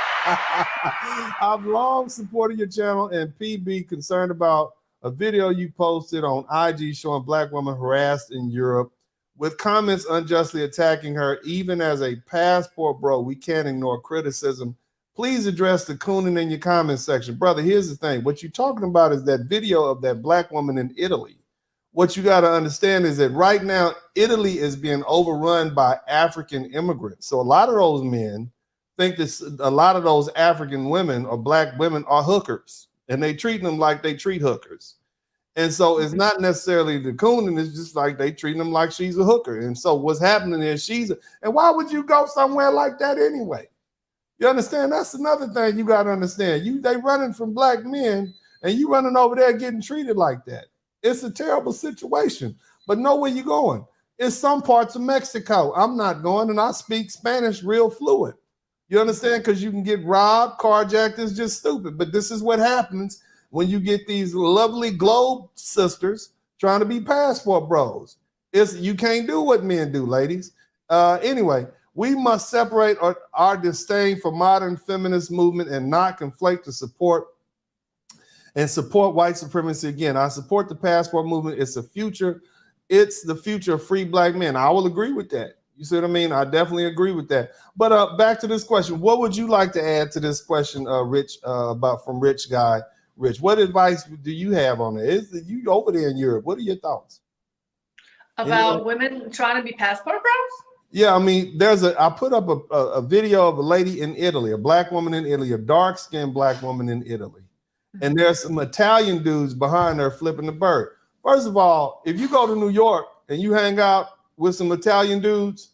I've long supported your channel and PB concerned about a video you posted on IG showing Black women harassed in Europe with comments unjustly attacking her. Even as a passport bro, we can't ignore criticism. Please address the cooning in your comment section. Brother, here's the thing. What you're talking about is that video of that Black woman in Italy. What you got to understand is that right now, Italy is being overrun by African immigrants. So a lot of those men think that a lot of those African women or Black women are hookers, and they treat them like they treat hookers. And so it's not necessarily the cooning, it's just like they treat them like she's a hooker. And so what's happening is and why would you go somewhere like that anyway? You understand? That's another thing you got to understand. They running from Black men, and you running over there getting treated like that. It's a terrible situation, but know where you're going. It's some parts of Mexico. I'm not going, and I speak Spanish real fluent. You understand? Because you can get robbed, carjacked. It's just stupid. But this is what happens when you get these lovely globe sisters trying to be passport bros. You can't do what men do, ladies. Anyway, we must separate our disdain for modern feminist movement and not conflate the support white supremacy. Again, I support the passport movement. It's the future of free Black men. I will agree with that. You see what I mean? I definitely agree with that. But back to this question. What would you like to add to this question, Rich, from Rich Guy? Rich, what advice do you have on it? Is you over there in Europe? What are your thoughts? About women trying to be passport bros? Yeah, I mean, I put up a video of a lady in Italy, a Black woman in Italy, a dark-skinned Black woman in Italy. And there's some Italian dudes behind her flipping the bird. First of all, if you go to New York and you hang out with some Italian dudes,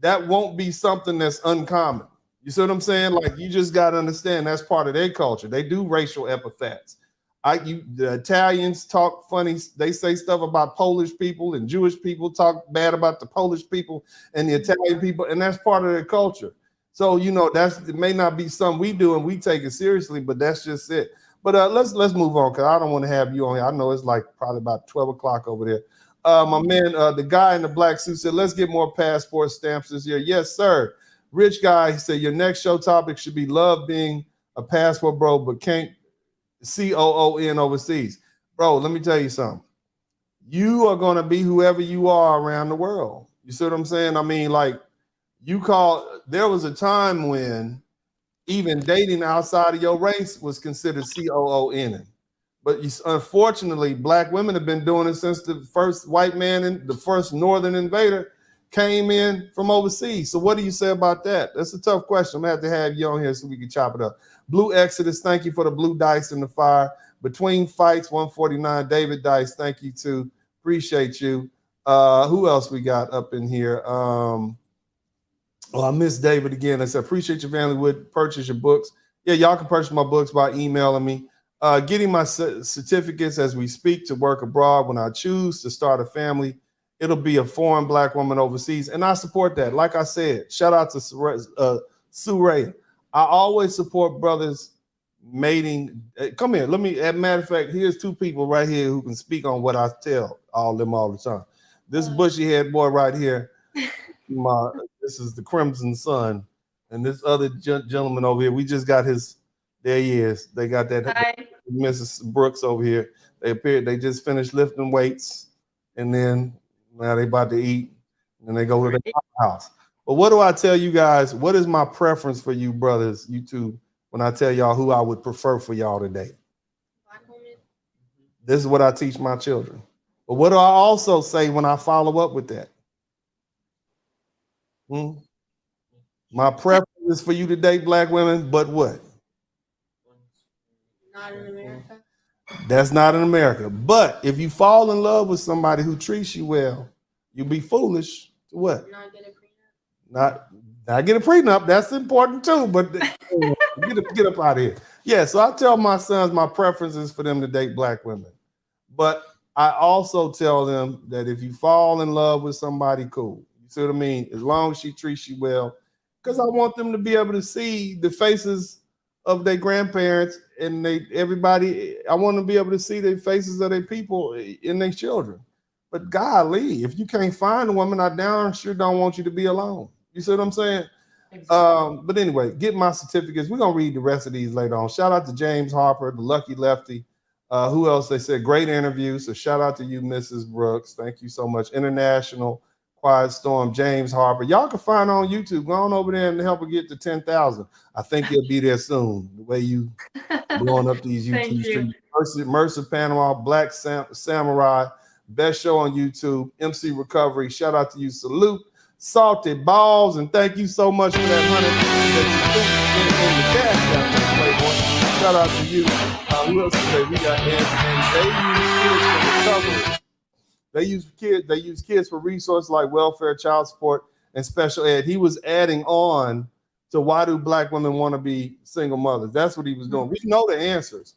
that won't be something that's uncommon. You see what I'm saying? Like, you just got to understand that's part of their culture. They do racial epithets. The Italians talk funny. They say stuff about Polish people, and Jewish people talk bad about the Polish people and the Italian people, and that's part of their culture. So, it may not be something we do and we take it seriously, but that's just it. But let's move on, because I don't want to have you on here. I know it's like probably about 12 o'clock over there. My man, the guy in the black suit said, let's get more passport stamps this year. Yes, sir. Rich Guy, he said, your next show topic should be love being a passport bro, but can't COON overseas. Bro, let me tell you something. You are going to be whoever you are around the world. You see what I'm saying? I mean, like, there was a time when even dating outside of your race was considered COON. But unfortunately, Black women have been doing it since the first white man and the first northern invader came in from overseas. So what do you say about that? That's a tough question. I'm going to have you on here so we can chop it up. Blue Exodus, thank you for the blue dice in the fire. Between Fights, 149, David Dice, thank you too. Appreciate you. Who else we got up in here? I miss David again. I said, appreciate your family would purchase your books Yeah, y'all can purchase my books by emailing me. Getting my certificates as we speak to work abroad when I choose to start a family. It'll be a foreign black woman overseas. And I support that. Like I said, shout out to Suraya. I always support brothers mating. Come here. Let me, as a matter of fact, here's two people right here who can speak on what I tell all them all the time. This bushy head boy right here, this is the Crimson Sun. And this other gentleman over here, we just got his, there he is. They got that Mrs. Brooks over here. They just finished lifting weights, and then now they about to eat, and they go to the house. But what do I tell you guys? What is my preference for you brothers, you two, when I tell y'all who I would prefer for y'all today? This is what I teach my children. But what do I also say when I follow up with that? My preference is for you to date black women, but what? Not in America. That's not in America. But if you fall in love with somebody who treats you well, you'll be foolish to what? Not get a prenup. Not get a prenup. That's important too. But get up out of here. Yeah. So I tell my sons my preference is for them to date black women. But I also tell them that if you fall in love with somebody, cool. You see what I mean? As long as she treats you well, because I want them to be able to see the faces of their grandparents and everybody. I want to be able to see the faces of their people in their children. But golly, if you can't find a woman, I damn sure don't want you to be alone. You see what I'm saying? Exactly. But anyway, get my certificates. We're gonna read the rest of these later on. Shout out to James Harper, the lucky lefty. Who else? They said great interview. So shout out to you, Mrs. Brooks. Thank you so much. International Quiet Storm, James Harper. Y'all can find on YouTube. Go on over there and help her get to 10,000. I think he'll be there soon. The way you blowing up these YouTube streets. Mercer Panama, Black Samurai, best show on YouTube. MC Recovery. Shout out to you. Salute. Salted Balls, and thank you so much for that $100 that you in the cash. Shout out to you. Who else today? We got and they use kids for resources like welfare, child support, and special ed. He was adding on to why do black women want to be single mothers? That's what he was doing. We know the answers.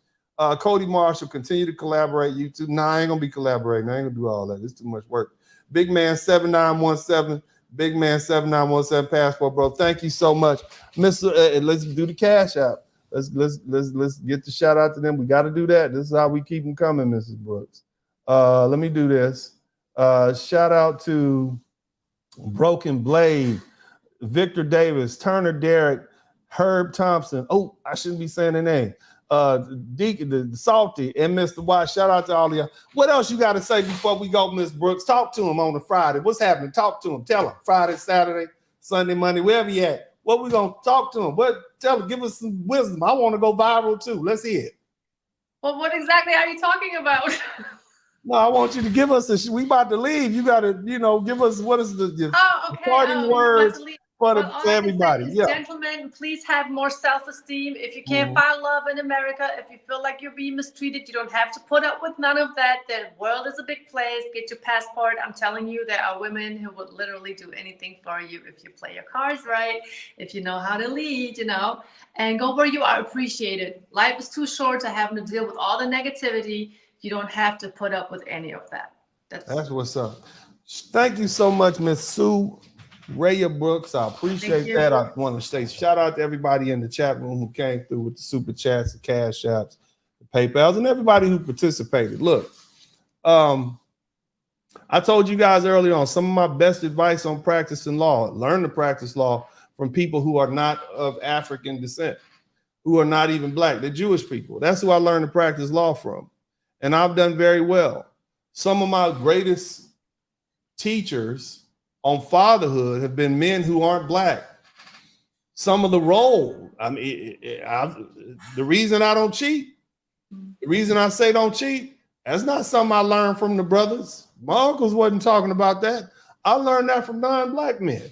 Cody Marshall, continue to collaborate. YouTube. Nah, I ain't gonna be collaborating. I ain't gonna do all that. It's too much work. Big Man 7917. Big Man 7917 passport, bro. Thank you so much, Mr. Let's do the cash out. Let's get the shout out to them. We got to do that. This is how we keep them coming, Mrs. Brooks. Let me do this. Shout out to Broken Blade, Victor Davis, Turner Derrick, Herb Thompson. Oh, I shouldn't be saying the name. Deacon, the Salty, and Mr. White. Shout out to all of y'all. What else you got to say before we go, Miss Brooks? Talk to him on the Friday. What's happening? Talk to him. Tell him. Friday, Saturday, Sunday, Monday, wherever you at. What we gonna talk to him? Tell him. Give us some wisdom. I want to go viral too. Let's hear it. Well, what exactly are you talking about? No, I want you to give us we about to leave. You gotta, give us what is the parting words for everybody. Yeah. Gentlemen, please have more self-esteem. If you can't find love in America, if you feel like you're being mistreated, you don't have to put up with none of that. The world is a big place. Get your passport. I'm telling you, there are women who would literally do anything for you if you play your cards right, if you know how to lead, and go where you are appreciated. Life is too short to having to deal with all the negativity. You don't have to put up with any of that. That's what's up. Thank you so much, Miss Sue Raya Brooks. I appreciate that. I want to say shout out to everybody in the chat room who came through with the super chats, the cash apps, the PayPals, and everybody who participated. Look, I told you guys earlier on some of my best advice on practicing law. Learn to practice law from people who are not of African descent, who are not even black. They're Jewish people. That's who I learned to practice law from. And I've done very well. Some of my greatest teachers on fatherhood have been men who aren't black. Some of the role, the reason I don't cheat, the reason I say don't cheat, that's not something I learned from the brothers. My uncles wasn't talking about that. I learned that from non-black men.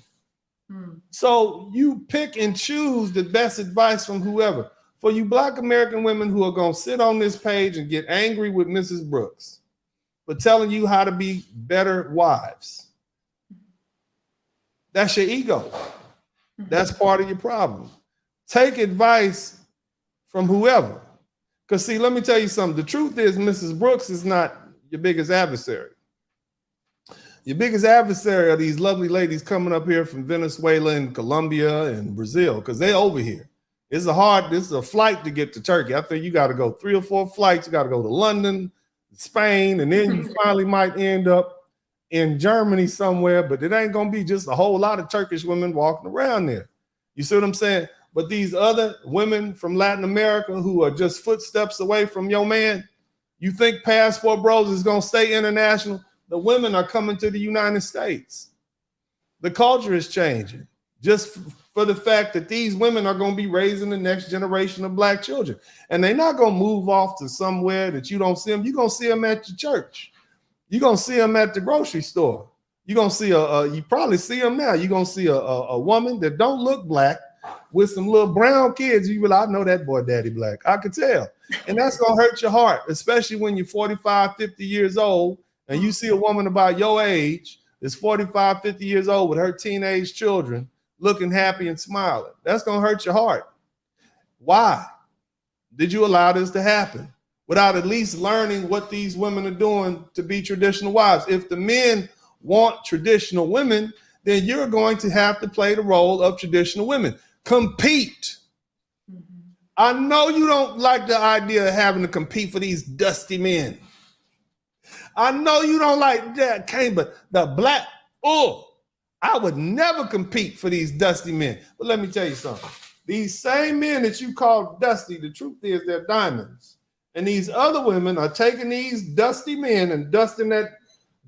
So you pick and choose the best advice from whoever. For you black American women who are going to sit on this page and get angry with Mrs. Brooks for telling you how to be better wives, that's your ego. That's part of your problem. Take advice from whoever. Because see, let me tell you something. The truth is Mrs. Brooks is not your biggest adversary. Your biggest adversary are these lovely ladies coming up here from Venezuela and Colombia and Brazil, because they're over here. This is a flight to get to Turkey. I think you got to go 3 or 4 flights. You got to go to London, Spain, and then you finally might end up in Germany somewhere, but it ain't going to be just a whole lot of Turkish women walking around there. You see what I'm saying? But these other women from Latin America who are just footsteps away from your man, you think Passport Bros is going to stay international? The women are coming to the United States. The culture is changing just for the fact that these women are going to be raising the next generation of black children. And they're not going to move off to somewhere that you don't see them. You're going to see them at your church. You're going to see them at the grocery store. You're going to see you probably see them now. You're going to see a woman that don't look black with some little brown kids. You will, I know that boy daddy black. I could tell. And that's going to hurt your heart, especially when you're 45, 50 years old and you see a woman about your age that's 45, 50 years old with her teenage children looking happy and smiling. That's going to hurt your heart. Why did you allow this to happen without at least learning what these women are doing to be traditional wives? If the men want traditional women, then you're going to have to play the role of traditional women. Compete. I know you don't like the idea of having to compete for these dusty men. I know you don't like that, Kane, but the black, I would never compete for these dusty men. But let me tell you something. These same men that you call dusty, the truth is they're diamonds. And these other women are taking these dusty men and dusting that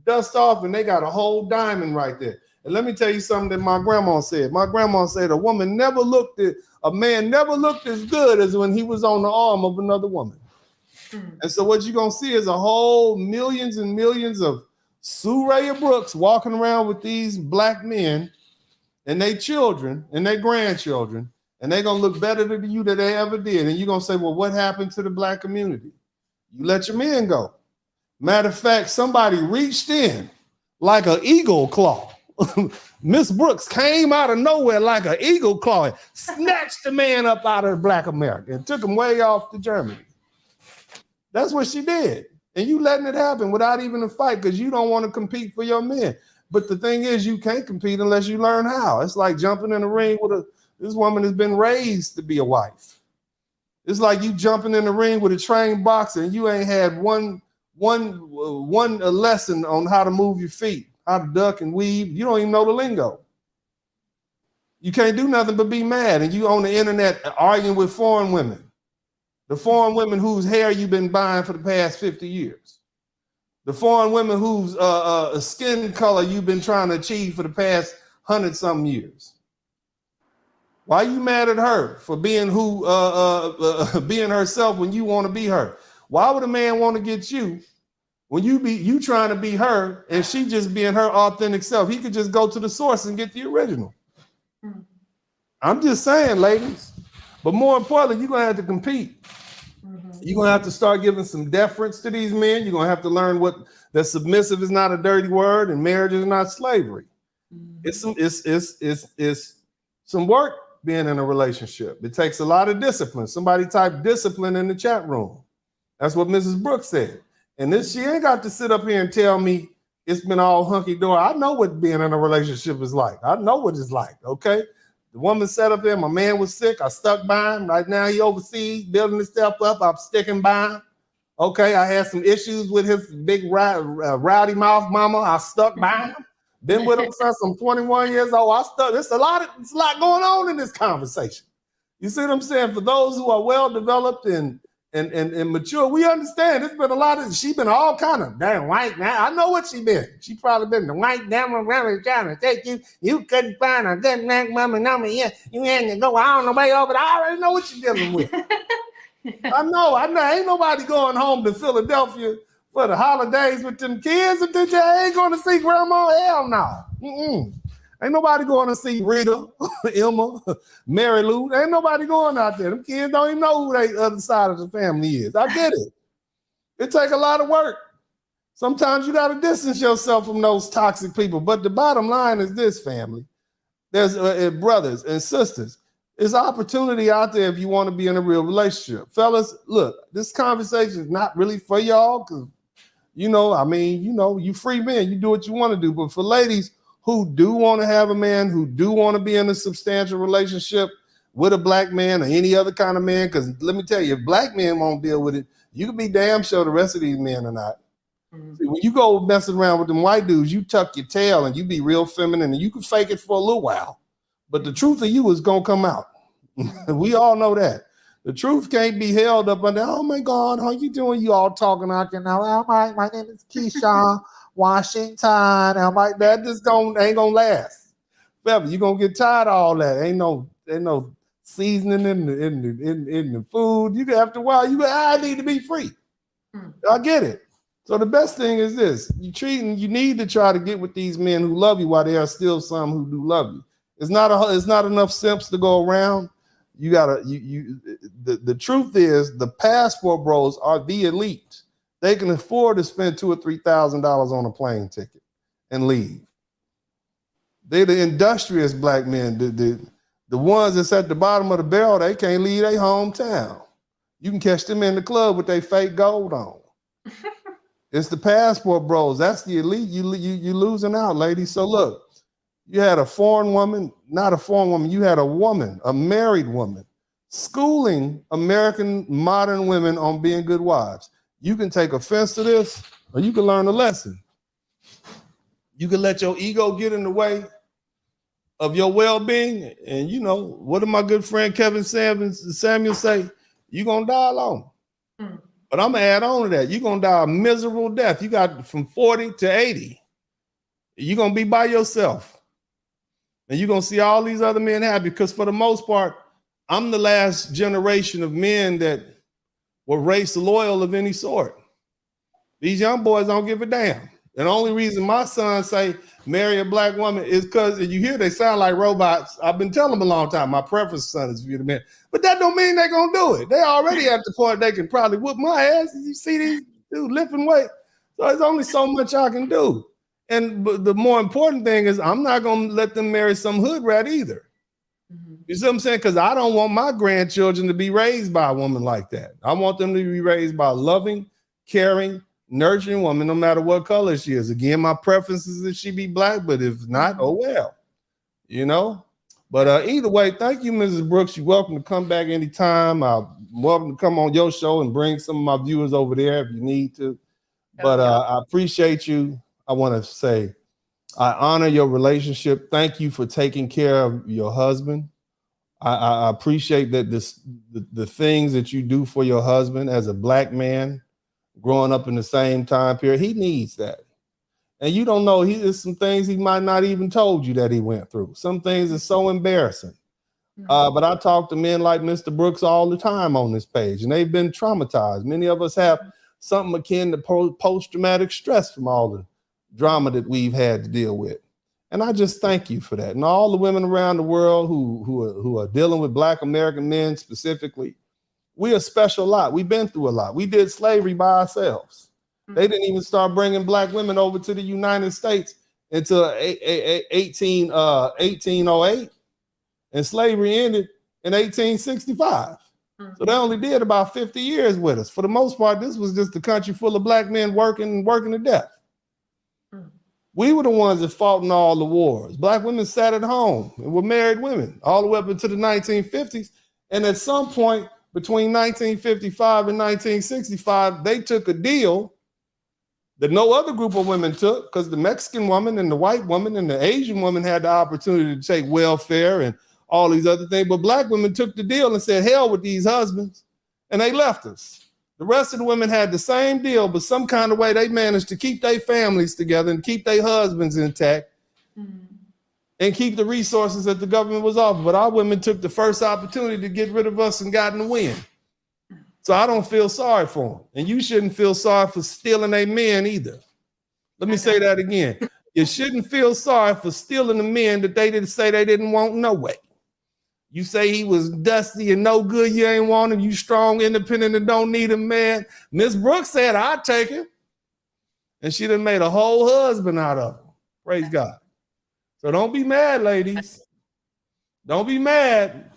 dust off, and they got a whole diamond right there. And let me tell you something that my grandma said. My grandma said a man never looked as good as when he was on the arm of another woman. And so what you're going to see is a whole millions and millions of Suraya Brooks walking around with these black men and their children and their grandchildren, and they're going to look better than you than they ever did. And you're going to say, well, what happened to the black community? You let your men go. Matter of fact, somebody reached in like an eagle claw. Miss Brooks came out of nowhere like an eagle claw and snatched the man up out of Black America and took him way off to Germany. That's what she did. And you letting it happen without even a fight because you don't want to compete for your men. But the thing is, you can't compete unless you learn how. It's like jumping in the ring with this woman has been raised to be a wife. It's like you jumping in the ring with a trained boxer and you ain't had one lesson on how to move your feet, how to duck and weave. You don't even know the lingo. You can't do nothing but be mad. And you on the internet arguing with foreign women. The foreign women whose hair you've been buying for the past 50 years. The foreign women whose skin color you've been trying to achieve for the past 100-something years. Why are you mad at her for being being herself when you want to be her? Why would a man want to get you when you trying to be her and she just being her authentic self? He could just go to the source and get the original. I'm just saying, ladies. But more importantly, you're going to have to compete. You're going to have to start giving some deference to these men. You're going to have to learn that submissive is not a dirty word and marriage is not slavery. It's some work being in a relationship. It takes a lot of discipline. Somebody typed discipline in the chat room. That's what Mrs. Brooks said. And she ain't got to sit up here and tell me it's been all hunky-dory. I know what being in a relationship is like. I know what it's like, okay? The woman sat up there, my man was sick, I stuck by him. Right now he overseas, building himself up, I'm sticking by him. Okay, I had some issues with his big rowdy mouth mama, I stuck by him. Been with him since I'm 21 years old, I stuck. There's a lot going on in this conversation. You see what I'm saying? For those who are well-developed and mature, we understand. It's been a lot of, she been all kind of damn white now. I know what she been. She probably been the white damn around trying to take you. You couldn't find a good black woman number yet. You had to go on the way over there. I already know what you're dealing with. I know. Ain't nobody going home to Philadelphia for the holidays with them kids. And they ain't going to see grandma. Hell no. Ain't nobody going to see Rita, Emma, Mary Lou. Ain't nobody going out there. Them kids don't even know who the other side of the family is. I get it. It take a lot of work. Sometimes you got to distance yourself from those toxic people. But the bottom line is this, family. There's brothers and sisters. There's opportunity out there if you want to be in a real relationship. Fellas, look, this conversation is not really for y'all because, you free men, you do what you want to do. But for ladies who do want to have a man, who do want to be in a substantial relationship with a black man or any other kind of man, because let me tell you, if black men won't deal with it, you can be damn sure the rest of these men are not. See, when you go messing around with them white dudes, you tuck your tail and you be real feminine and you can fake it for a little while. But the truth of you is going to come out. We all know that. The truth can't be held up under, oh my God, how you doing? You all talking out there now. Oh, my name is Keyshawn Washington. I'm like, that just ain't gonna last. Forever. You're gonna get tired of all that. Ain't no seasoning in the food. You after a while, I need to be free. I get it. So the best thing is this: you need to try to get with these men who love you while there are still some who do love you. It's not enough simps to go around. The truth is the passport bros are the elite. They can afford to spend $2,000 or $3,000 on a plane ticket and leave. They're the industrious black men. The ones that's at the bottom of the barrel, they can't leave their hometown. You can catch them in the club with their fake gold on. It's the passport bros. That's the elite. You losing out, ladies. So look, you had a foreign woman, not a foreign woman. You had a woman, a married woman, schooling American modern women on being good wives. You can take offense to this, or you can learn a lesson. You can let your ego get in the way of your well-being. And what did my good friend Kevin Samuel say? You're going to die alone. But I'm going to add on to that. You're going to die a miserable death. You got from 40 to 80. You're going to be by yourself. And you're going to see all these other men happy because for the most part, I'm the last generation of men that were race loyal of any sort. These young boys don't give a damn. And the only reason my son say marry a black woman is because you hear they sound like robots. I've been telling them a long time, my preference son is for you to marry. But that don't mean they're going to do it. They already at the point they can probably whoop my ass. You see these dudes lifting weight. So there's only so much I can do. And the more important thing is I'm not going to let them marry some hood rat either. You see what I'm saying? Because I don't want my grandchildren to be raised by a woman like that. I want them to be raised by a loving, caring, nurturing woman, no matter what color she is. Again, my preference is that she be black, but if not, oh well. But either way, thank you, Mrs. Brooks. You're welcome to come back anytime. I'm welcome to come on your show and bring some of my viewers over there if you need to. But I appreciate you. I want to say I honor your relationship. Thank you for taking care of your husband. I appreciate that the things that you do for your husband as a black man growing up in the same time period. He needs that. And you don't know, there's some things he might not even told you that he went through. Some things are so embarrassing. But I talk to men like Mr. Brooks all the time on this page, and they've been traumatized. Many of us have something akin to post-traumatic stress from all the drama that we've had to deal with. And I just thank you for that. And all the women around the world who are dealing with Black American men specifically, we're a special lot. We've been through a lot. We did slavery by ourselves. They didn't even start bringing Black women over to the United States until 1808, and slavery ended in 1865. So they only did about 50 years with us. For the most part, this was just a country full of Black men working to death. We were the ones that fought in all the wars. Black women sat at home and were married women all the way up into the 1950s. And at some point between 1955 and 1965, they took a deal that no other group of women took, because the Mexican woman and the white woman and the Asian woman had the opportunity to take welfare and all these other things. But Black women took the deal and said, hell with these husbands. And they left us. The rest of the women had the same deal, but some kind of way they managed to keep their families together and keep their husbands intact and keep the resources that the government was offering. But our women took the first opportunity to get rid of us and got in the wind. So I don't feel sorry for them. And you shouldn't feel sorry for stealing their men either. Let me say that again. You shouldn't feel sorry for stealing the men that they didn't say they didn't want no way. You say he was dusty and no good, you ain't want him, you strong, independent, and don't need him, man. Miss Brooks said, I'd take him. And she done made a whole husband out of him. Praise God. So don't be mad, ladies. Don't be mad.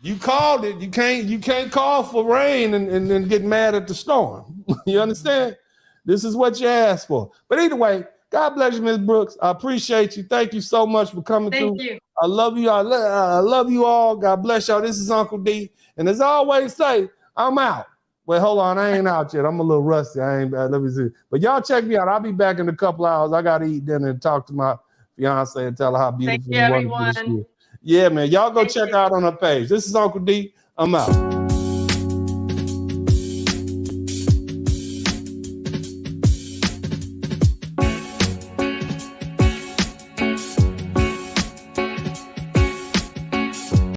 You called it. You can't call for rain and then get mad at the storm. You understand? This is what you asked for. But either way, God bless you, Ms. Brooks. I appreciate you. Thank you so much for coming through. Thank you. I love you. I love you all. God bless y'all. This is Uncle D. And as I always say, I'm out. Well, hold on. I ain't out yet. I'm a little rusty. Let me see. But y'all check me out. I'll be back in a couple hours. I got to eat dinner and talk to my fiance and tell her how beautiful and wonderful she is. Yeah, man. Y'all go check out on her page. This is Uncle D. I'm out.